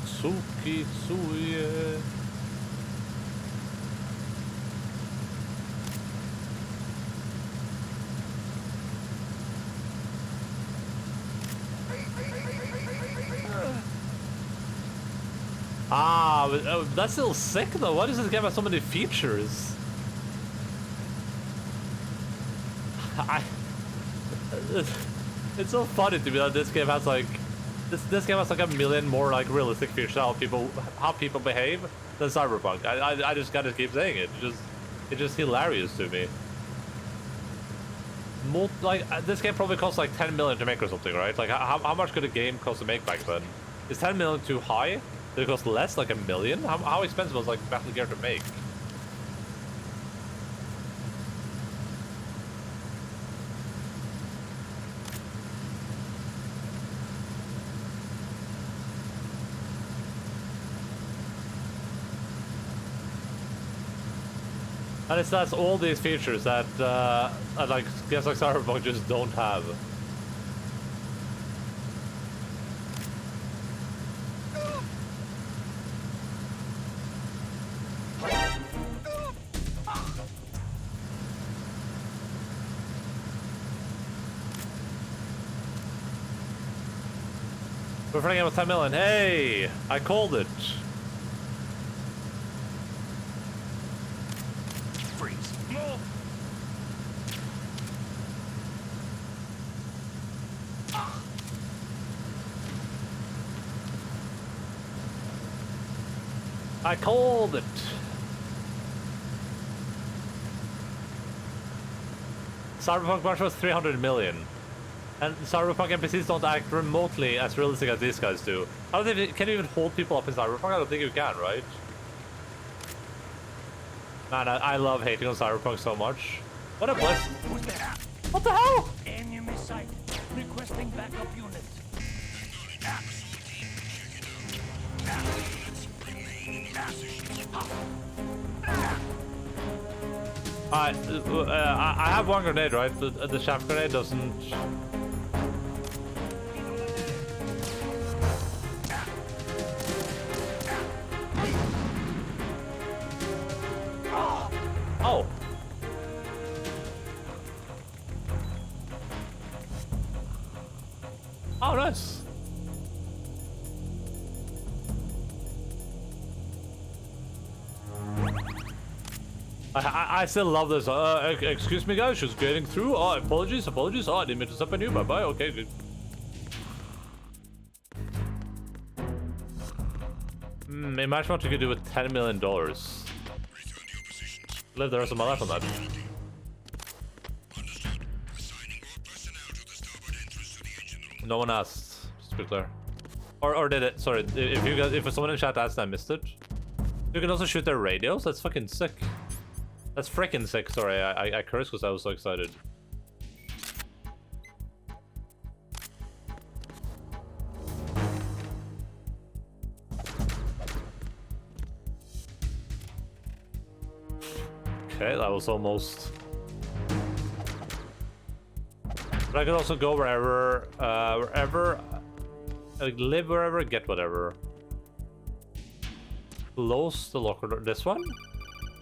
Suki Tsuye. Ah, but, that's still sick though. Why does this game have so many features? It's so funny to me that this game has like this game has like a million more like realistic features how people behave than Cyberpunk. I just gotta keep saying it. It's just hilarious to me. This game probably cost like 10 million to make or something, right? Like how much could a game cost to make back then? Is 10 million too high? Did it cost less, like $1 million? How expensive was like Battle Gear to make? And that's all these features that like games like Cyberpunk just don't have. We're running with 10 million. Hey, I called it. Freeze. No. I called it. Cyberpunk March was 300 million. And Cyberpunk NPCs don't act remotely as realistic as these guys do. How do they, can you even hold people up in Cyberpunk? I don't think you can, right? Man, I love hating on Cyberpunk so much. What a bliss. Who's there? What the hell? Enemy sight. Requesting backup unit. I have one grenade, right? The shaft grenade doesn't... Oh! Oh, nice! I still love this. Excuse me, guys, just getting through. Oh, apologies. Oh, I didn't mean to step on you. Bye-bye. Okay, good. Imagine what you could do with $10 million. Live the rest of my life on that. No one asked, just to be clear. Or did it? Sorry, if someone in chat asked, I missed it. You can also shoot their radios. That's fucking sick. That's freaking sick. Sorry, I cursed because I was so excited. Okay, that was almost... But I could also go wherever, like live wherever, get whatever. Close the locker door. This one?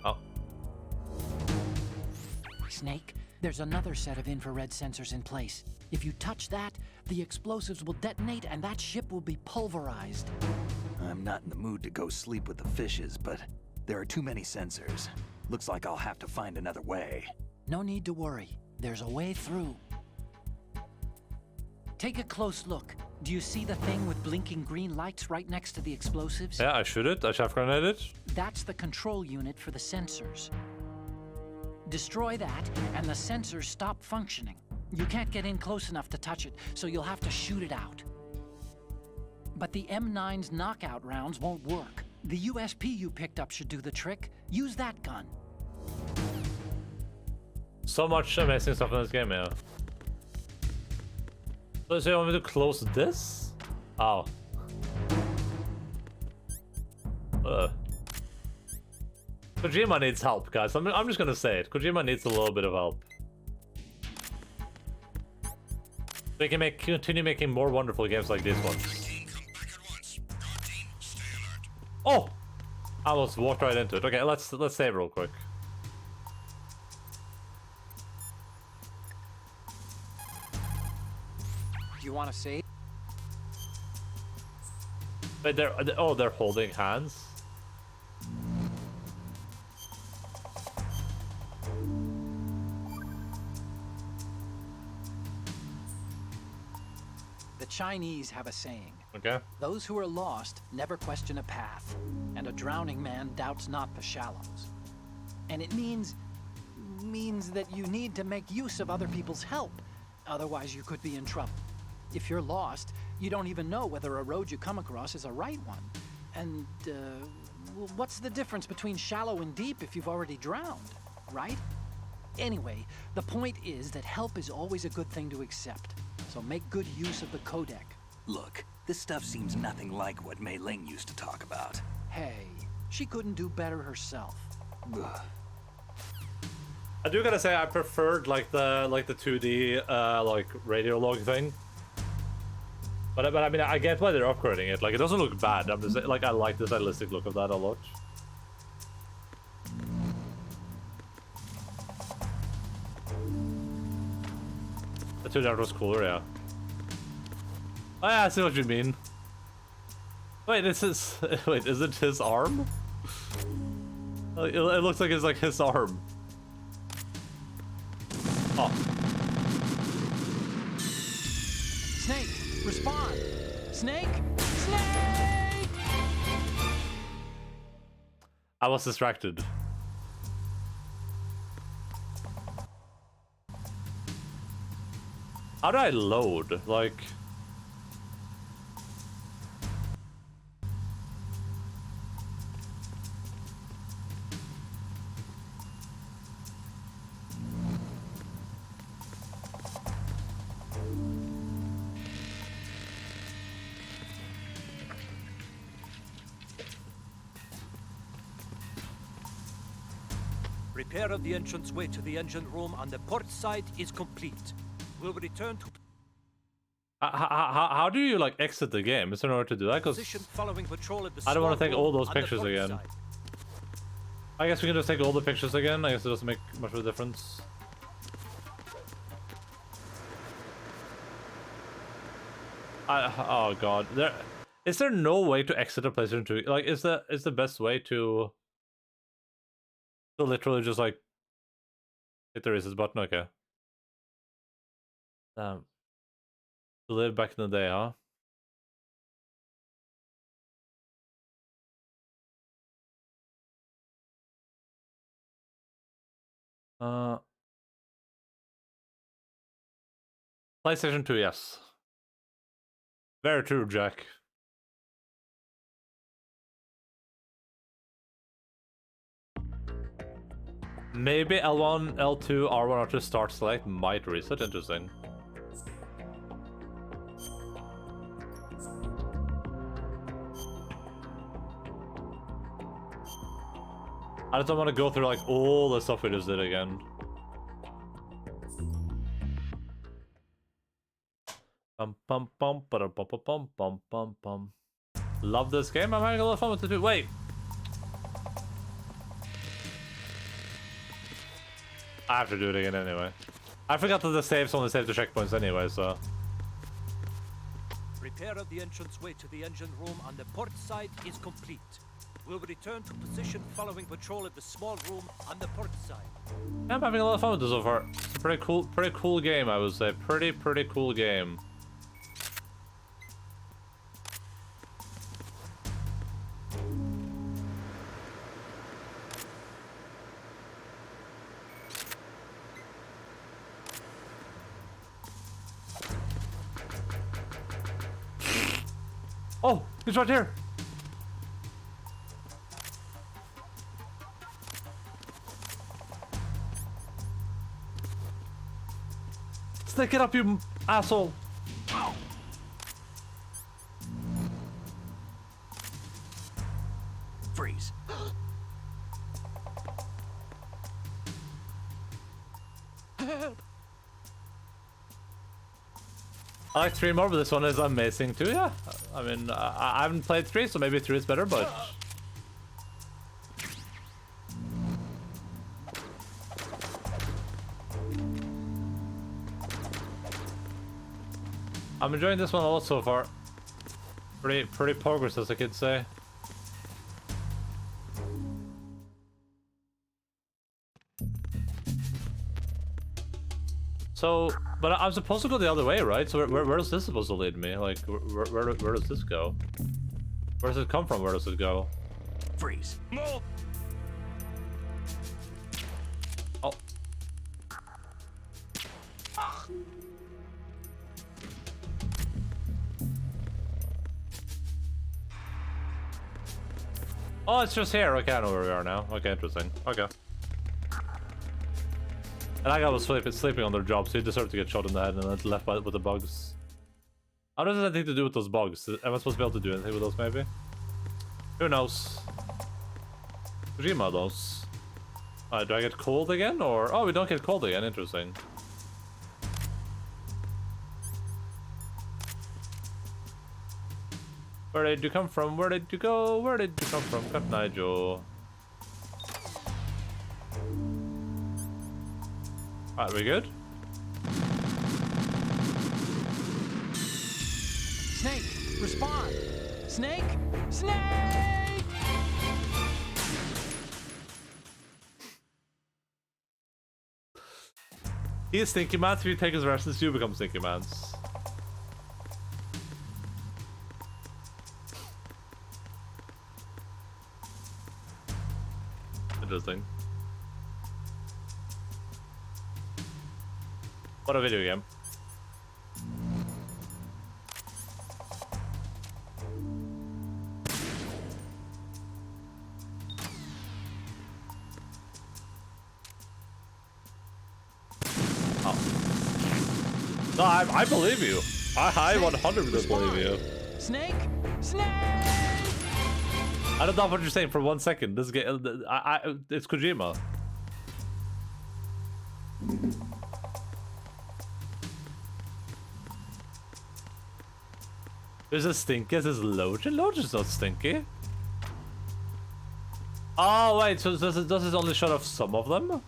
Oh. Snake, there's another set of infrared sensors in place. If you touch that, the explosives will detonate and that ship will be pulverized. I'm not in the mood to go sleep with the fishes, but there are too many sensors. Looks like I'll have to find another way. No need to worry. There's a way through. Take a close look. Do you see the thing with blinking green lights right next to the explosives? Yeah, I shoot it. I shaft grenade it. That's the control unit for the sensors. Destroy that, and the sensors stop functioning. You can't get in close enough to touch it, so you'll have to shoot it out. But the M9's knockout rounds won't work. The USP you picked up should do the trick. Use that gun. So much amazing stuff in this game, yeah. So you want me to close this? Oh. Kojima needs help, guys. I'm just gonna say it. Kojima needs a little bit of help. They can continue making more wonderful games like these ones. Oh! I almost walked right into it. Okay, let's save real quick. You want to save? Wait, they're holding hands. The Chinese have a saying. Okay. Those who are lost never question a path, and a drowning man doubts not the shallows. And it means that you need to make use of other people's help. Otherwise, you could be in trouble. If you're lost, you don't even know whether a road you come across is a right one. And, what's the difference between shallow and deep if you've already drowned, right? Anyway, the point is that help is always a good thing to accept. So make good use of the codec. Look, this stuff seems nothing like what Mei Ling used to talk about. Hey, she couldn't do better herself. Ugh. I do gotta say I preferred like the 2D like radio log thing. But I mean I get why they're upgrading it. Like it doesn't look bad. I'm just like I like the stylistic look of that a lot. The 2D art was cooler, yeah. Oh yeah, I see what you mean. Wait, this is... Wait, is it his arm? It looks like it's like his arm. Oh. Snake, respond! Snake! Snake! I was distracted. How do I load? Like... Repair of the entranceway to the engine room on the port side is complete. We'll return to How do you like exit the game? Is there nowhere to do that? 'Cause position following patrol of the I don't want to small take all room those on the pictures port again. side. I guess we can just take all the pictures again. I guess it doesn't make much of a difference. Oh god, is there no way to exit a PlayStation 2? Like, is the best way to literally just like hit the reset button? Okay. To live back in the day, huh? PlayStation 2, yes. Very true, Jack. Maybe L1, L2, R1, R2 start select might reset. Interesting. I just don't want to go through like all the stuff we just did again. Bum bum bum bum bum bum bum bum bum. Love this game. I'm having a lot of fun with it too. Wait. I have to do it again anyway. I forgot that the saves only save the checkpoints anyway, so. Repair of the entranceway to the engine room on the port side is complete. We'll return to position following patrol of the small room on the port side. I'm having a lot of fun with this so far. It's a pretty cool game, I would say. Pretty cool game. Oh, he's right here. Stick it up, you asshole. Freeze. I like 3 more, but this one is amazing too, yeah. I mean, I haven't played 3, so maybe 3 is better, but... I'm enjoying this one a lot so far. Pretty progress, as the kids say. So, but I'm supposed to go the other way, right? So where is this supposed to lead me? Like, where does this go? Where does it come from? Where does it go? Freeze. No. Oh. Oh, it's just here. Okay, I know where we are now. Okay, interesting. Okay. And that guy was sleeping on their job, so he deserved to get shot in the head and then left with the bugs. How does it have anything to do with those bugs? Am I supposed to be able to do anything with those, maybe? Who knows? Kojima knows. Do I get cold again, or... Oh, we don't get cold again. Interesting. Where did you come from? Where did you go? Where did you come from? Cut Nigel. Alright, we good? Snake, respond! Snake! Snake! He is Stinky Man. If you take his rations, you become Stinky Mans. Interesting. What a video game. No, I believe you. I 100% believe you. Snake! Snake! I don't know what you're saying for 1 second. This game, it's Kojima. There's a Stinky, there's Loge. Loge is not Stinky. Oh wait, so does it only shut off some of them?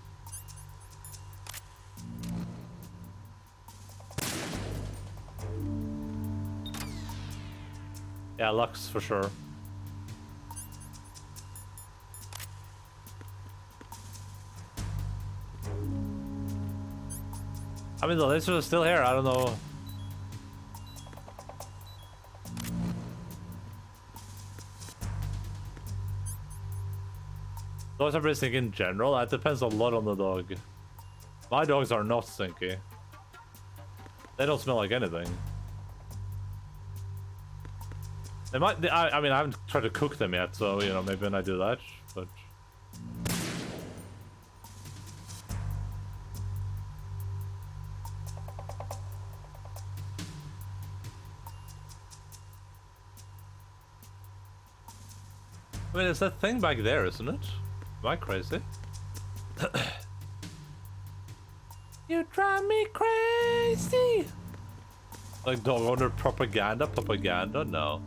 Yeah, Lux for sure. I mean, the laser is still here. I don't know. Dogs are pretty stinky in general. It depends a lot on the dog. My dogs are not stinky. They don't smell like anything. They might. I mean, I haven't tried to cook them yet, so you know, maybe when I do that. But I mean, it's that thing back there, isn't it? Am I crazy? You drive me crazy. Like dog owner propaganda? Propaganda? No.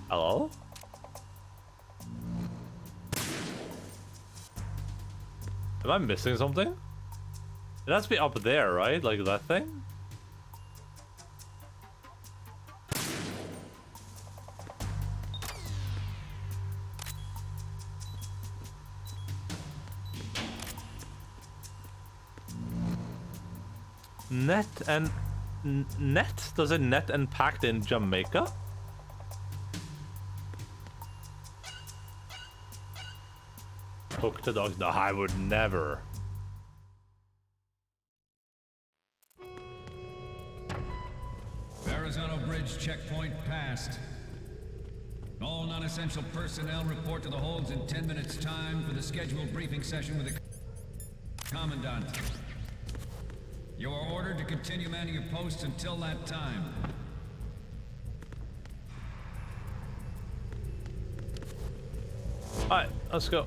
Hello? Am I missing something? It has to be up there, right? Like that thing? Net and... net? Does it net and packed in Jamaica? Hook the dogs? No, I would never. Verrazano Bridge checkpoint passed. All non-essential personnel report to the holds in 10 minutes' time for the scheduled briefing session with the Commandant. You are ordered to continue manning your posts until that time. Alright, let's go.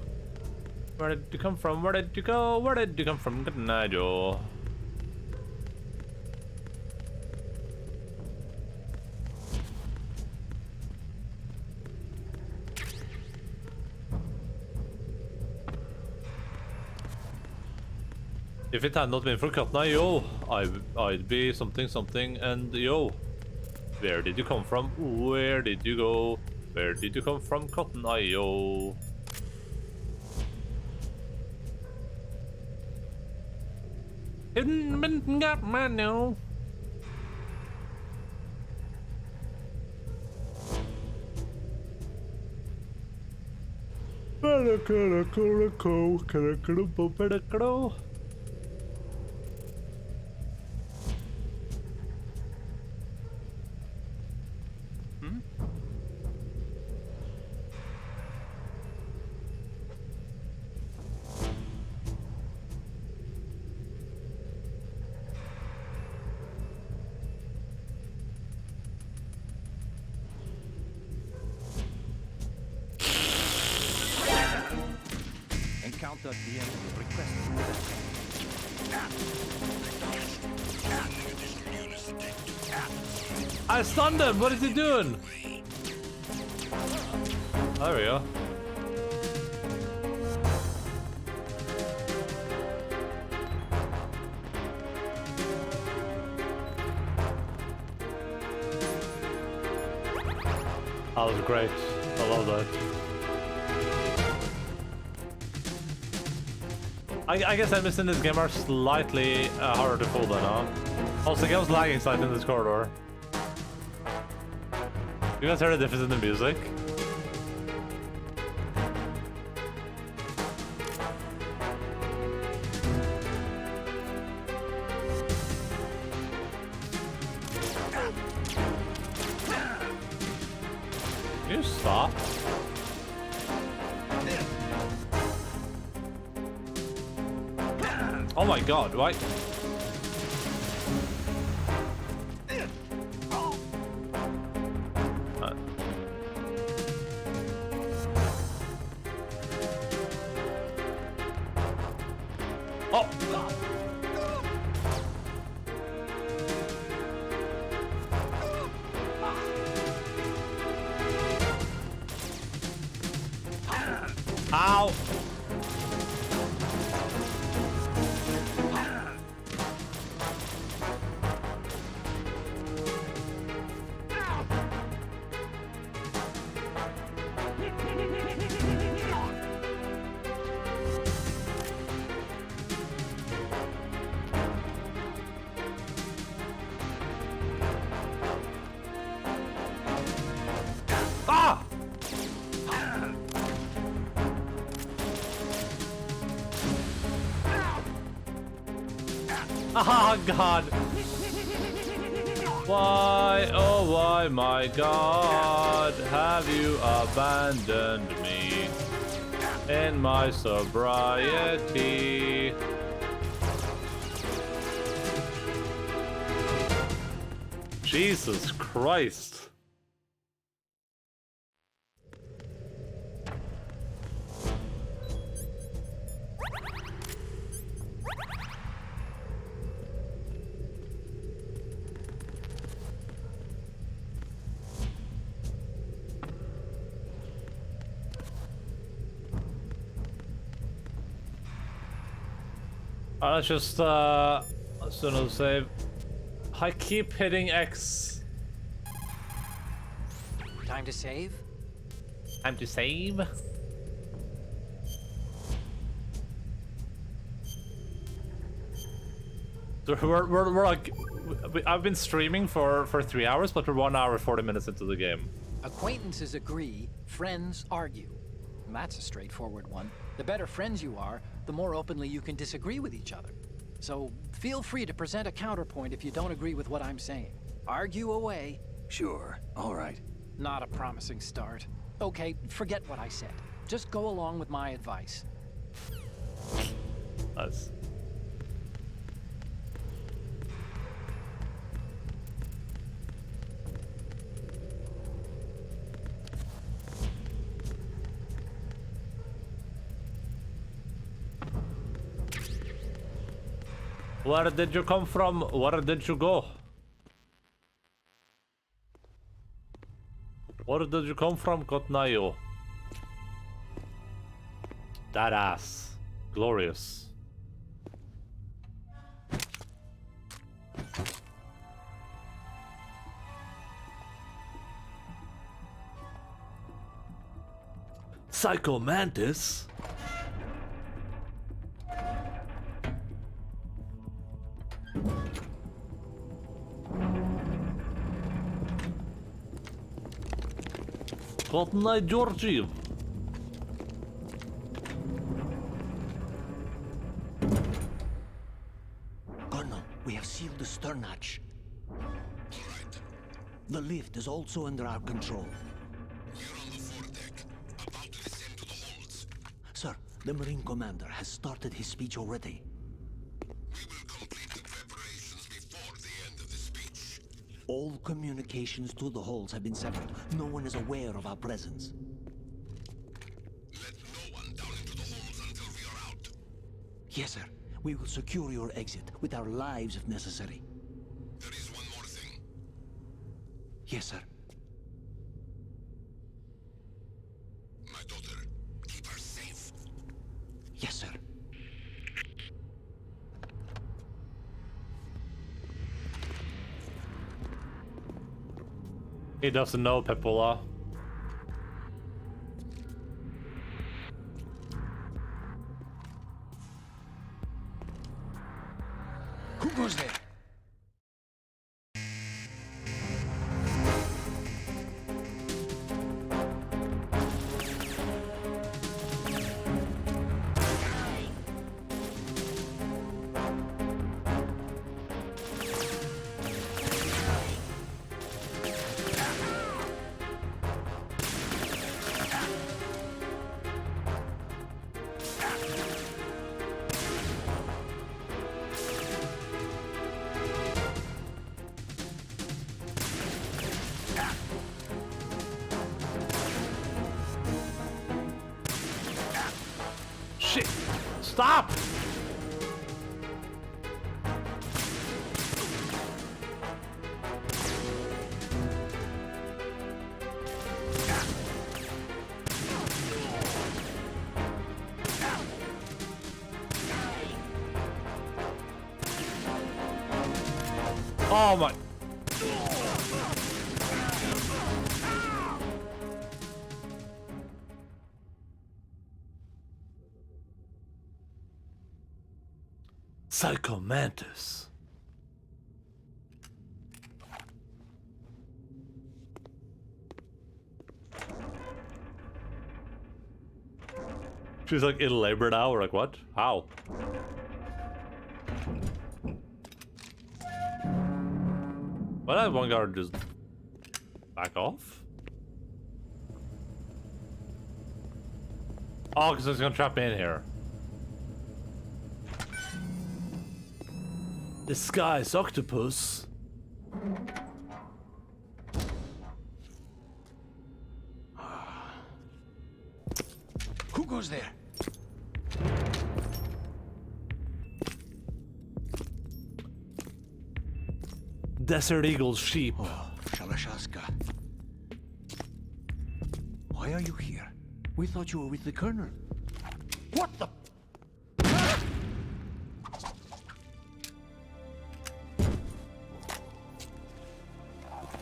Where did you come from? Where did you go? Where did you come from? Good night, Joe. If it had not been for Katna, yo, I'd be something, and yo, where did you come from? Where did you go? Where did you come from, Cotton Eye, yo? Got my no. Encounter DM request. I stunned him! What is he doing? There we go. That was great. I love that. I guess enemies in this game are slightly harder to fool than, huh? Also, the game was lagging slightly in this corridor. You guys heard the difference in the music? Can you stop? Oh my god, why? Oh! Ow! Ah! Oh god! Why, oh why, my god, have you abandoned me in my sobriety? Jesus Christ. Let's just as soon as save. I keep hitting X. Time to save? Time to save? So we're like, I've been streaming for 3 hours, but we're 1 hour 40 minutes into the game. Acquaintances agree, friends argue. And that's a straightforward one. The better friends you are, the more openly you can disagree with each other. So feel free to present a counterpoint if you don't agree with what I'm saying. Argue away. Sure, all right. Not a promising start. Okay, forget what I said. Just go along with my advice. Nice. Where did you come from? Where did you go? Where did you come from, Kotnayo? That ass. Glorious. Psycho Mantis? Kotnay Georgiev. Colonel, we have sealed the stern hatch. The lift is also under our control. We're on the foredeck, about to descend to the holds. Sir, the Marine Commander has started his speech already. We will complete the preparations before the end of the speech. All communications to the holds have been severed. No one is aware of our presence. Let no one down into the holds until we are out. Yes, sir. We will secure your exit with our lives if necessary. There is one more thing. Yes, sir. My daughter, keep her safe. Yes, sir. He doesn't know, Pepola. goes there? Shit! Stop! Oh my... Psycho Mantis. She's like in labor now, or like what? How? Why did one guard just back off? Oh, because it's gonna trap me in here. Disguise octopus. Who goes there? Desert Eagle's sheep. Oh, Shalashaska. Why are you here? We thought you were with the Colonel. What the?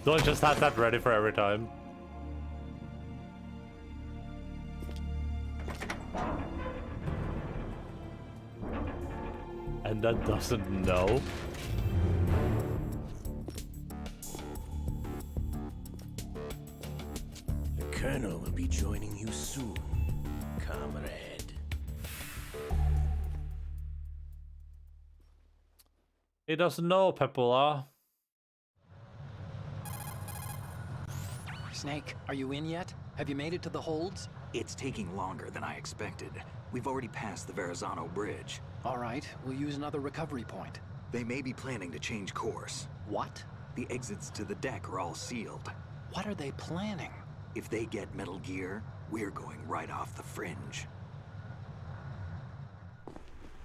Don't just have that ready for every time. And that doesn't know. The Colonel will be joining you soon, comrade. He doesn't know, Peppola. Snake, are you in yet? Have you made it to the holds? It's taking longer than I expected. We've already passed the Verrazano Bridge. All right, we'll use another recovery point. They may be planning to change course. What? The exits to the deck are all sealed. What are they planning? If they get Metal Gear, we're going right off the fringe.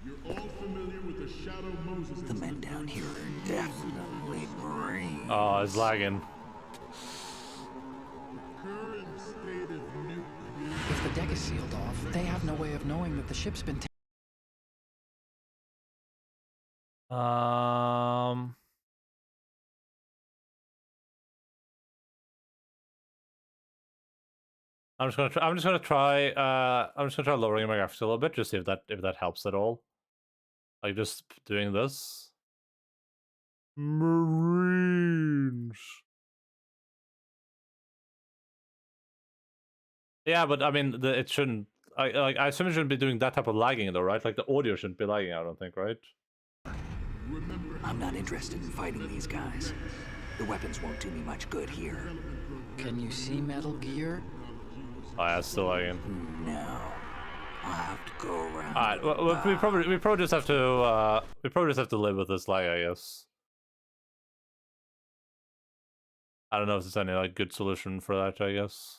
You're all familiar with the Shadow Moses. The men down here are definitely Marines. Oh, it's lagging. Current state of nuclear. If the deck is sealed off, they have no way of knowing that the ship's been I'm just gonna try lowering my graphics a little bit, just see if that helps at all. Like just doing this. Marines. Yeah, but I mean, it shouldn't. I assume it shouldn't be doing that type of lagging though, right? Like the audio shouldn't be lagging. I don't think, right? I'm not interested in fighting these guys. The weapons won't do me much good here. Can you see Metal Gear? Oh, yeah, it's still lagging. No, I'll have to go around. All right, well, we probably just have to live with this lag, I guess. I don't know if there's any like good solution for that, I guess.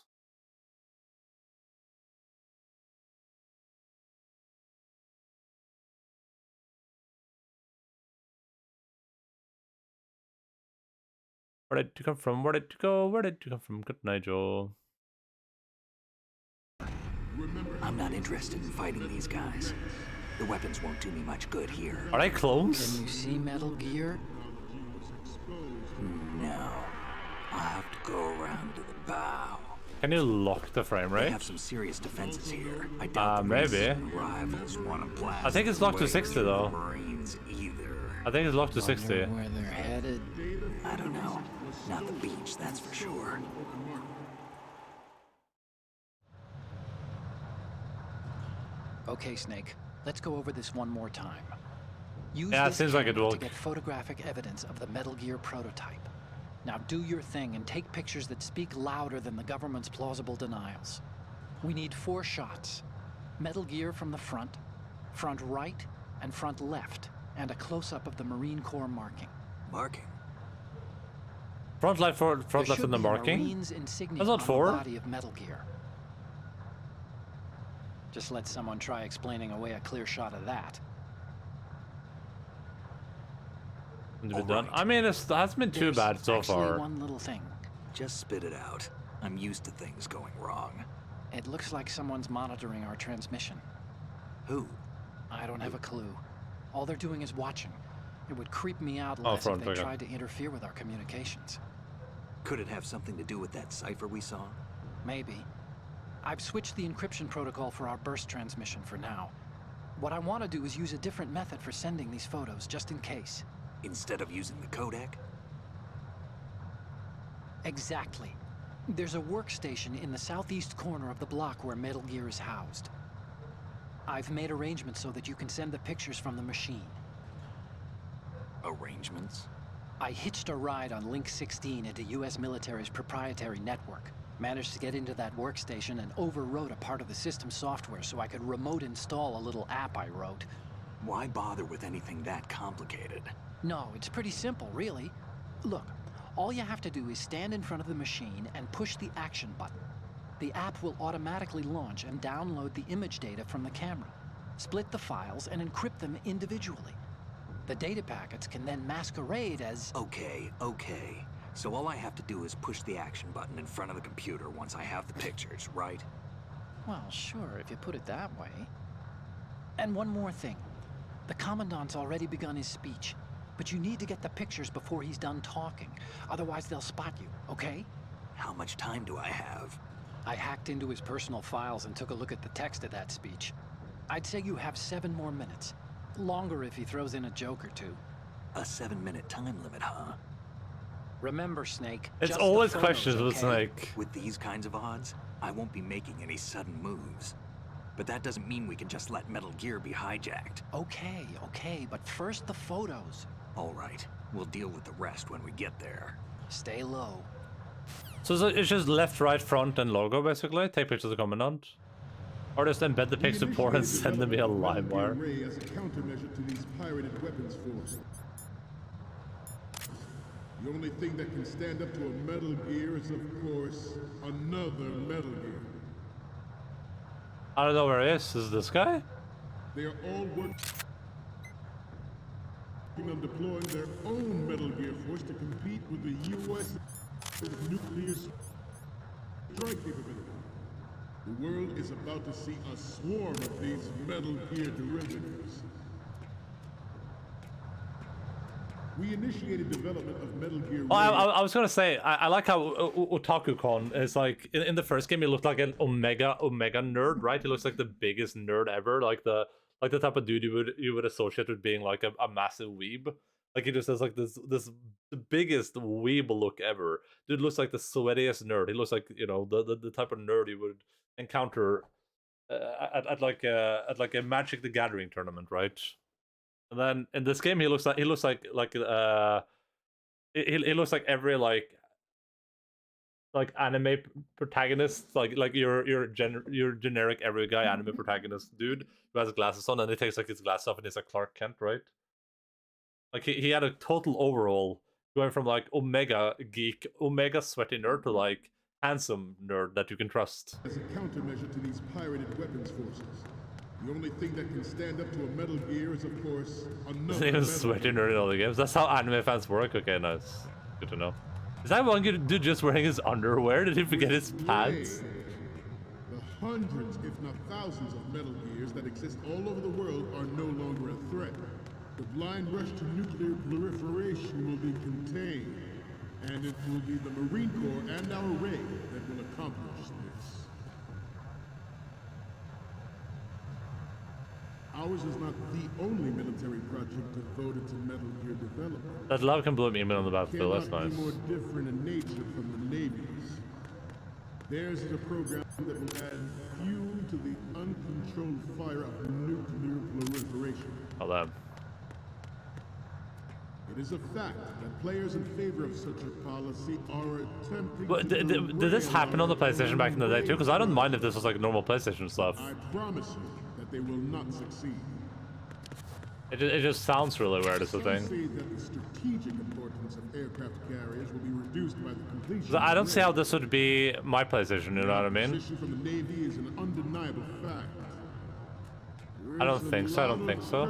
Where did you come from? Where did you go? Where did you come from? Good night, Joel. I'm not interested in fighting these guys. The weapons won't do me much good here. Are they clones? Can you see Metal Gear? No. I'll have to go around to the bow. Can you lock the frame rate? They have some serious defenses here. I doubt the maybe. rivals want to blast. I think it's locked to 60 though. Marines either. I think it's locked to 60. Where they're headed? I don't know. Not the beach, that's for sure. Okay, Snake. Let's go over this one more time. Use Yeah, it this seems like it camera will. to get photographic evidence of the Metal Gear prototype. Now do your thing and take pictures that speak louder than the government's plausible denials. We need 4 shots. Metal Gear from the front right, and front left, and a close-up of the Marine Corps marking. Marking? Front left, front left, and the marking. Marine's insignia That's not on 4. the body of Metal Gear. Just let someone try explaining away a clear shot of that. Done. I mean, it hasn't been too bad so far. One little thing. Just spit it out. I'm used to things going wrong. It looks like someone's monitoring our transmission. Who? I don't have a clue. All they're doing is watching. It would creep me out less if they tried to interfere with our communications. Could it have something to do with that cipher we saw? Maybe. I've switched the encryption protocol for our burst transmission for now. What I want to do is use a different method for sending these photos, just in case. Instead of using the codec? Exactly. There's a workstation in the southeast corner of the block where Metal Gear is housed. I've made arrangements so that you can send the pictures from the machine. Arrangements? I hitched a ride on Link 16 into US military's proprietary network. Managed to get into that workstation and overwrote a part of the system software so I could remote install a little app I wrote. Why bother with anything that complicated? No, it's pretty simple, really. Look, all you have to do is stand in front of the machine and push the action button. The app will automatically launch and download the image data from the camera, split the files, and encrypt them individually. The data packets can then masquerade as... Okay. So all I have to do is push the action button in front of the computer once I have the pictures, right? Well, sure, if you put it that way. And one more thing. The Commandant's already begun his speech, but you need to get the pictures before he's done talking. Otherwise, they'll spot you, okay? How much time do I have? I hacked into his personal files and took a look at the text of that speech. I'd say you have 7 more minutes. Longer if he throws in a joke or two. A 7-minute time limit, huh? Remember, Snake. It's always questions with okay? Snake. With these kinds of odds, I won't be making any sudden moves. But that doesn't mean we can just let Metal Gear be hijacked. Okay, but first the photos. All right, we'll deal with the rest when we get there. Stay low. So it's just left, right, front, and logo, basically? Take pictures of the Commandant? Or just embed the pics of Poor and send them via LimeWire? As a countermeasure to these pirated weapons forces. The only thing that can stand up to a Metal Gear is, of course, another Metal Gear. I don't know where he is. Is this guy? They are all working on deploying their own Metal Gear force to compete with the U.S. nuclear strike capability. The world is about to see a swarm of these Metal Gear derivatives. We initiated development of Metal Gear. Oh, I was gonna say, I like how Otaku-Con is like in the first game. He looked like an Omega nerd, right? He looks like the biggest nerd ever, like the type of dude you would associate with being like a massive weeb. Like he just has like this the biggest weeb look ever. Dude looks like the sweatiest nerd. He looks like, you know, the type of nerd you would encounter at like a Magic the Gathering tournament, right? And then in this game, he looks like he looks like every like anime protagonist, like your generic every guy anime protagonist dude who has glasses on, and he takes like his glasses off and he's like Clark Kent, right? Like he had a total overall going from like Omega geek, Omega sweaty nerd to like handsome nerd that you can trust. As a countermeasure to these pirated weapons forces. The only thing that can stand up to a Metal Gear is, of course, another Even sweaty nerd in all the games. That's how anime fans work. Okay, nice. Good to know. Is that one dude just wearing his underwear? Did he forget his pants? The hundreds, if not thousands, of Metal Gears that exist all over the world are no longer a threat. The blind rush to nuclear proliferation will be contained, and it will be the Marine Corps and our raid that will accomplish this. Ours is not the only military project devoted to Metal Gear development. That love can blow me even on the battlefield, that's Cannot nice. be more different in nature from the Navy's. Theirs is a program that will add fuel to the uncontrolled fire of nuclear proliferation. Oh, damn. It is a fact that players in favor of such a policy are attempting But did this happen on the PlayStation back in the day too? Because I don't mind if this was like normal PlayStation stuff. I promise you that they will not succeed. It just sounds really weird, is the thing. Some say that the strategic importance of aircraft carriers will be reduced by the completion. I don't see how this would be my PlayStation, you know what I mean? Position from the Navy is an undeniable fact. I don't think so, I don't think so.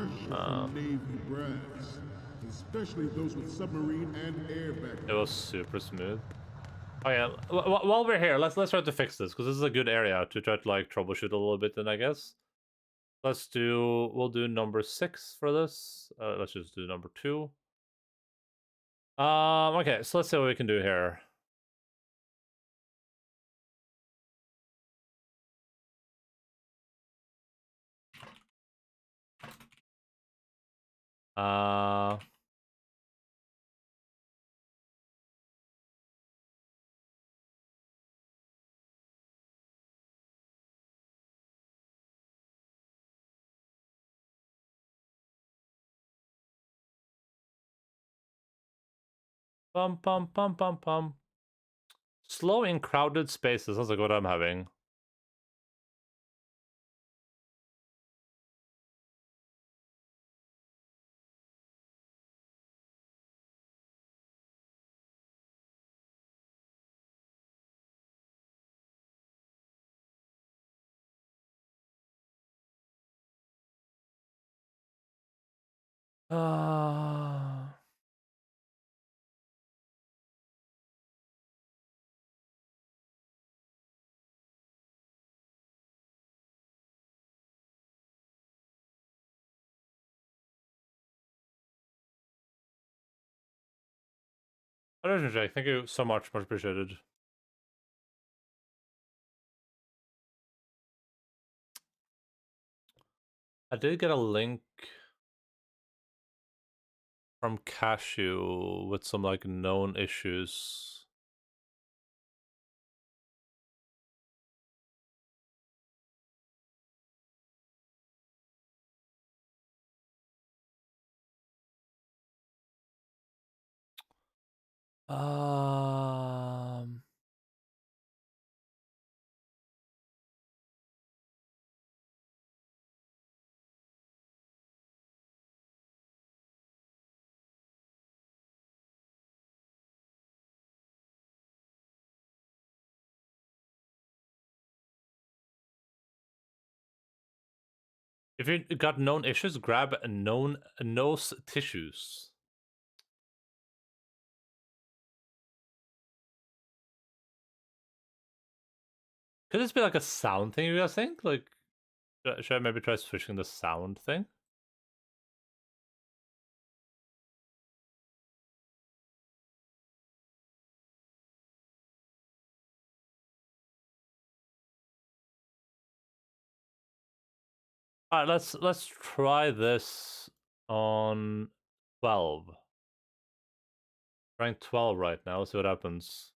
Navy brass, especially those with submarine and air background. It was super smooth. Oh yeah, while we're here, let's try to fix this, because this is a good area to try to like troubleshoot a little bit then, I guess. We'll do number 6 for this. Let's just do number 2. Okay, so let's see what we can do here. Pum pum pum pum pum. Slow in crowded spaces. Sounds like what I'm having. Jack, thank you so much appreciated. I did get a link from Cashew with some like known issues. If you got known issues, grab known nose tissues. Could this be like a sound thing, you guys think? Like, should I maybe try switching the sound thing? Alright, let's try this on 12. Rank 12 right now, let's see what happens.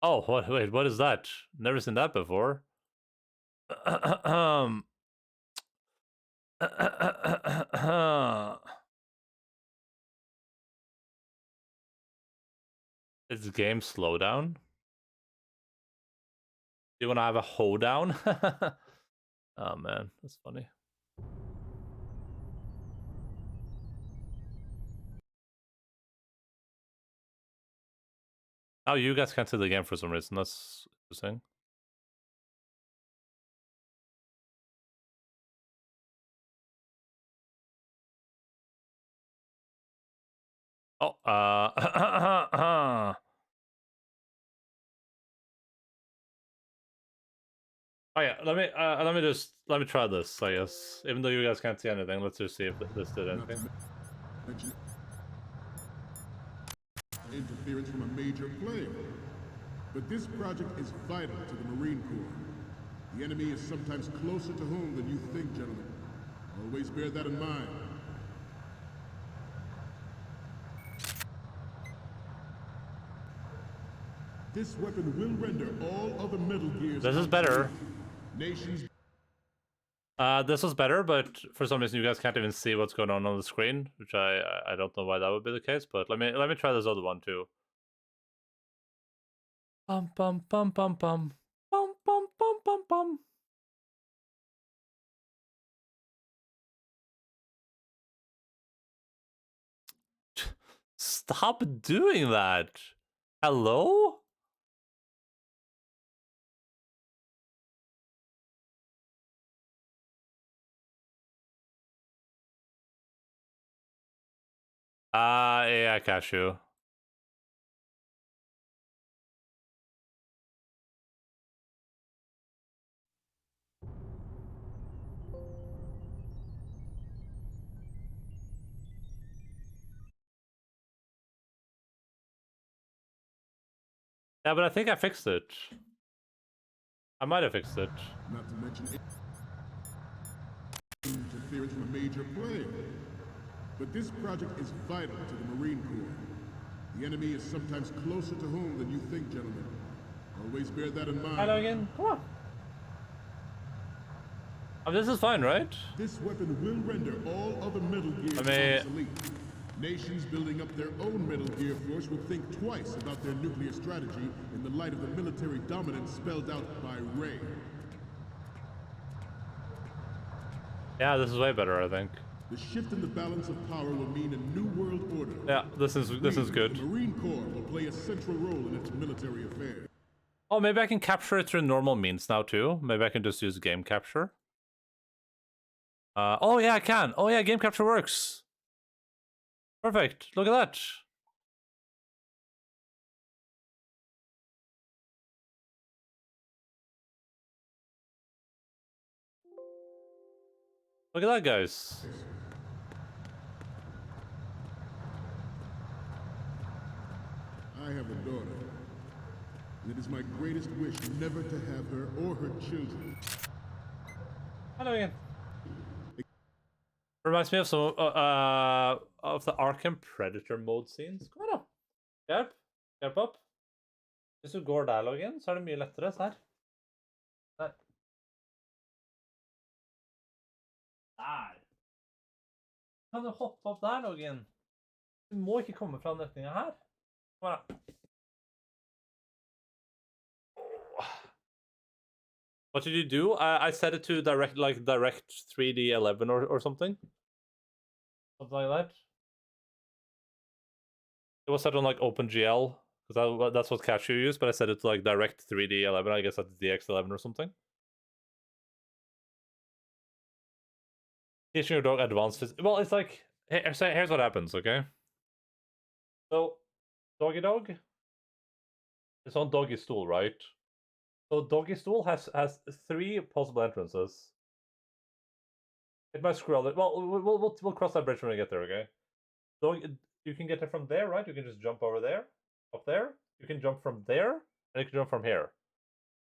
Oh, wait, what is that? Never seen that before. It's game slowdown. Do you want to have a hoedown? Oh man, that's funny. Oh, you guys can't see the game for some reason. That's interesting. Oh, oh yeah, let me try this, I guess. Even though you guys can't see anything, let's just see if this did anything. Interference from a major player. But this project is vital to the Marine Corps. The enemy is sometimes closer to home than you think, gentlemen. Always bear that in mind. This weapon will render all other Metal Gears. This is better. Nations. This was better, but for some reason you guys can't even see what's going on the screen, which I don't know why that would be the case. But let me try this other one too. Bum bum bum bum bum bum bum bum bum bum. Stop doing that. Hello? Yeah, cashew. Yeah, but I think I fixed it. I might have fixed it. Not to mention interference from a major player. But this project is vital to the Marine Corps. The enemy is sometimes closer to home than you think, gentlemen. Always bear that in mind. Hello again. Come on. This is fine, right? This weapon will render all other Metal Gears obsolete. Nations building up their own Metal Gear force will think twice about their nuclear strategy in the light of the military dominance spelled out by Ray. Yeah, this is way better, I think. The shift in the balance of power will mean a new world order. Yeah, this is good. The Marine Corps will play a central role in its military affairs. Oh, maybe I can capture it through normal means now too. Maybe I can just use game capture. Oh yeah, I can. Oh yeah, game capture works. Perfect. Look at that. Look at that, guys. I have a daughter. And it is my greatest wish never to have her or her children. Hello again. Reminds me of some of the Arkham Predator mode scenes. Kom igjen, da. Hjelp. Hjelp opp. Hvis du går der, loggen, så er det mye lettere. Se her. Der. Der. Kan du hoppe opp der, loggen? Du må ikke komme fra den retningen her. Kom her, da. What did you do? I set it to direct 3D 11 or something. Something like that. It was set on like OpenGL because that's what Cashew used, but I set it to like direct 3D 11. I guess that's DX11 or something. Teaching your dog advanced. Well, it's like here's what happens. Okay. So, doggy dog is on doggy stool, right? So doggy stool has 3 possible entrances. It might scroll it. Well, we'll cross that bridge when we get there, okay? So you can get it from there, right? You can just jump over there, up there. You can jump from there, and you can jump from here.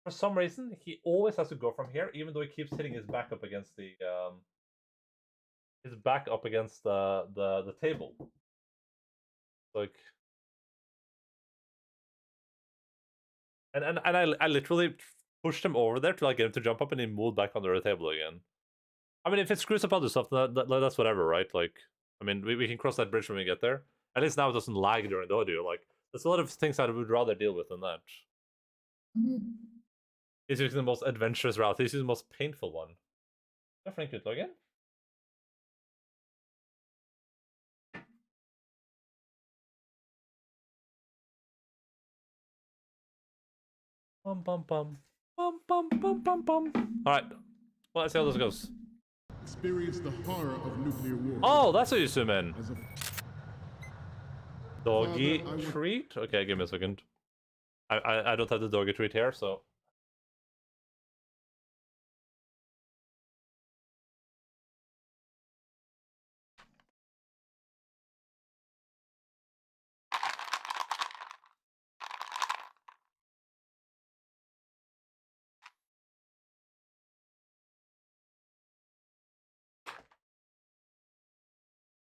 For some reason, he always has to go from here, even though he keeps hitting his back up against the the table. Like, and I literally pushed him over there to like get him to jump up, and he moved back under the table again. I mean, if it screws up other stuff, that's whatever, right? Like, I mean, we can cross that bridge when we get there. At least now it doesn't lag during the audio. Like, there's a lot of things I would rather deal with than that. He's using the most adventurous route. He's using the most painful one. Definitely good login. Bum bum bum. Bum bum bum bum bum. Alright. Well, let's see how this goes. Experience the horror of nuclear war. Oh, that's how you zoom in. Doggy treat? Okay, give me a second. I don't have the doggy treat here, so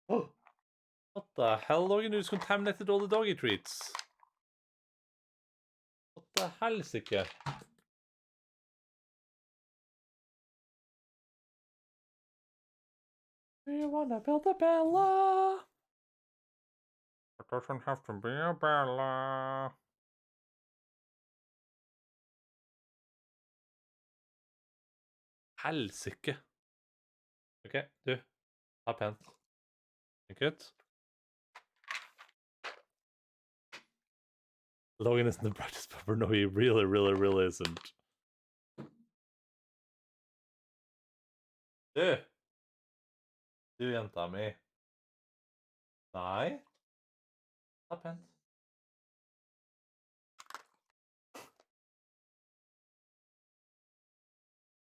Oh! What the hell? Logan just contaminated all the doggy treats. What the helsike? Do you wanna build a Bella? It doesn't have to be a Bella. Helsike. Okay, du. Ta pent. Thank you. Logan isn't the brightest pupper. No, he really isn't. Du! Du, jenta mi. Nei. Ta pent.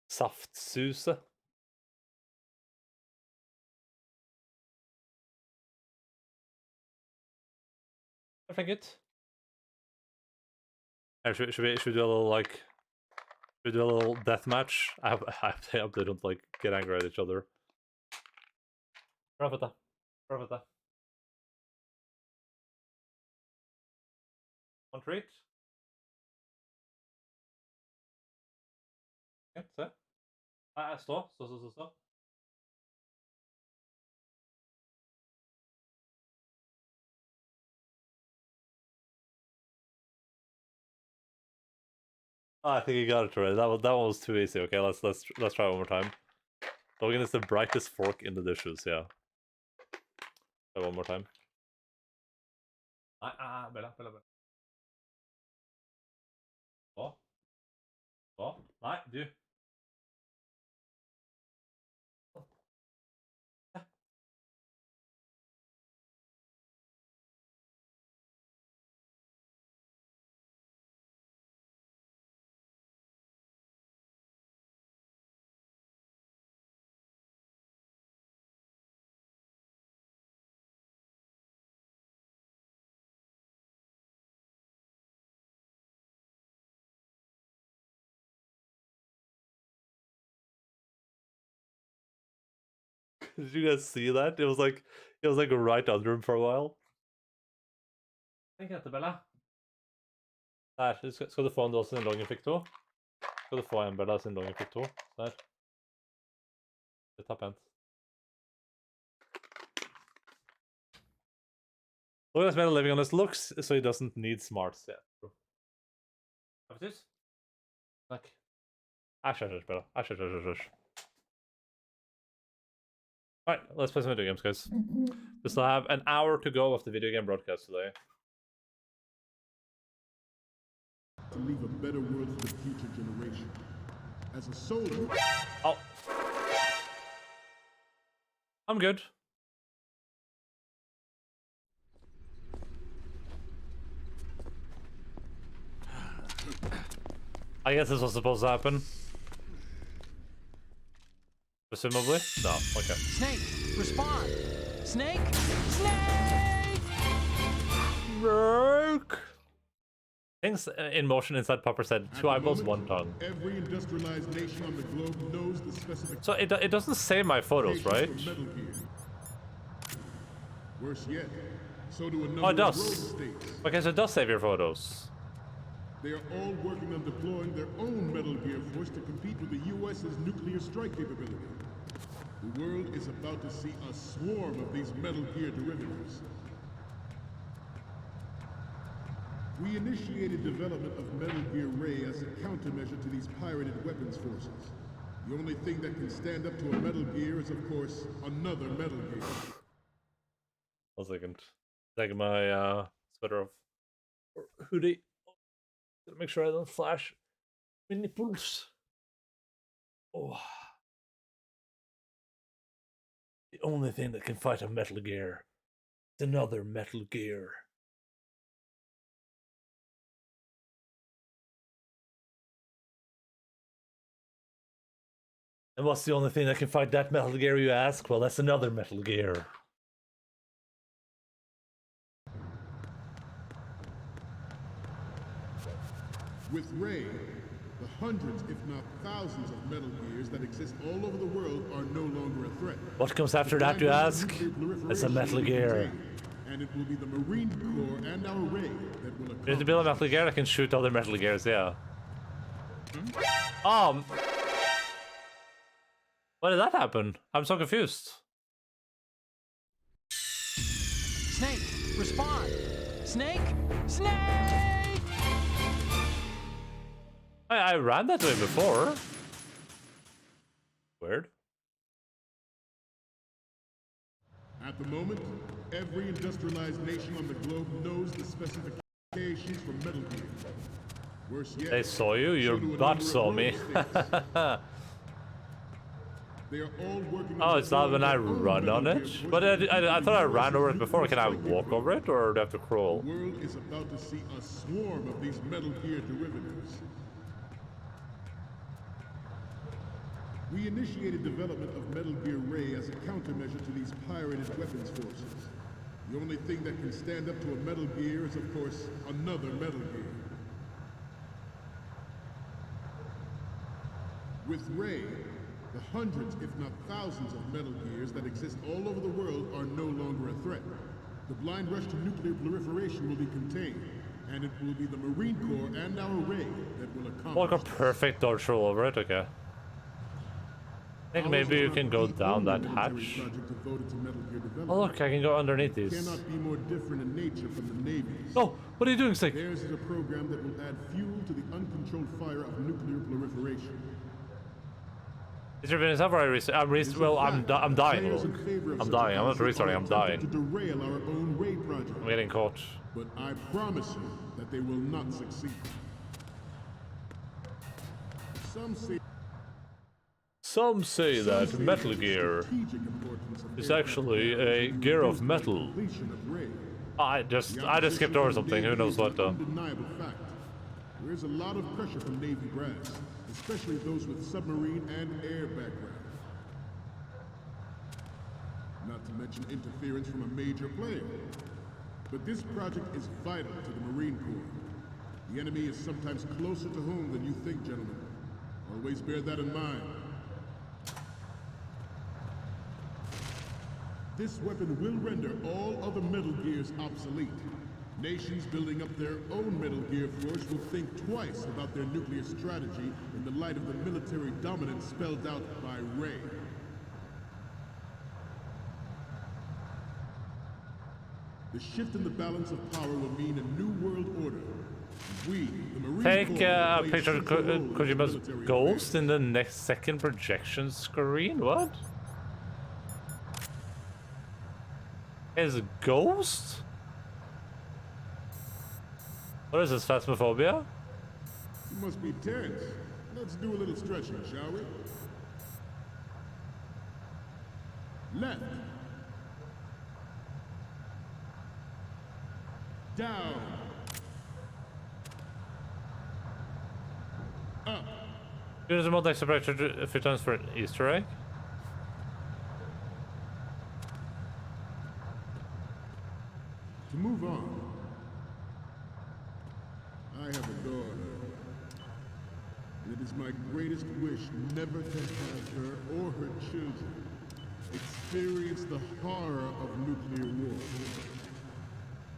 Saftsuse. Thank you. Should we do a little like? Should we do a little death match? I hope they don't like get angry at each other. Bra fetta. One treat. Ja, se. Nei, stå. Oh, I think you got it already. That one was too easy. Okay, let's try one more time. Logan is the brightest fork in the dishes. Yeah. Try one more time. Bella. Stå. Nei, du. Did you guys see that? It was like right under him for a while. Tenk etter, Bella. Der. Skal du få en da siden Logan fikk to? Skal du få en, Bella, siden Logan fikk to? Der. Ta pent. Logan has made a living on his looks, so he doesn't need smarts yet. Have it? Like. Æsj, Bella. Æsj. Alright, let's play some video games, guys. We still have an hour to go of the video game broadcast today. To leave a better world for the future generation. As a soldier... Oh. I'm good. I guess this was supposed to happen. Presumably? No, okay. Snake, respond! Snake! Snake! Things in motion inside Popper said 2 eyeballs, 1 tongue. Every industrialized nation on the globe knows the specific... So it doesn't save my photos, right? Worse yet, so do a number Oh, it of rogue does. states. Okay, so it does save your photos. They are all working on deploying their own Metal Gear force to compete with the U.S.'s nuclear strike capability. The world is about to see a swarm of these Metal Gear derivatives. We initiated development of Metal Gear Ray as a countermeasure to these pirated weapons forces. The only thing that can stand up to a Metal Gear is, of course, another Metal Gear. 1 second. Taking my sweater off. Or hoodie. Gotta make sure I don't flash my nipples. Oh. The only thing that can fight a Metal Gear is another Metal Gear. And what's the only thing that can fight that Metal Gear, you ask? Well, that's another Metal Gear. With Ray, the hundreds, if not thousands, of Metal Gears that exist all over the world are no longer a threat. What comes after that, you ask? Nuclear It's a Metal Gear. And it will be the Marine Corps and our Ray that will You need to build a Metal Gear that can shoot other Metal Gears, yeah. Why did that happen? I'm so confused. Snake, respond! Snake! Snake! I ran that way before. Weird. At the moment, every industrialized nation on the globe knows the specifications for Metal Gear. Worse yet, They saw you, your butt saw me. They are all working Oh, it's not when I run on it? But I thought I ran over it before. Can I walk over it, or do I have to crawl? The world is about to see a swarm of these Metal Gear derivatives. We initiated development of Metal Gear Ray as a countermeasure to these pirated weapons forces. The only thing that can stand up to a Metal Gear is, of course, another Metal Gear. With Ray, the hundreds, if not thousands, of Metal Gears that exist all over the world are no longer a threat. The blind rush to nuclear proliferation will be contained, and it will be the Marine Corps and our Ray that will accomplish Like a perfect dodge roll over it, okay. I think maybe you can go down that hatch. Oh look, I can go underneath these. Cannot be more different in nature from the Navy's. Oh, what are you doing, Snake? Theirs is a program that will add fuel to the uncontrolled fire of nuclear proliferation. Is there been where I restart? I'm dying. I'm dying. I'm not restarting. I'm dying. To derail our own Ray project. I'm getting caught. But I promise you that they will not succeed. Some say that Metal Gear is actually a gear of metal. I just skipped over something. Who knows what though? Undeniable fact. There is a lot of pressure from Navy brass, especially those with submarine and air background. Not to mention interference from a major player. But this project is vital to the Marine Corps. The enemy is sometimes closer to home than you think, gentlemen. Always bear that in mind. This weapon will render all other Metal Gears obsolete. Nations building up their own Metal Gear force will think twice about their nuclear strategy in the light of the military dominance spelled out by Ray. The shift in the balance of power will mean a new world order. We, the Marine Take Corps, a will play picture of a central role in Kojima's military ghost affairs. in the next second projection screen? What? His ghost? What is this, phasmophobia? You must be tense. Let's do a little stretching, shall we? Left. Down. Up. Use the mod next separate a few times for an Easter egg. To move on, I have a daughter, and it is my greatest wish never to have her or her children experience the horror of nuclear war.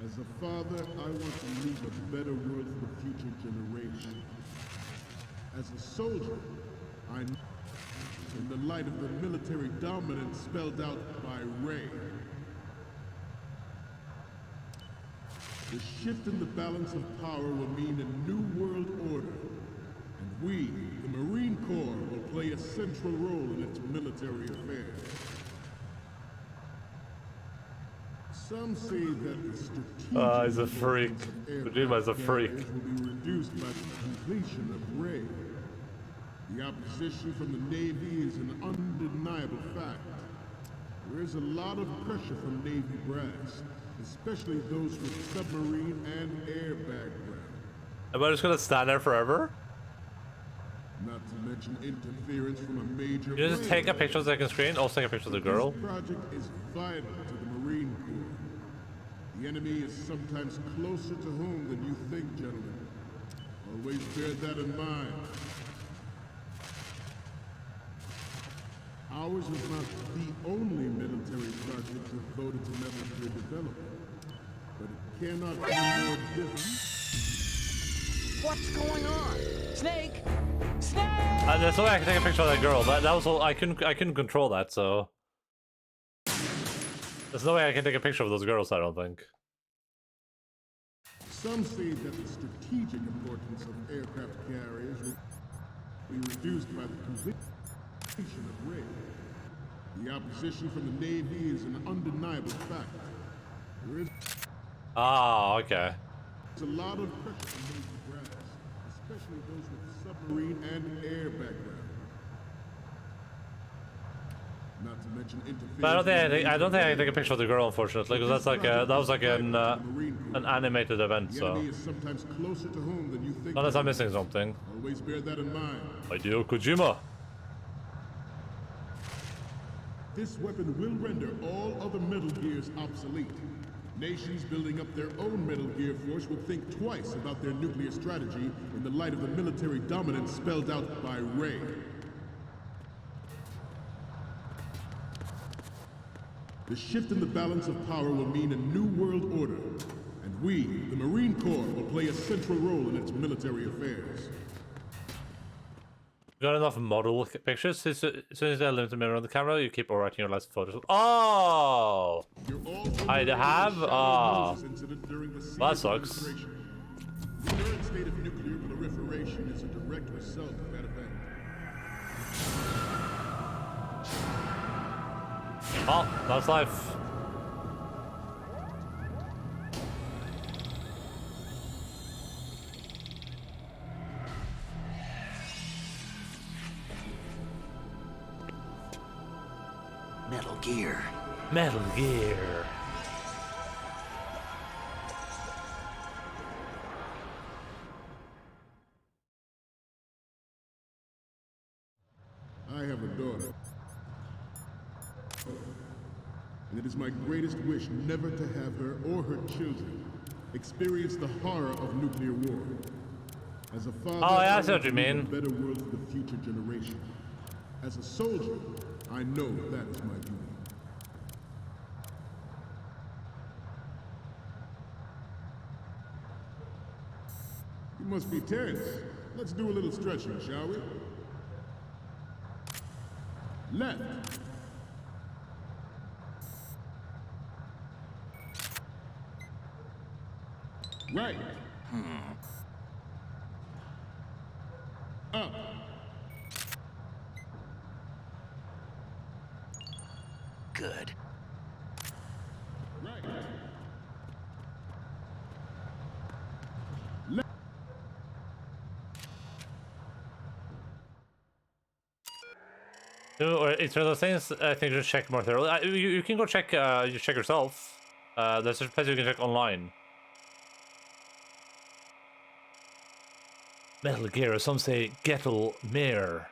As a father, I want to leave a better world for the future generation. As a soldier, I know in the light of the military dominance spelled out by Ray. The shift in the balance of power will mean a new world order, and we, the Marine Corps, will play a central role in its military affairs. Some say that the strategic He's a freak. Kojima's a freak. will be reduced by the completion of Ray. The opposition from the Navy is an undeniable fact. There is a lot of pressure from Navy brass, especially those with submarine and air background. Am I just gonna stand there forever? Not to mention interference from a major You just take a picture of the second screen, also take a picture of the girl. This project is vital to the Marine Corps. The enemy is sometimes closer to home than you think, gentlemen. Always bear that in mind. Ours is not the only military project devoted to metal gear development, but it cannot be more different. What's going on? Snake! Snake! There's no way I can take a picture of that girl. That was all. I couldn't control that, so there's no way I can take a picture of those girls. I don't think. Some say that the strategic importance of aircraft carriers will be reduced by the completion of raid. The opposition from the Navy is an undeniable fact. There is Okay. a lot of pressure on those who grasp, especially those with submarine and air background. Not to mention interference. But I don't think I can take a picture of the girl, unfortunately, because that's like that was like an animated event, The so enemy is sometimes closer to home than you think. unless I'm missing something. Always bear that in mind. Hideo Kojima. This weapon will render all other Metal Gears obsolete. Nations building up their own Metal Gear force will think twice about their nuclear strategy in the light of the military dominance spelled out by Ray. The shift in the balance of power will mean a new world order, and we, the Marine Corps, will play a central role in its military affairs. Got enough model pictures? As soon as I limit the mirror on the camera, you keep overwriting your last photos. Oh! I have? Well, that sucks. The current state of nuclear proliferation is a direct result of that event. Well, that's life. Metal Gear. Metal Gear. I have a daughter. And it is my greatest wish never to have her or her children experience the horror of nuclear war. As a father, I see I what you mean. a better world for the future generation. As a soldier, I know that is my duty. You must be tense. Let's do a little stretching, shall we? Left. Right. Up. Good. Right. It's one of those things I think you should check more thoroughly. You can go check, you check yourself. There's a place you can check online. Metal Gear, or some say Gettle Mare.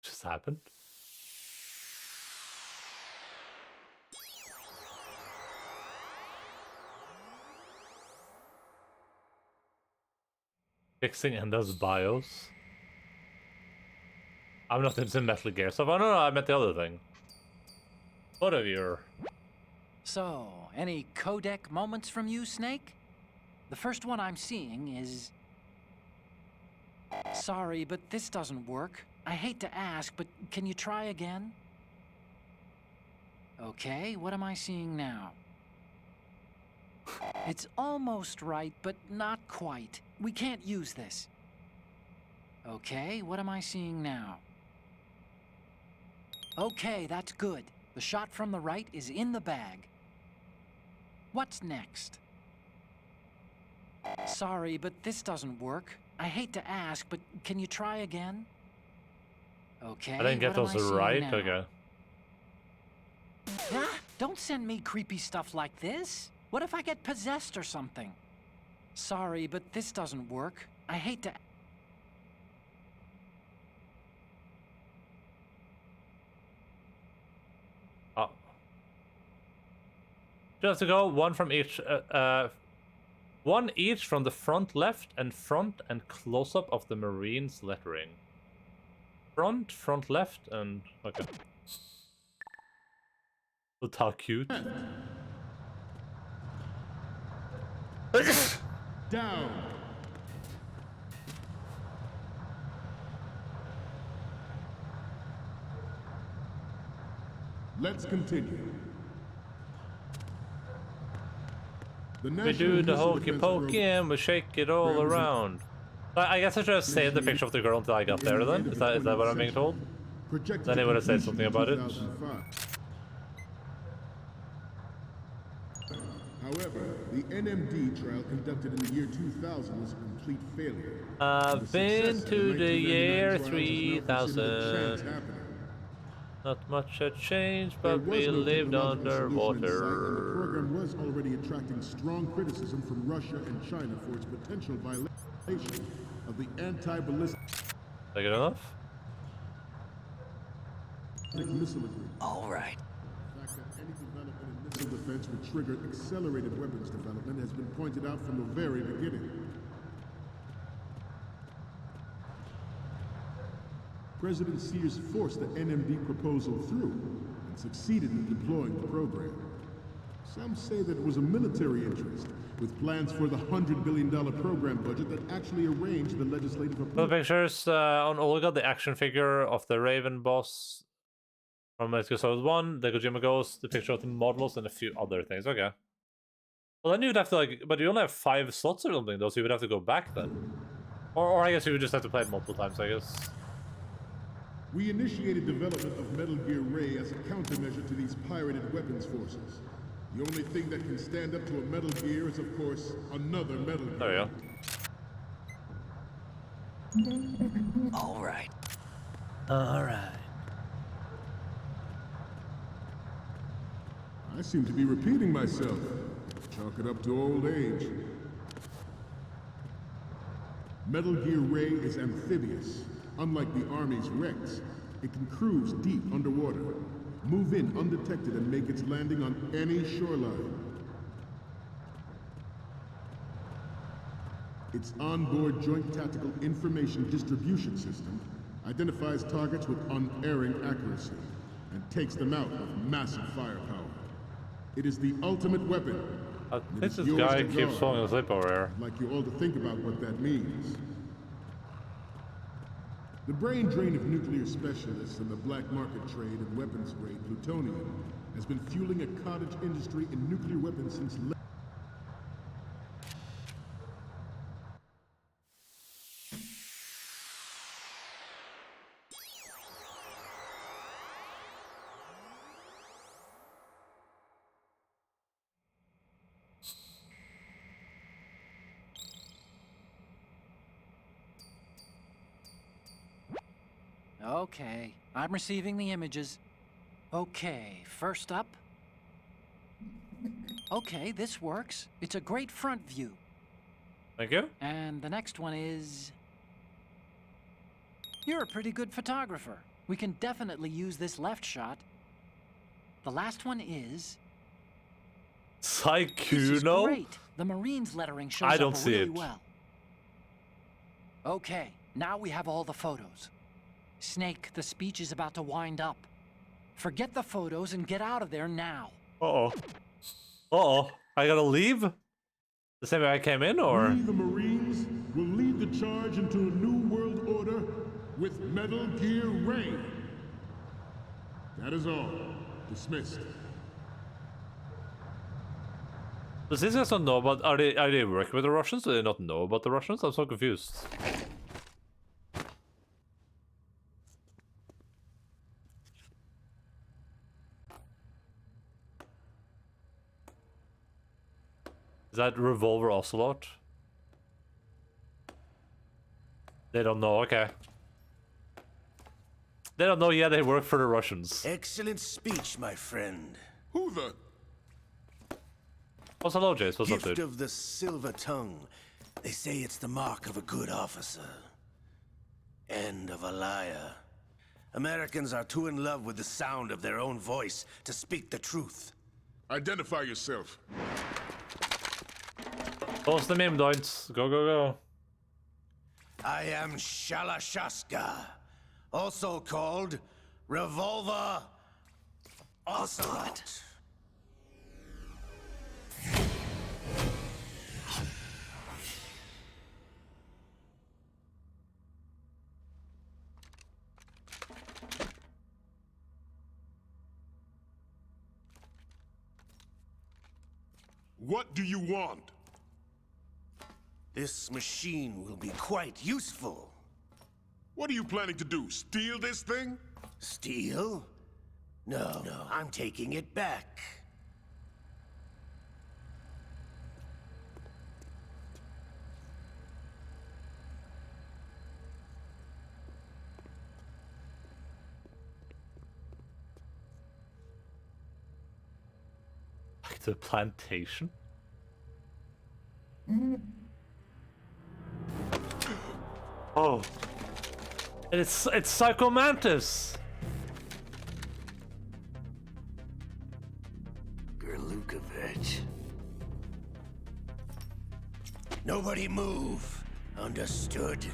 Just happened. Fixing Enda's BIOS. I'm not into Metal Gear stuff. Oh no, I meant the other thing. What of your? So, any codec moments from you, Snake? The first one I'm seeing is... Sorry, but this doesn't work. I hate to ask, but can you try again? Okay, what am I seeing now? It's almost right, but not quite. We can't use this. Okay, what am I seeing now? Okay, that's good. The shot from the right is in the bag. What's next? Sorry, but this doesn't work. I hate to ask, but can you try again? Okay, I didn't get what am those I seeing right. now? Okay. Ah, don't send me creepy stuff like this. What if I get possessed or something? Sorry, but this doesn't work. I hate to... Just to go, one from each. One each from the front left and front and close-up of the Marines lettering. Front left, and okay. Look how cute. Down. Let's continue. We do the hokey pokey and we shake it all around. I guess I should have saved the picture of the girl until I got there then? Is that what I'm being told? Then they would have said something about it. However, the NMD trial conducted in the year 2000 was a complete failure. I've been to the year 3000. Not much had changed, but we lived underwater. The program was already attracting strong criticism from Russia and China for its potential violation of the anti-ballistic Is that good enough? missile agreement. All right. The fact that any development in missile defense would trigger accelerated weapons development has been pointed out from the very beginning. President Sears forced the NMD proposal through and succeeded in deploying the program. Some say that it was a military interest, with plans for the $100 billion program budget that actually arranged the legislative The approval. pictures on Olga, the action figure of the Raven boss from Metal Gear Solid 1, the Kojima Ghost, the picture of the models, and a few other things. Okay. Well, then you'd have to, like, but you only have 5 slots or something, though, so you would have to go back then. Or I guess you would just have to play it multiple times, I guess. We initiated development of Metal Gear Ray as a countermeasure to these pirated weapons forces. The only thing that can stand up to a Metal Gear is, of course, another Metal Gear. There you go. All right. All right. I seem to be repeating myself. Chalk it up to old age. Metal Gear Ray is amphibious. Unlike the Army's Rex, it can cruise deep underwater, move in undetected, and make its landing on any shoreline. Its onboard Joint Tactical Information Distribution System identifies targets with unerring accuracy and takes them out with massive firepower. It is the ultimate weapon. I think this guy keeps falling asleep over here. I'd like you all to think about what that means. The brain drain of nuclear specialists and the black market trade in weapons grade plutonium has been fueling a cottage industry in nuclear weapons since Okay, I'm receiving the images. Okay, first up. Okay, this works. It's a great front view. Thank you. And the next one is... You're a pretty good photographer. We can definitely use this left shot. The last one is... Psychuno? Great. The Marines lettering shows I don't up see really it. well. Okay, now we have all the photos. Snake, the speech is about to wind up. Forget the photos and get out of there now. Uh-oh. Uh-oh. I gotta leave? The same way I came in, or? We, the Marines, will lead the charge into a new world order with Metal Gear Ray. That is all. Dismissed. Does these guys not know about... Are they working with the Russians? Do they not know about the Russians? I'm so confused. Is that Revolver Ocelot? They don't know, okay. They don't know yet they work for the Russians. Excellent speech, my friend. Who the... What's hello, Jace? What's up, Gift dude? of the silver tongue. They say it's the mark of a good officer. End of a liar. Americans are too in love with the sound of their own voice to speak the truth. Identify yourself. Post the meme, Doints. Go, go, go. I am Shalashaska, also called Revolver Ocelot. What do you want? This machine will be quite useful. What are you planning to do? Steal this thing? Steal? No, I'm taking it back. Like the plantation? Oh. It's Psycho Mantis! Gerlukovich. Nobody move. Understood?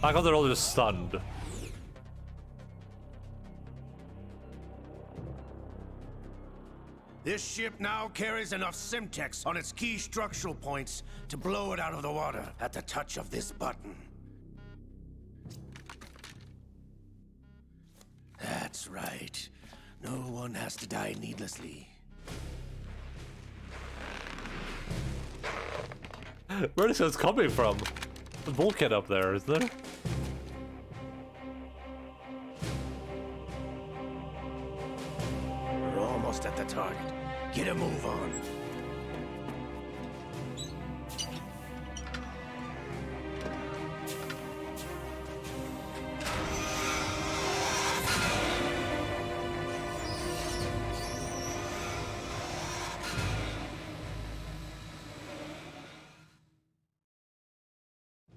I thought they're all just stunned. This ship now carries enough Simtex on its key structural points to blow it out of the water at the touch of this button. That's right. No one has to die needlessly. Where is this coming from? The bulkhead up there, isn't there? We're almost at the target. Get a move on.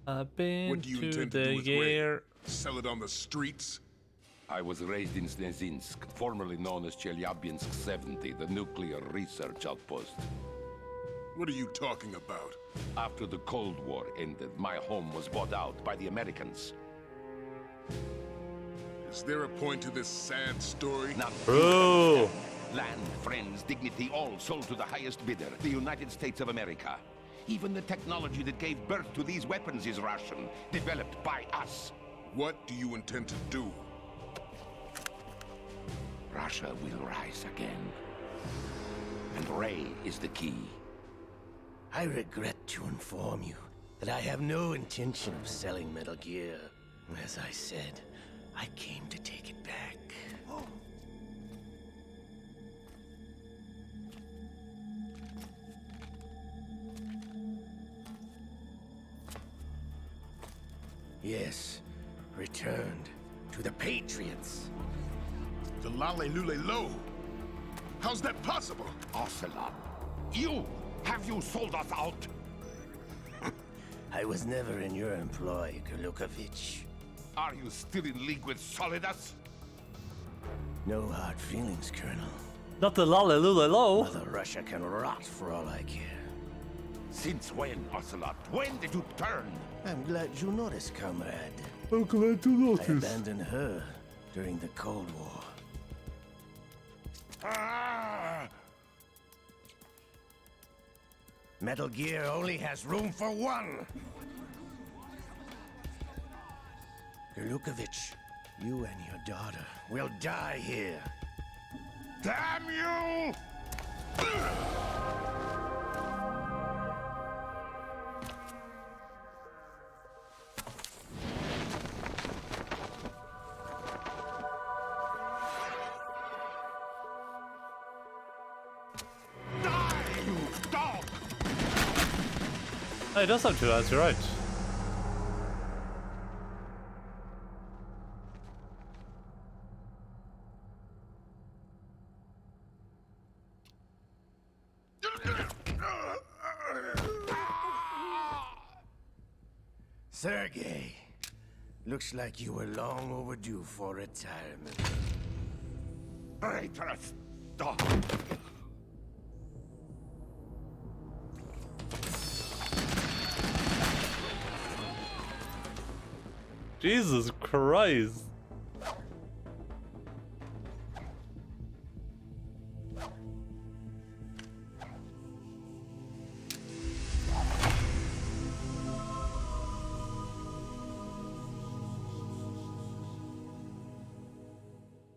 I've been What do you to intend to the do with year. Ray? Sell it on the streets? I was raised in Snezinsk, formerly known as Chelyabinsk 70, the nuclear research outpost. What are you talking about? After the Cold War ended, my home was bought out by the Americans. Is there a point to this sad story? Not Bro! Land, friends, dignity, all sold to the highest bidder, the United States of America. Even the technology that gave birth to these weapons is Russian, developed by us. What do you intend to do? Russia will rise again. And Ray is the key. I regret to inform you that I have no intention of selling Metal Gear. As I said, I came to take it back. Yes, returned to the Patriots. The Lale Lule Lo? How's that possible? Ocelot, have you sold us out? I was never in your employ, Gerlukovich. Are you still in league with Solidus? No hard feelings, Colonel. Not the Lalelulelo. Mother Russia can rot for all I care. Since when, Ocelot? When did you turn? I'm glad you noticed, comrade. I'm glad to I notice. abandoned her during the Cold War. Ah! Metal Gear only has room for one! Gerlukovich, you and your daughter will die here. Damn you! Oh, it does have two eyes, you're right. Sergey, looks like you were long overdue for retirement. Stop! Jesus Christ.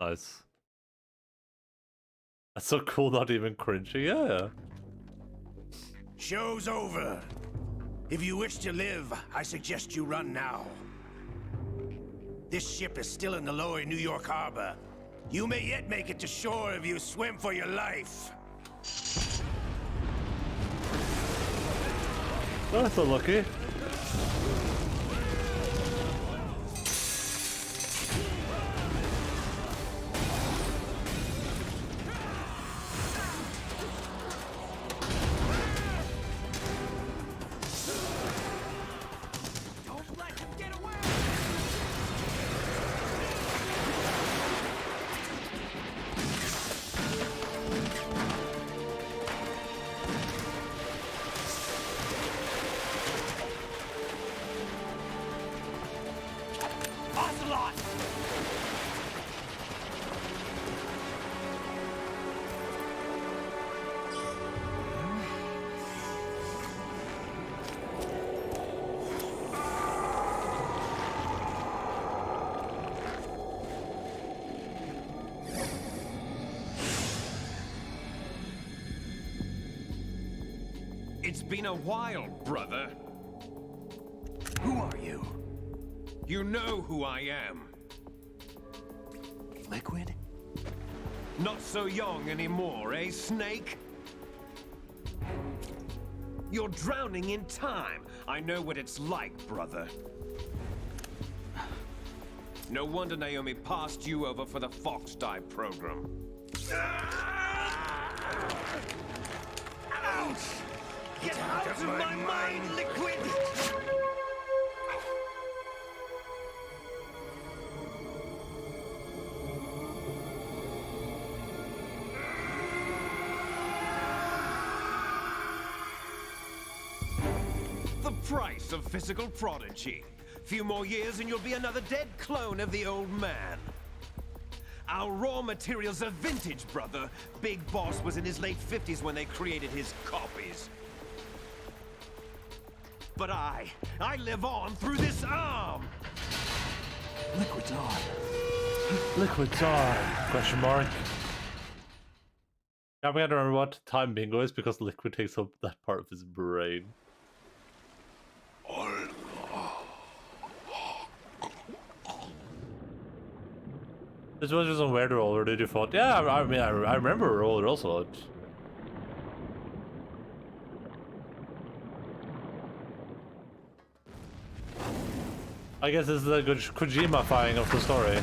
Nice. That's so cool, not even cringy, yeah. Show's over. If you wish to live, I suggest you run now. This ship is still in the lower New York harbor. You may yet make it to shore if you swim for your life. Oh, that's so lucky. It's been a while, brother. Who are you? You know who I am. Liquid? Not so young anymore, eh, Snake? You're drowning in time. I know what it's like, brother. No wonder Naomi passed you over for the Fox Die program. Ouch! Get out of my mind, Liquid! The price of physical prodigy. Few more years and you'll be another dead clone of the old man. Our raw materials are vintage, brother. Big Boss was in his late 50s when they created his copies. But I live on through this arm! Liquid's on. Liquid's on. Question mark. Yeah, we gotta remember what time bingo is because Liquid takes up that part of his brain. This was just a weird roller, did you thought? Yeah, I mean, I remember a roller also. I guess this is a good Kojima-fying of the story.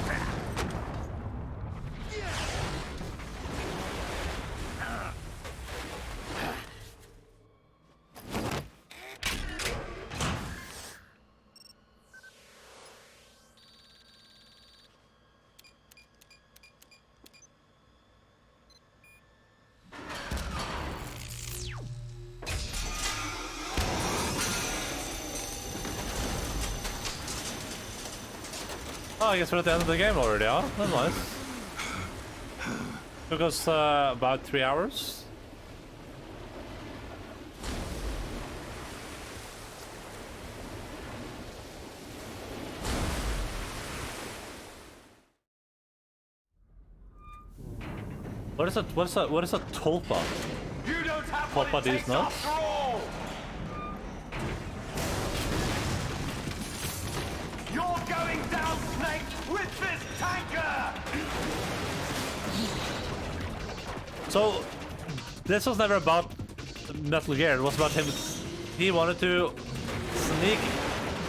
Oh, I guess we're at the end of the game already, huh? That's nice. Took us about 3 hours. What is a tulpa? You don't have Tulpa what it these takes nuts? after all! You're going down, Snake, with this tanker! So, this was never about Metal Gear. It was about him. He wanted to sneak.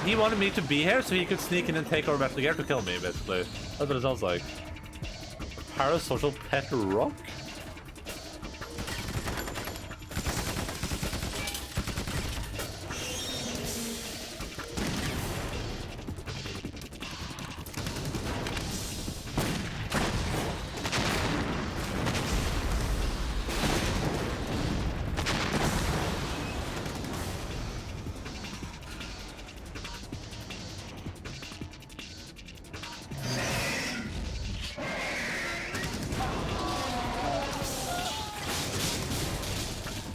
He wanted me to be here so he could sneak in and take over Metal Gear to kill me, basically. That's what it sounds like. Parasocial pet rock?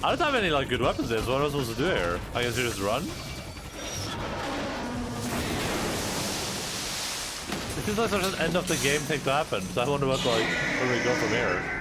I don't have any like good weapons there, so what am I supposed to do here? I guess you just run? It seems like such an end of the game thing to happen, so I wonder what like where we go from here.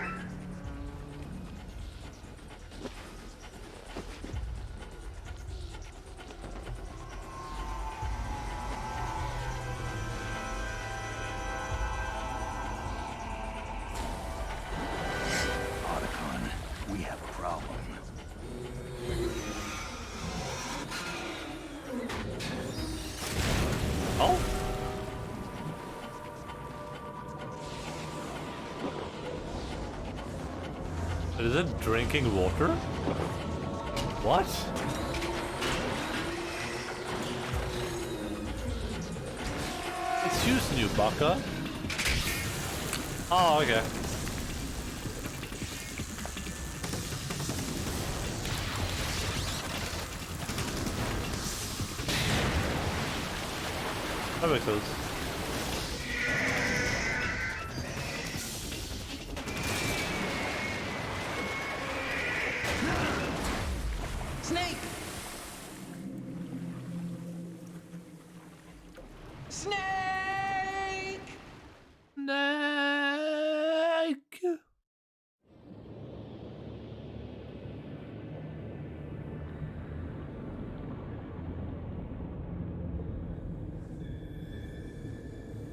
Is it drinking water? What? Excuse you, Baka. Oh, okay. That makes sense. Snake! Snake! Snake!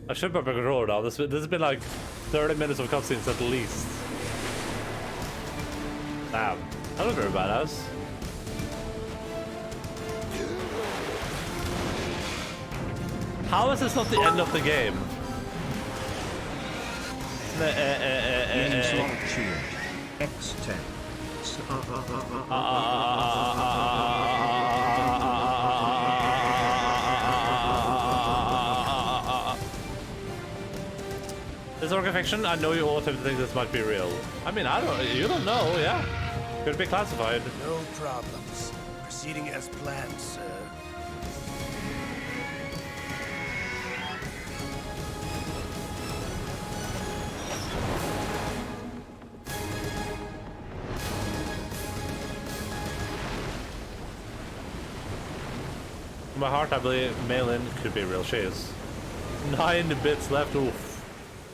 I should put my controller down. This has been like 30 minutes of cutscenes at least. Damn. That was very badass. How is this not the end of the game? X10. This organ fiction, I know you all tend to think this might be real. I mean, you don't know, yeah. Could be classified. No problems. Proceeding as planned, sir. In my heart, I believe Malin could be real. She is. 9 bits left. Oof.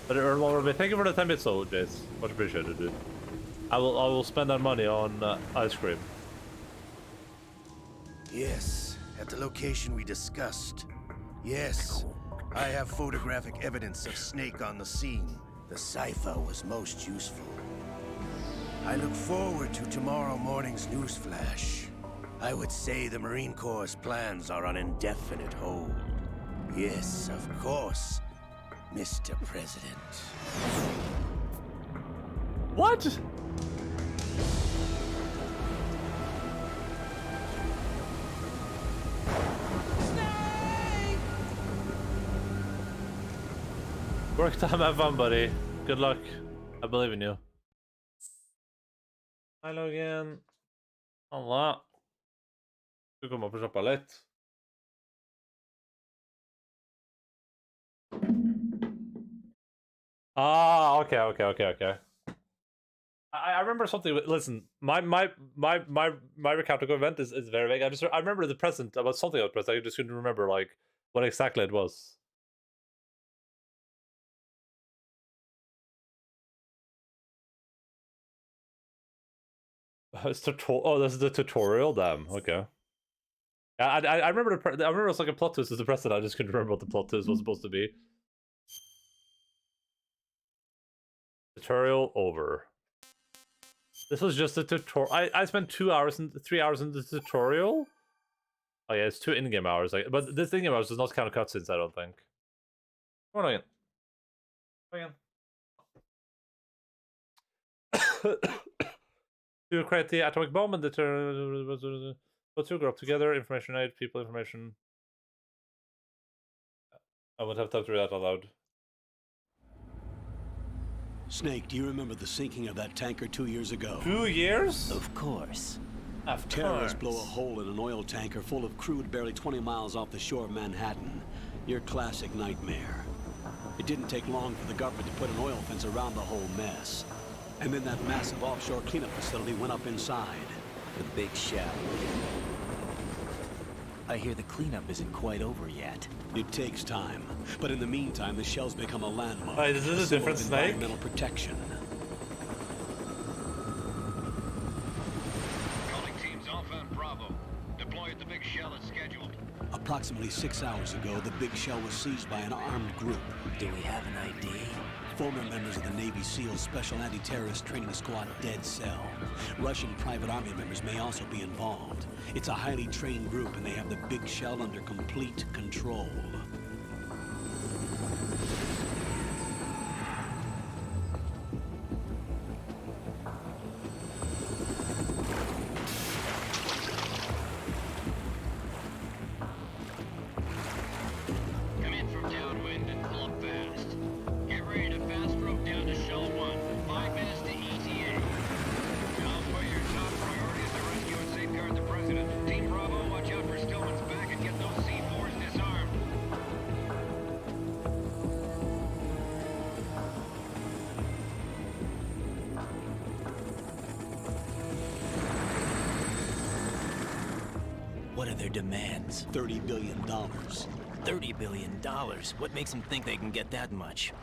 But earn more of it. Thank you for the 10 bits, though, Jace. Much appreciated, dude. I will spend that money on ice cream. Yes, at the location we discussed. Yes, I have photographic evidence of Snake on the scene. The cipher was most useful. I look forward to tomorrow morning's newsflash. I would say the Marine Corps' plans are on indefinite hold. Yes, of course, Mr. President. What? Work time, have fun, buddy. Good luck. I believe in you. Hi, Logan. Alla. Du kommer på shoppa litt. Ah, okay. I remember something. Listen, my recounting event is very vague. I remember the present about something about present. I just couldn't remember like what exactly it was. It's oh, this is the tutorial. Damn. Okay. I remember I remember it was like a plot twist as the present. I just couldn't remember what the plot twist was supposed to be. Tutorial over. This was just a tutorial. I spent 3 hours in the tutorial. Oh yeah, it's 2 in-game hours. Like, but this in-game hours does not count cutscenes. I don't think. Come on again. To create the atomic bomb and the put two group together. Information aid, people information. I would have to read that out loud. Snake, do you remember the sinking of that tanker 2 years ago? 2 years? Of course. Terrorists blow a hole in an oil tanker full of crude barely 20 miles off the shore of Manhattan. Your classic nightmare. It didn't take long for the government to put an oil fence around the whole mess. And then that massive offshore cleanup facility went up inside. The big shell. I hear the cleanup isn't quite over yet. It takes time, but in the meantime, the shell's become a landmark. Wait, is this a symbol different of snake? environmental protection. Calling teams Alpha and Bravo. Deploy at the big shell as scheduled. Approximately 6 hours ago, the big shell was seized by an armed group. Do we have an ID? Former members of the Navy SEAL Special Anti-Terrorist Training Squad Dead Cell. Russian private army members may also be involved. It's a highly trained group, and they have the big shell under complete control. Come in from downwind and pull up fast. Get ready to fast rope down to Shell 1. 5 minutes to ETA. Alpha, your top priority is to rescue and safeguard the President. Team Bravo, watch out for Stillman's back and get those C4s disarmed. What are their demands? $30 billion. $30 billion? What makes them think they can get that much?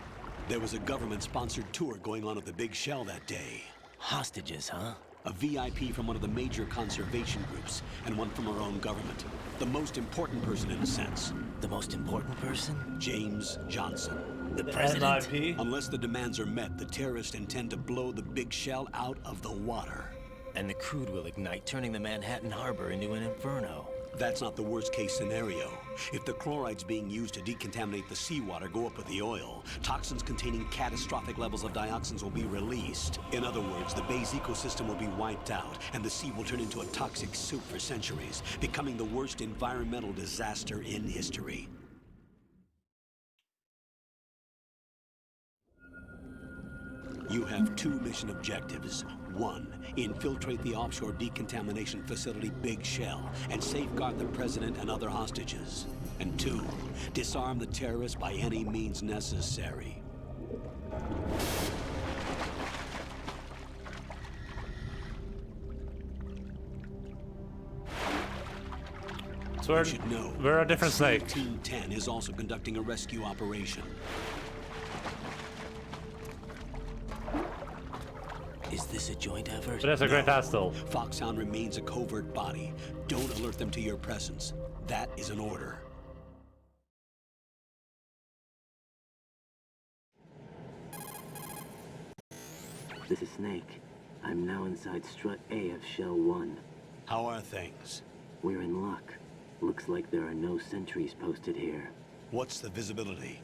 There was a government-sponsored tour going on at the big shell that day. Hostages, huh? A VIP from one of the major conservation groups, and one from our own government. The most important person in a sense. The most important person? James Johnson. The president? NIP? Unless the demands are met, the terrorists intend to blow the big shell out of the water. And the crude will ignite, turning the Manhattan Harbor into an inferno. That's not the worst-case scenario. If the chlorides being used to decontaminate the seawater go up with the oil, toxins containing catastrophic levels of dioxins will be released. In other words, the bay's ecosystem will be wiped out, and the sea will turn into a toxic soup for centuries, becoming the worst environmental disaster in history. You have 2 mission objectives. 1, infiltrate the offshore decontamination facility Big Shell and safeguard the president and other hostages. And 2, disarm the terrorists by any means necessary. So you should know, we're a different SEAL snake. Team 10 is also conducting a rescue operation. Is this a joint effort? But that's a great hostile. Foxhound remains a covert body. Don't alert them to your presence. That is an order. This is Snake. I'm now inside Strut A of Shell 1. How are things? We're in luck. Looks like there are no sentries posted here. What's the visibility?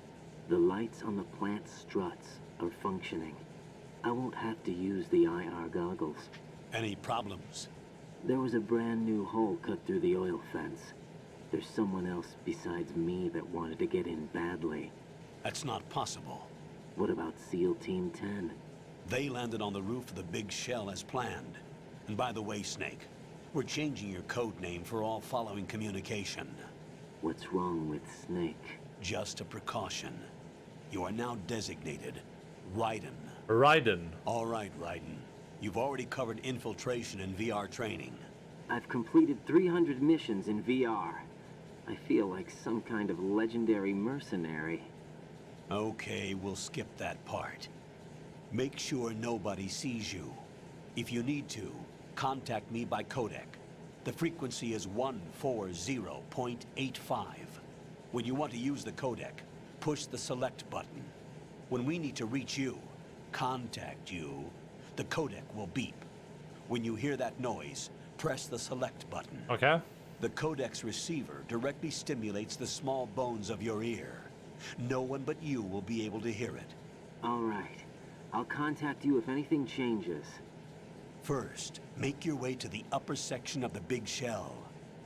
The lights on the plant struts are functioning. I won't have to use the IR goggles. Any problems? There was a brand new hole cut through the oil fence. There's someone else besides me that wanted to get in badly. That's not possible. What about SEAL Team 10? They landed on the roof of the Big Shell as planned. And by the way, Snake, we're changing your code name for all following communication. What's wrong with Snake? Just a precaution. You are now designated Raiden. Raiden. All right, Raiden. You've already covered infiltration and VR training. I've completed 300 missions in VR. I feel like some kind of legendary mercenary. Okay, we'll skip that part. Make sure nobody sees you. If you need to, contact me by codec. The frequency is 140.85. When you want to use the codec, push the select button. When we need to reach you, contact you, the codec will beep. When you hear that noise, press the select button. Okay. The codec's receiver directly stimulates the small bones of your ear. No one but you will be able to hear it. All right. I'll contact you if anything changes. First, make your way to the upper section of the Big Shell.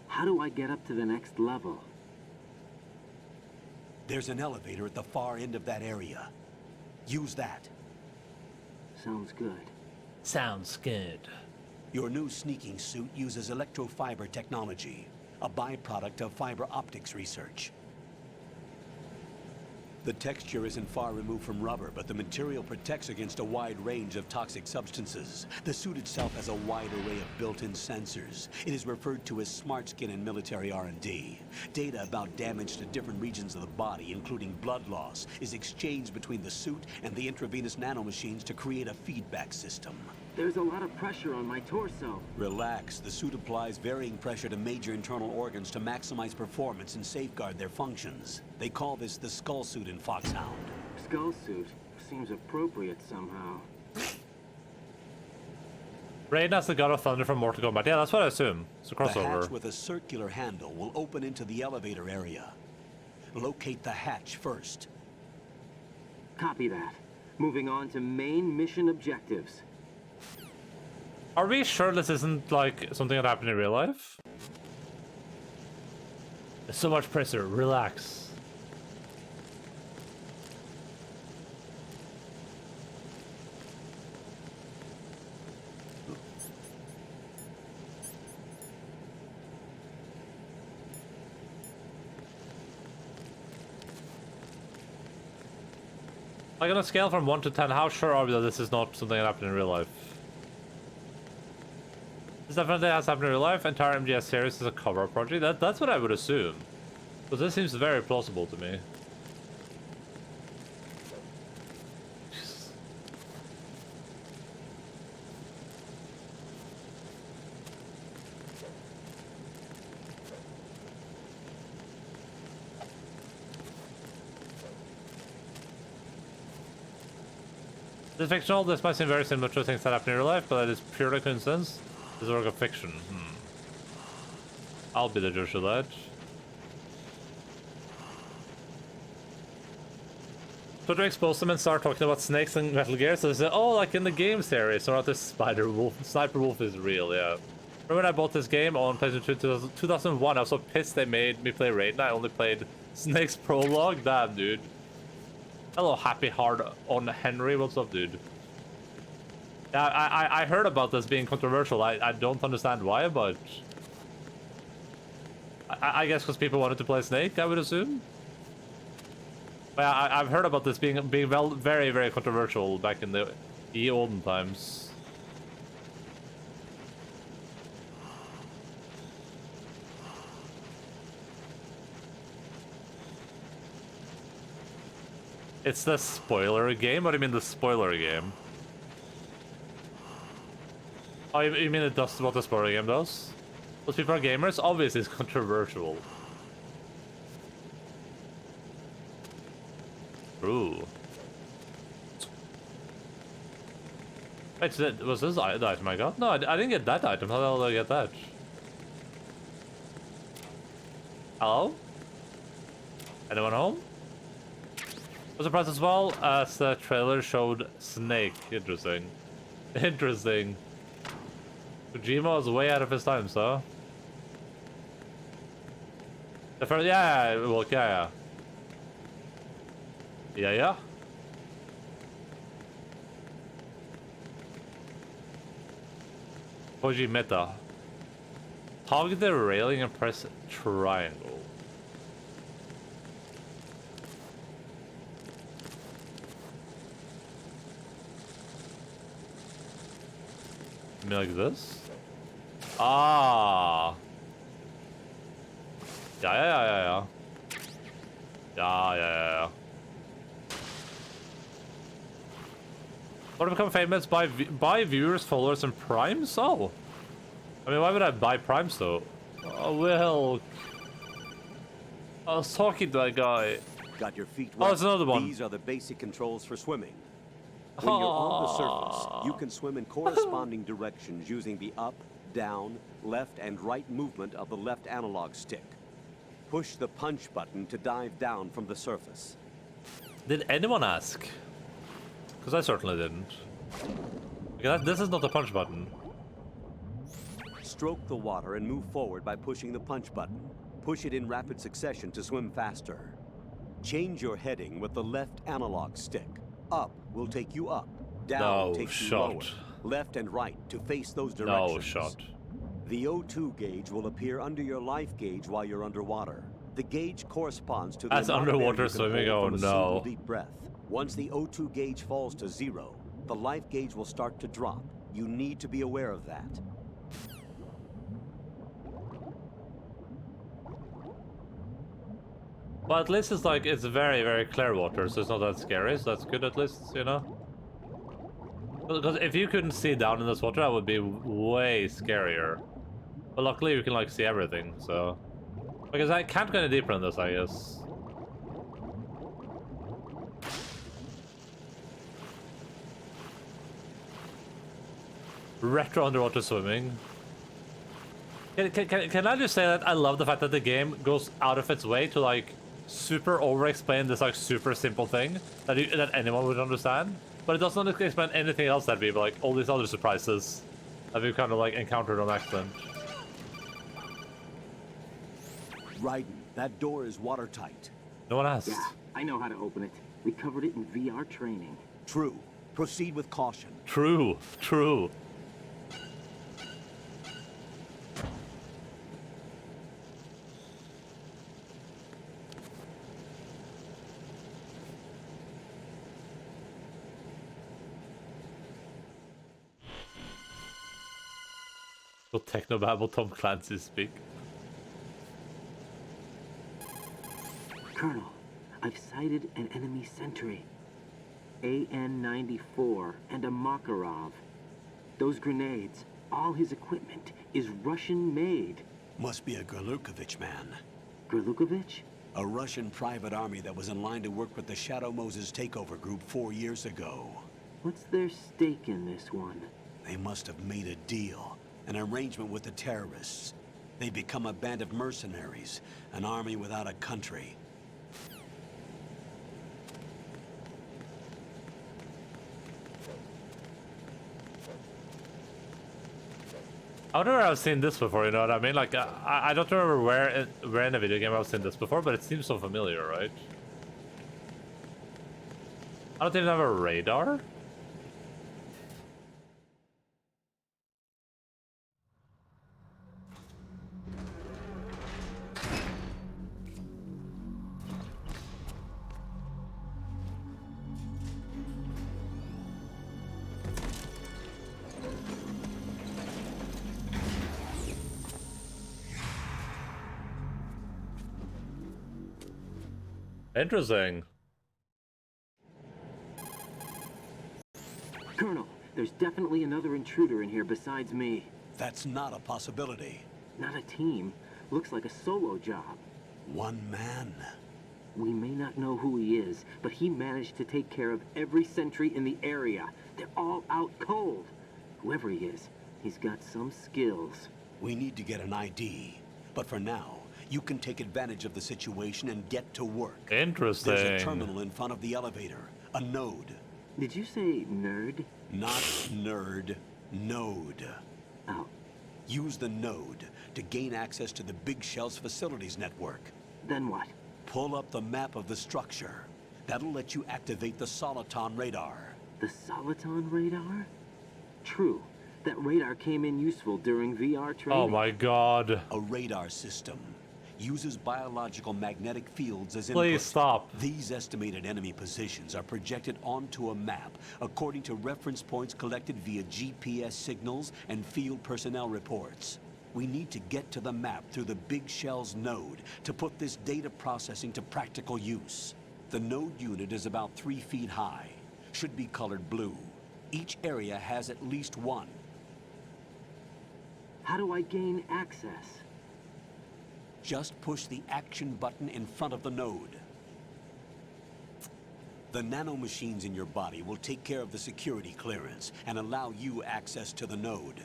How do I get up to the next level? There's an elevator at the far end of that area. Use that. Sounds good. Sounds good. Your new sneaking suit uses electrofiber technology, a byproduct of fiber optics research. The texture isn't far removed from rubber, but the material protects against a wide range of toxic substances. The suit itself has a wide array of built-in sensors. It is referred to as smart skin in military R&D. Data about damage to different regions of the body, including blood loss, is exchanged between the suit and the intravenous nanomachines to create a feedback system. There's a lot of pressure on my torso. Relax. The suit applies varying pressure to major internal organs to maximize performance and safeguard their functions. They call this the skull suit in Foxhound. Skull suit seems appropriate somehow. Raiden as the God of Thunder from Mortal Kombat. Yeah, that's what I assume. It's a The crossover. hatch with a circular handle will open into the elevator area. Locate the hatch first. Copy that. Moving on to main mission objectives. Are we sure this isn't like something that happened in real life? There's so much pressure. Relax. Like on a scale from 1 to 10, how sure are we that this is not something that happened in real life? This definitely has happened in real life. Entire MGS series is a cover-up project. That's what I would assume. But this seems very plausible to me. This is fictional. This might seem very similar to things that happen in real life, but it is purely coincidence. This is a work of fiction. I'll be the judge of that. So to expose them and start talking about snakes and Metal Gear, so they say, oh, like in the game series, or not this Spider Wolf. Sniper Wolf is real, yeah. Remember when I bought this game on PlayStation 2 2001, I was so pissed they made me play Raiden. I only played Snake's Prologue. Damn, dude. Hello, Happy Hard on Henry. What's up, dude? Yeah, I heard about this being controversial. I don't understand why, but I guess because people wanted to play Snake, I would assume. But yeah, I've heard about this being very, very controversial back in the olden times. It's the spoiler game? What do you mean the spoiler game? Oh, you mean it does what the spoiler game does? Those people are gamers? Obviously it's controversial. True. Wait, was this the item I got? No, I didn't get that item. How the hell did I get that? Hello? Anyone home? Was surprised as well as the trailer showed Snake. Interesting. Interesting. Kojima was way out of his time, so. The first, yeah, well, yeah. Koji Meta. Hog the railing and press triangle. You mean like this? Ah. Yeah. Want to become famous by viewers, followers, and primes? Oh. I mean, why would I buy primes though? Oh, well. I was talking to that guy. Got your feet wet. Oh, there's another one. These are the basic controls for swimming. When you're on the surface, you can swim in corresponding directions using the up, down, left, and right movement of the left analog stick. Push the punch button to dive down from the surface. Did anyone ask? Because I certainly didn't. Okay, this is not the punch button. Stroke the water and move forward by pushing the punch button. Push it in rapid succession to swim faster. Change your heading with the left analog stick. Up will take you up. Down takes you lower. Left and right to face those directions. No shot. The O2 gauge will appear under your life gauge while you're underwater. The gauge corresponds to the That's amount of air underwater you can swimming. hold Oh from a no. single deep breath. Once the O2 gauge falls to 0, the life gauge will start to drop. You need to be aware of that. Well, at least it's like, it's very, very clear water, so it's not that scary, so that's good at least, you know? Because if you couldn't see down in this water, that would be way scarier. But luckily you can like see everything, so... Because I can't go any deeper in this, I guess. Retro underwater swimming. Can I just say that I love the fact that the game goes out of its way to like super over-explain this like super simple thing that that anyone would understand, but it doesn't explain anything else that we like all these other surprises that we've kind of like encountered on accident. Raiden, that door is watertight. No one asked. Yeah, I know how to open it. We covered it in VR training. True. Proceed with caution. True. True. Will Technobabble Tom Clancy speak? Colonel, I've sighted an enemy sentry. AN-94 and a Makarov. Those grenades, all his equipment, is Russian-made. Must be a Gerlukovich man. Gerlukovich? A Russian private army that was in line to work with the Shadow Moses takeover group 4 years ago. What's their stake in this one? They must have made a deal. An arrangement with the terrorists. They become a band of mercenaries, an army without a country. I wonder where I've seen this before, you know what I mean? Like, I don't remember where in a video game I've seen this before, but it seems so familiar, right? I don't even have a radar? Interesting. Colonel, there's definitely another intruder in here besides me. That's not a possibility. Not a team. Looks like a solo job. One man. We may not know who he is, but he managed to take care of every sentry in the area. They're all out cold. Whoever he is, he's got some skills. We need to get an ID. But for now, you can take advantage of the situation and get to work. Interesting. There's a terminal in front of the elevator. A node. Did you say nerd? Not nerd. Node. Oh. Use the node to gain access to the Big Shell's facilities network. Then what? Pull up the map of the structure. That'll let you activate the Soliton radar. The Soliton radar? True. That radar came in useful during VR training. Oh my god. A radar system. Uses biological magnetic fields as input. Please stop. These estimated enemy positions are projected onto a map according to reference points collected via GPS signals and field personnel reports. We need to get to the map through the Big Shell's node to put this data processing to practical use. The node unit is about 3 feet high. Should be colored blue. Each area has at least one. How do I gain access? Just push the action button in front of the node. The nanomachines in your body will take care of the security clearance and allow you access to the node.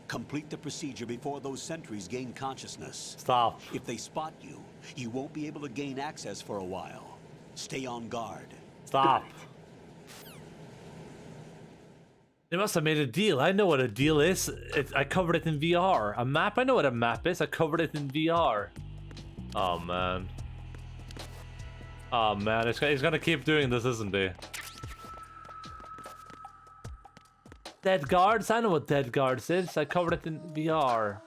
Complete the procedure before those sentries gain consciousness. Stop. If they spot you, you won't be able to gain access for a while. Stay on guard. Stop. They must have made a deal. I know what a deal is. I covered it in VR. A map? I know what a map is. I covered it in VR. Oh, man. Oh, man. He's gonna keep doing this, isn't he? Dead guards? I know what dead guards is. I covered it in VR.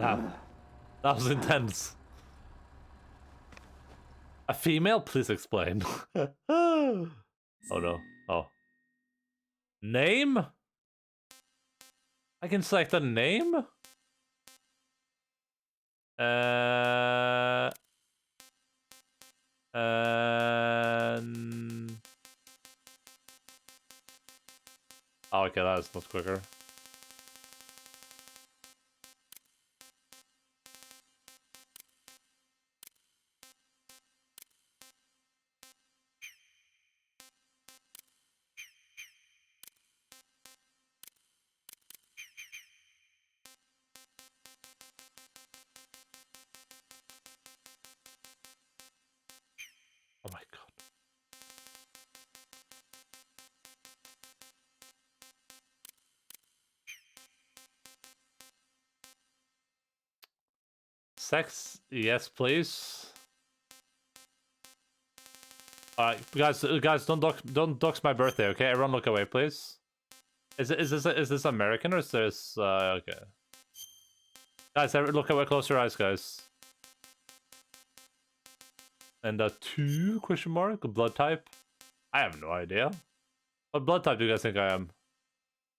That was intense. A female? Please explain. Oh no. Oh. Name? I can select a name? Oh, okay, that's much quicker. Oh my god. Sex, yes, please. Alright, guys, don't dox my birthday, okay? Everyone, look away, please. Is this American or is this okay? Guys, look away, close your eyes, guys. And 2 question mark blood type. I have no idea. What blood type do you guys think I am?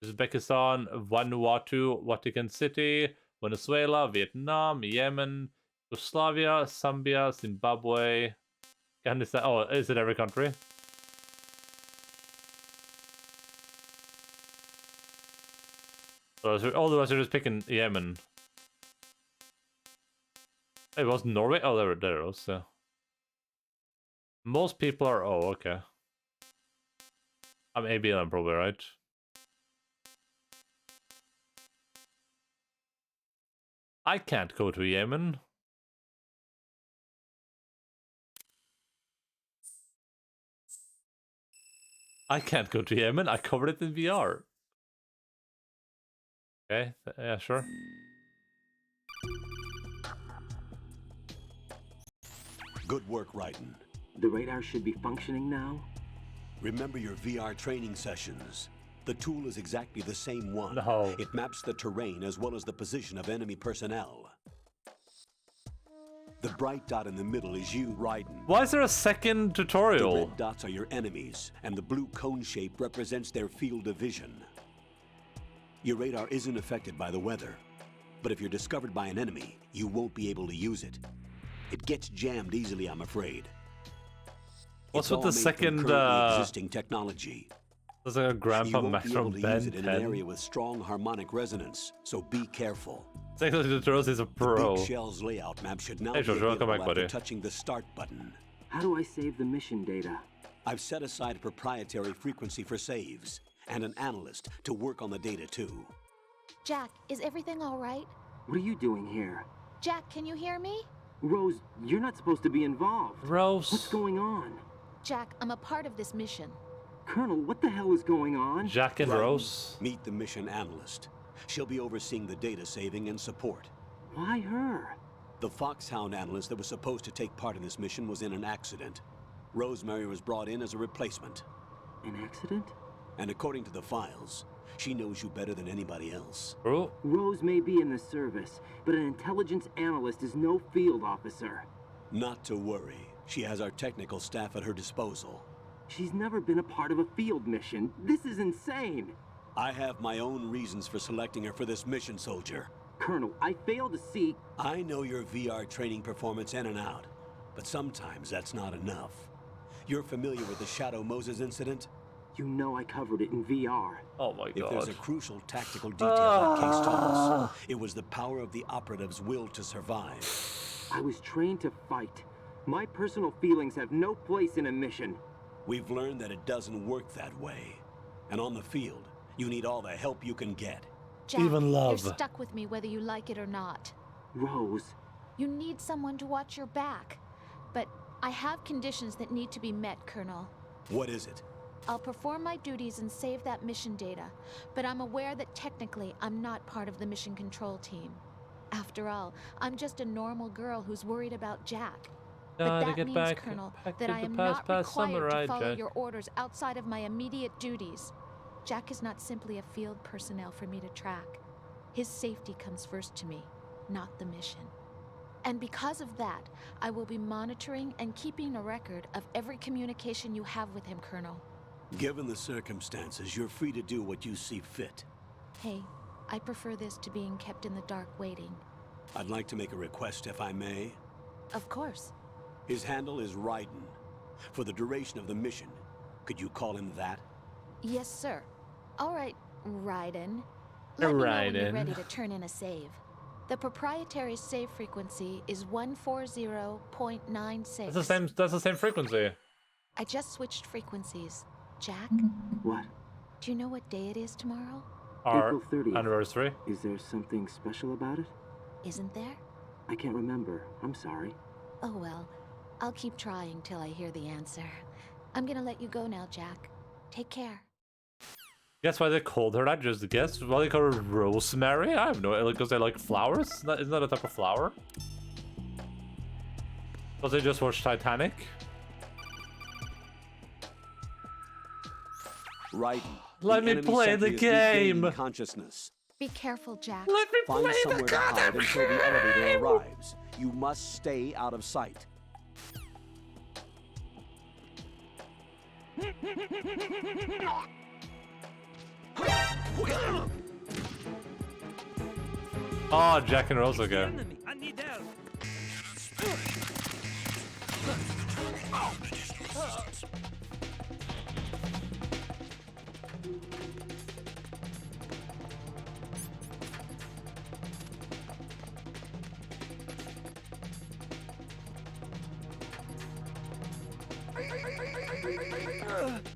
Uzbekistan, Vanuatu, Vatican City, Venezuela, Vietnam, Yemen, Yugoslavia, Zambia, Zimbabwe. Afghanistan. Oh, is it every country? So all the rest are just picking Yemen. It was Norway? Oh, there it was, yeah. Most people are... Oh, okay. I'm ABL, probably, right? I can't go to Yemen. I can't go to Yemen. I covered it in VR. Okay, yeah, sure. Good work, Raiden. The radar should be functioning now? Remember your VR training sessions. The tool is exactly the same one. No. It maps the terrain as well as the position of enemy personnel. The bright dot in the middle is you, Raiden. Why is there a second tutorial? The red dots are your enemies, and the blue cone shape represents their field of vision. Your radar isn't affected by the weather, but if you're discovered by an enemy, you won't be able to use it. It gets jammed easily, I'm afraid. What's It's with the all made from second currently existing technology. There's like a Grandpa You won't Max be able from to Ben use it in 10. an area with strong harmonic resonance, so be careful. Technically, tutorials is a pro. The big shell's layout map should now Hey, be Jojo, welcome available back, after buddy. touching the start button. How do I save the mission data? I've set aside a proprietary frequency for saves, and an analyst to work on the data too. Jack, is everything all right? What are you doing here? Jack, can you hear me? Rose, you're not supposed to be involved. Rose. What's going on? Jack, I'm a part of this mission. Colonel, what the hell is going on? Jack and Raiden, Rose. Meet the mission analyst. She'll be overseeing the data saving and support. Why her? The Foxhound analyst that was supposed to take part in this mission was in an accident. Rosemary was brought in as a replacement. An accident? And according to the files, she knows you better than anybody else. Oh. Rose may be in the service, but an intelligence analyst is no field officer. Not to worry. She has our technical staff at her disposal. She's never been a part of a field mission. This is insane. I have my own reasons for selecting her for this mission, soldier. Colonel, I fail to see... I know your VR training performance in and out, but sometimes that's not enough. You're familiar with the Shadow Moses incident? You know I covered it in VR. Oh my god. If there's a crucial tactical detail that case taught us, it was the power of the operative's will to survive. I was trained to fight. My personal feelings have no place in a mission. We've learned that it doesn't work that way. And on the field, you need all the help you can get. Jack, even love. You're stuck with me whether you like it or not. Rose. You need someone to watch your back. But I have conditions that need to be met, Colonel. What is it? I'll perform my duties and save that mission data, but I'm aware that technically I'm not part of the mission control team. After all, I'm just a normal girl who's worried about Jack. But that means, Colonel, that I am not required to follow your orders outside of my immediate duties. Jack is not simply a field personnel for me to track. His safety comes first to me. not the mission. And because of that, I will be monitoring and keeping a record of every communication you have with him, Colonel. Given the circumstances, you're free to do what you see fit. Hey, I prefer this to being kept in the dark waiting. I'd like to make a request, if I may. Of course. His handle is Raiden. For the duration of the mission, could you call him that? Yes, sir. All right, Raiden. Let me know when you're ready to turn in a save. The proprietary save frequency is 140.96. That's the same frequency. I just switched frequencies. Jack? What? Do you know what day it is tomorrow? Our April 30th. anniversary. Is there something special about it? Isn't there? I can't remember. I'm sorry. Oh well. I'll keep trying till I hear the answer. I'm gonna let you go now, Jack. Take care. Guess why they called her that? Just guess. Why they call her Rosemary? I have no idea. Because they like flowers? Isn't that a type of flower? Because they just watched Titanic? Raiden. Let me play the game! Consciousness. Be careful, Jack. Let me Find play the somewhere to hide goddamn until the elevator arrives. You must stay out of sight. Oh, Jack and Rose again. Enemy, I need help.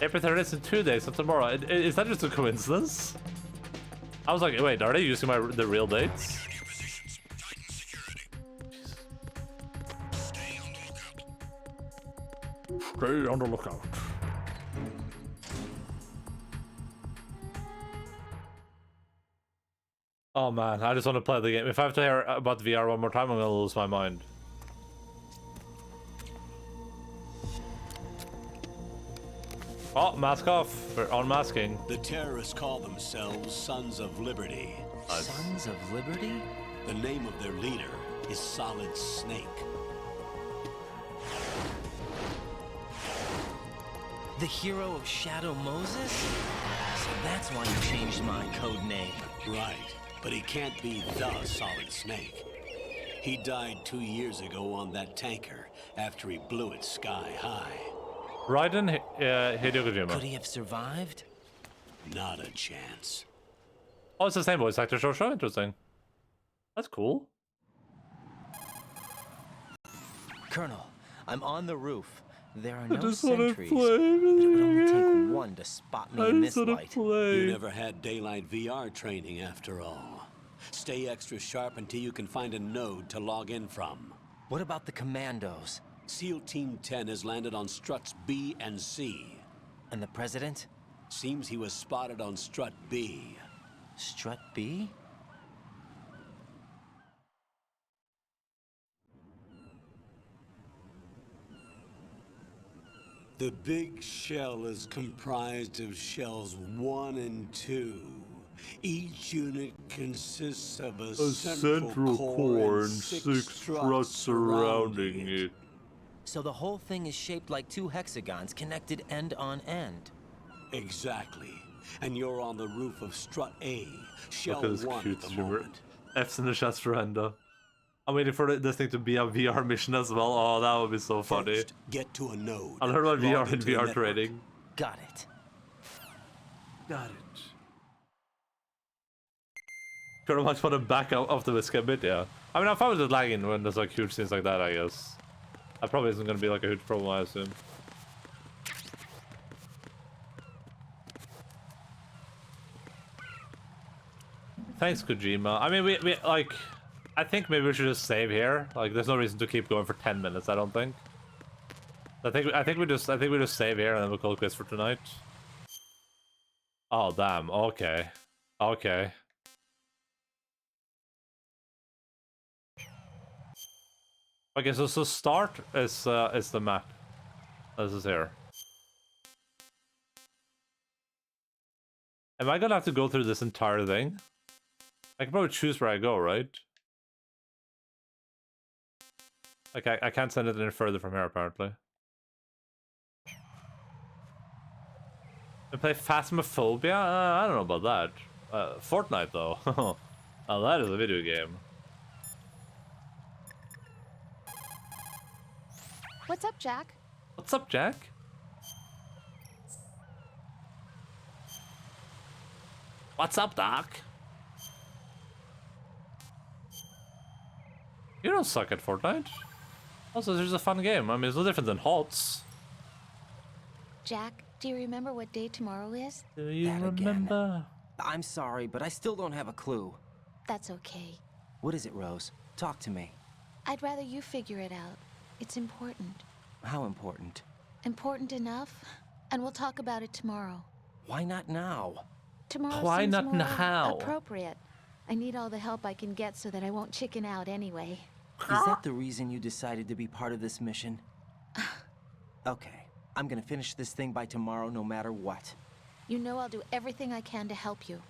April 30th is in 2 days, so tomorrow. Is that just a coincidence? I was like, wait, are they using the real dates? Stay on the lookout. Oh man, I just want to play the game. If I have to hear about VR one more time, I'm gonna lose my mind. Oh, mask off. We're unmasking. The terrorists call themselves Sons of Liberty. Sons of Liberty? The name of their leader is Solid Snake. The hero of Shadow Moses? So that's why you changed my code name. Right, but he can't be the Solid Snake. He died 2 years ago on that tanker after he blew it sky high. Raiden Hideo Kojima. Could he have survived? Not a chance. Oh, it's the same voice actor, so interesting. That's cool. Colonel, I'm on the roof. There are I no just wanna sentries, play but it would only take one to spot me in this light. You never had daylight VR training after all. Stay extra sharp until you can find a node to log in from. What about the commandos? SEAL Team 10 has landed on struts B and C. And the president? Seems he was spotted on strut B. Strut B? The big shell is comprised of shells 1 and 2. Each unit consists of a central core and 6 struts surrounding it. So the whole thing is shaped like 2 hexagons connected end on end. Exactly. And you're on the roof of strut A, shell Look at this 1 cute at the streamer. moment. F's in the chest for Enda. I'm waiting for this thing to be a VR mission as well. Oh, that would be so funny. First, get to a node. I learned about VR Log in into the VR network. training. Got it. Got it. Kind of much want to back out of the risk a bit, yeah. I mean, I'm fine with it lagging when there's like huge things like that, I guess. That probably isn't going to be like a huge problem, I assume. Thanks, Kojima. I mean, we like... I think maybe we should just save here. Like, there's no reason to keep going for 10 minutes, I don't think. I think we just save here and then we'll call it quits for tonight. Oh, damn. Okay. Okay. Okay, so start is the map. This is here. Am I gonna have to go through this entire thing? I can probably choose where I go, right? Like, I can't send it any further from here, apparently. I play Phasmophobia? I don't know about that. Fortnite, though. Oh, that is a video game. What's up, Jack? What's up, Jack? What's up, Doc? You don't suck at Fortnite. Also, there's a fun game. I mean, it's no different than HOTS. Jack, do you remember what day tomorrow is? Do you remember? I'm sorry, but I still don't have a clue. That's okay. What is it, Rose? Talk to me. I'd rather you figure it out. It's important. How important? Important enough? And we'll talk about it tomorrow. Why not now? Tomorrow Why seems not more now? appropriate. I need all the help I can get so that I won't chicken out anyway. Is that the reason you decided to be part of this mission? Okay, I'm gonna finish this thing by tomorrow no matter what. You know I'll do everything I can to help you.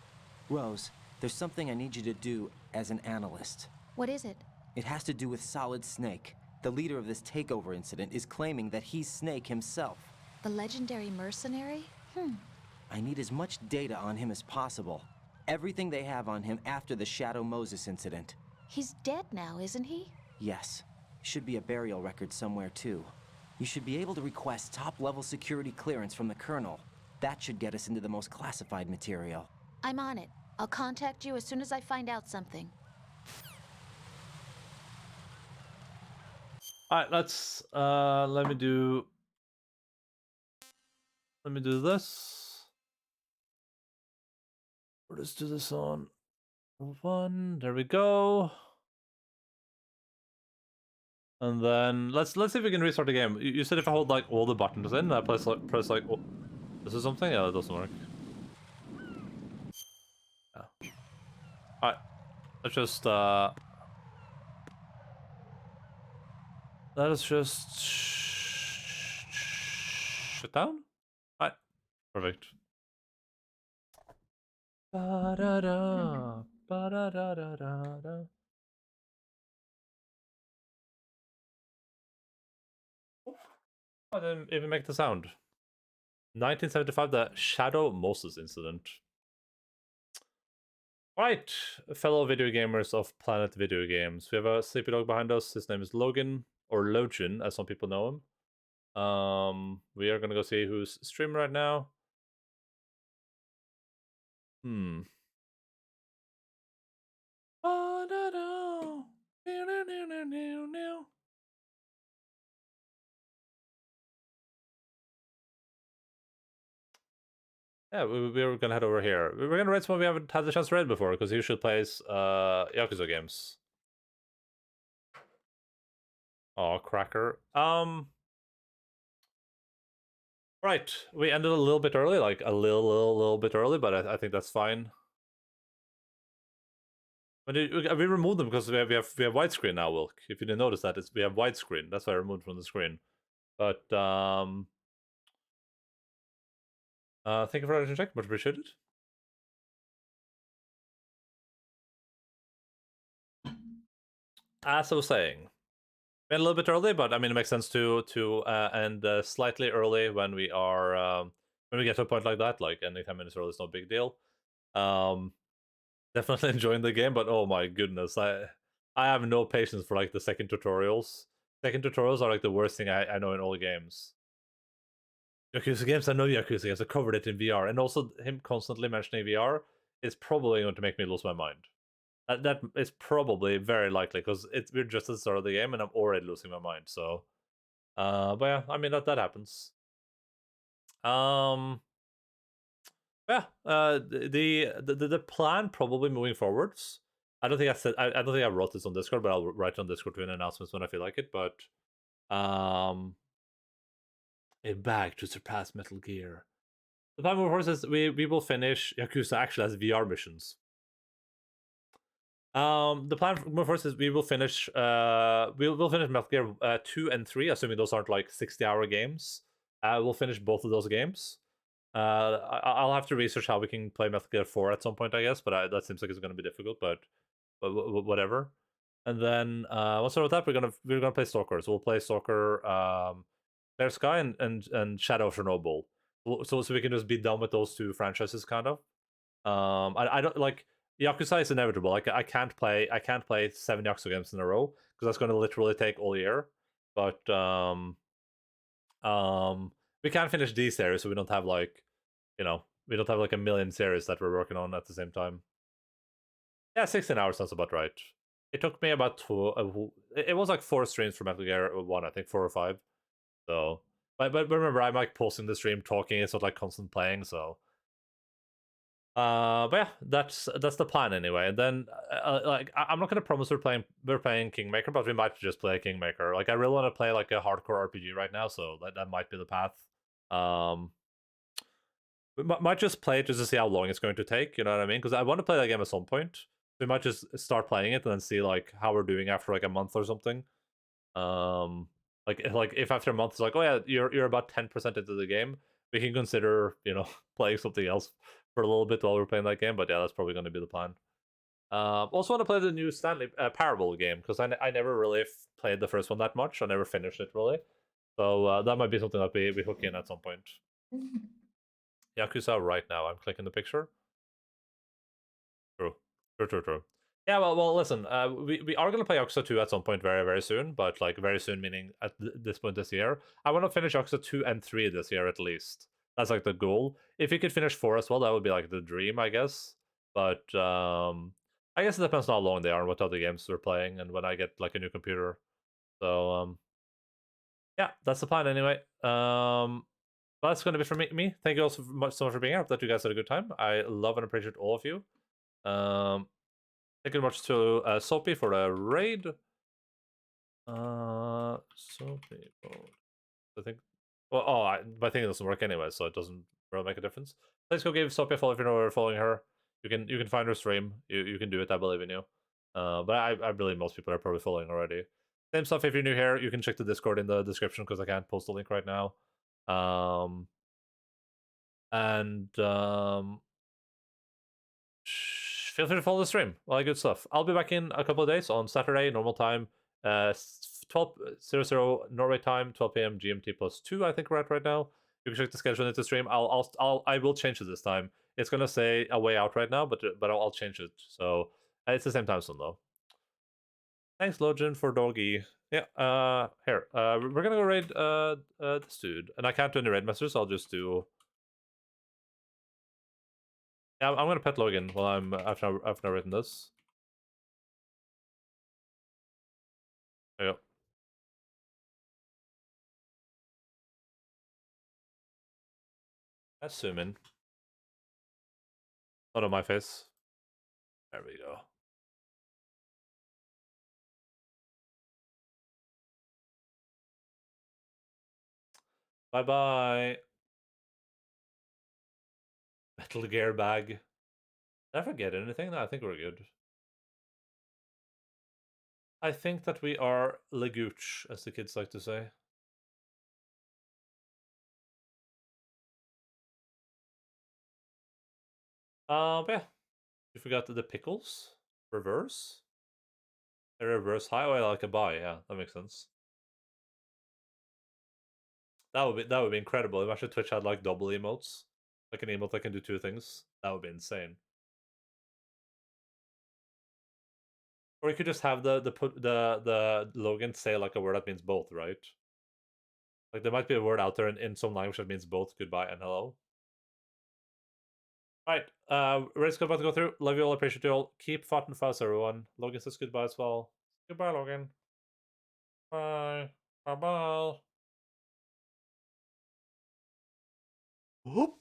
Rose, there's something I need you to do as an analyst. What is it? It has to do with Solid Snake. The leader of this takeover incident is claiming that he's Snake himself. The legendary mercenary? I need as much data on him as possible. Everything they have on him after the Shadow Moses incident. He's dead now, isn't he? Yes. Should be a burial record somewhere, too. You should be able to request top-level security clearance from the Colonel. That should get us into the most classified material. I'm on it. I'll contact you as soon as I find out something. Alright, let's let me do this. Let's do this on one. There we go. And then let's see if we can restart the game. You said if I hold like all the buttons in, I press like oh, this is something? Yeah, that doesn't work. Yeah. Alright. Let's just let us just shut down. Alright. Perfect. Ba-da-da, ba-da-da-da-da-da. I didn't even make the sound. 1975, the Shadow Moses incident. Right, fellow video gamers of Planet Video Games. We have a sleepy dog behind us. His name is Logan, or Login, as some people know him. We are gonna go see who's streaming right now. Yeah, we're gonna head over here. We're gonna read someone we haven't had the chance to read before, because he usually plays Yakuza games. Oh, cracker. Right, we ended a little bit early, like a little bit early, but I think that's fine. But we removed them because we have widescreen now, Wilk. If you didn't notice that, we have widescreen. That's why I removed from the screen. But thank you for the check, much appreciated. As I was saying, we're a little bit early, but I mean it makes sense to end slightly early when we are when we get to a point like that. Like ending 10 minutes early is no big deal. Definitely enjoying the game, but oh my goodness, I have no patience for like the second tutorials. Second tutorials are like the worst thing I know in all games. Yakuza games, I know Yakuza games. I covered it in VR, and also him constantly mentioning VR is probably going to make me lose my mind. That is probably very likely because we're just at the start of the game, and I'm already losing my mind. So, but yeah, I mean that happens. Yeah, the plan probably moving forwards. I don't think I don't think I wrote this on Discord, but I'll write it on Discord to an announcements when I feel like it. But a bag to surpass Metal Gear. The plan moving forward is we will finish Yakuza actually as VR missions. The plan moving forward is we will finish we'll finish Metal Gear 2 and 3, assuming those aren't like 60-hour games. We'll finish both of those games. I'll have to research how we can play Metal Gear 4 at some point, I guess, but that seems like it's going to be difficult, but whatever. And then once we're with that, we're gonna play Stalker. So we'll play Stalker, Clear Sky, and Shadow of Chernobyl. So we can just be done with those two franchises, kind of. I don't like Yakuza is inevitable. Like I can't play 7 Yakuza games in a row because that's going to literally take all year. But we can finish these series, so we don't have like, we don't have like a million series that we're working on at the same time. Yeah, 16 hours sounds about right. It took me about it was like 4 streams for Metal Gear 1, I think 4 or 5. So, but remember, I'm like posting the stream, talking. It's not like constant playing. So, but yeah, that's the plan anyway. And then, like, I'm not gonna promise we're playing Kingmaker, but we might just play Kingmaker. Like, I really want to play like a hardcore RPG right now, so that might be the path. We might just play it just to see how long it's going to take. You know what I mean? Because I want to play that game at some point. We might just start playing it and then see like how we're doing after like a month or something. Like if after a month it's like, oh yeah, you're about 10% into the game, we can consider playing something else for a little bit while we're playing that game. But yeah, that's probably going to be the plan. Also want to play the new Stanley Parable game because I never really played the first one that much. I never finished it really, so that might be something that we hook in at some point. Yakuza right now. I'm clicking the picture. True. Yeah, well, listen. We are gonna play Yakuza 2 at some point very, very soon, but like very soon meaning at this point this year. I want to finish Yakuza 2 and 3 this year at least. That's like the goal. If we could finish 4 as well, that would be like the dream, I guess. But I guess it depends on how long they are and what other games we're playing, and when I get like a new computer. So yeah, that's the plan anyway. That's gonna be for me. Thank you all so much for being here. Hope that you guys had a good time. I love and appreciate all of you. Thank you very much to Soapy for the raid. Soapy mode. I think. Well, my thing doesn't work anyway, so it doesn't really make a difference. Please go give Soapy a follow if you know we're following her. You can find her stream. You can do it. I believe in you. But I believe most people are probably following already. Same stuff. If you're new here, you can check the Discord in the description because I can't post the link right now. Feel free to follow the stream. All that good stuff. I'll be back in a couple of days on Saturday, normal time, 12:00 Norway time, 12 p.m. GMT +2. I think we're at right now. You can check the schedule into the stream. I will change it this time. It's gonna say a way out right now, but I'll change it. So it's the same time zone though. Thanks, Logan, for doggy. Yeah. Here. We're gonna go raid this dude, and I can't do any raid messages. So I'll just do. Yeah, I'm gonna pet Logan while I'm after I've written this. There you go. Let's zoom in. Not on my face. There we go. Bye bye. Metal Gear bag. Did I forget anything? No, I think we're good. I think that we are legooch, as the kids like to say. Yeah. You forgot the pickles? Reverse? A reverse high? Oh, I like a buy. Yeah, that makes sense. That would be incredible. Imagine Twitch had like double emotes. Like an emote that can do 2 things. That would be insane. Or you could just have the Logan say like a word that means both, right? Like there might be a word out there in some language that means both goodbye and hello. Alright, race about to go through. Love you all, appreciate you all. Keep fighting fast, everyone. Logan says goodbye as well. Goodbye, Logan. Bye. Bye-bye. Whoop.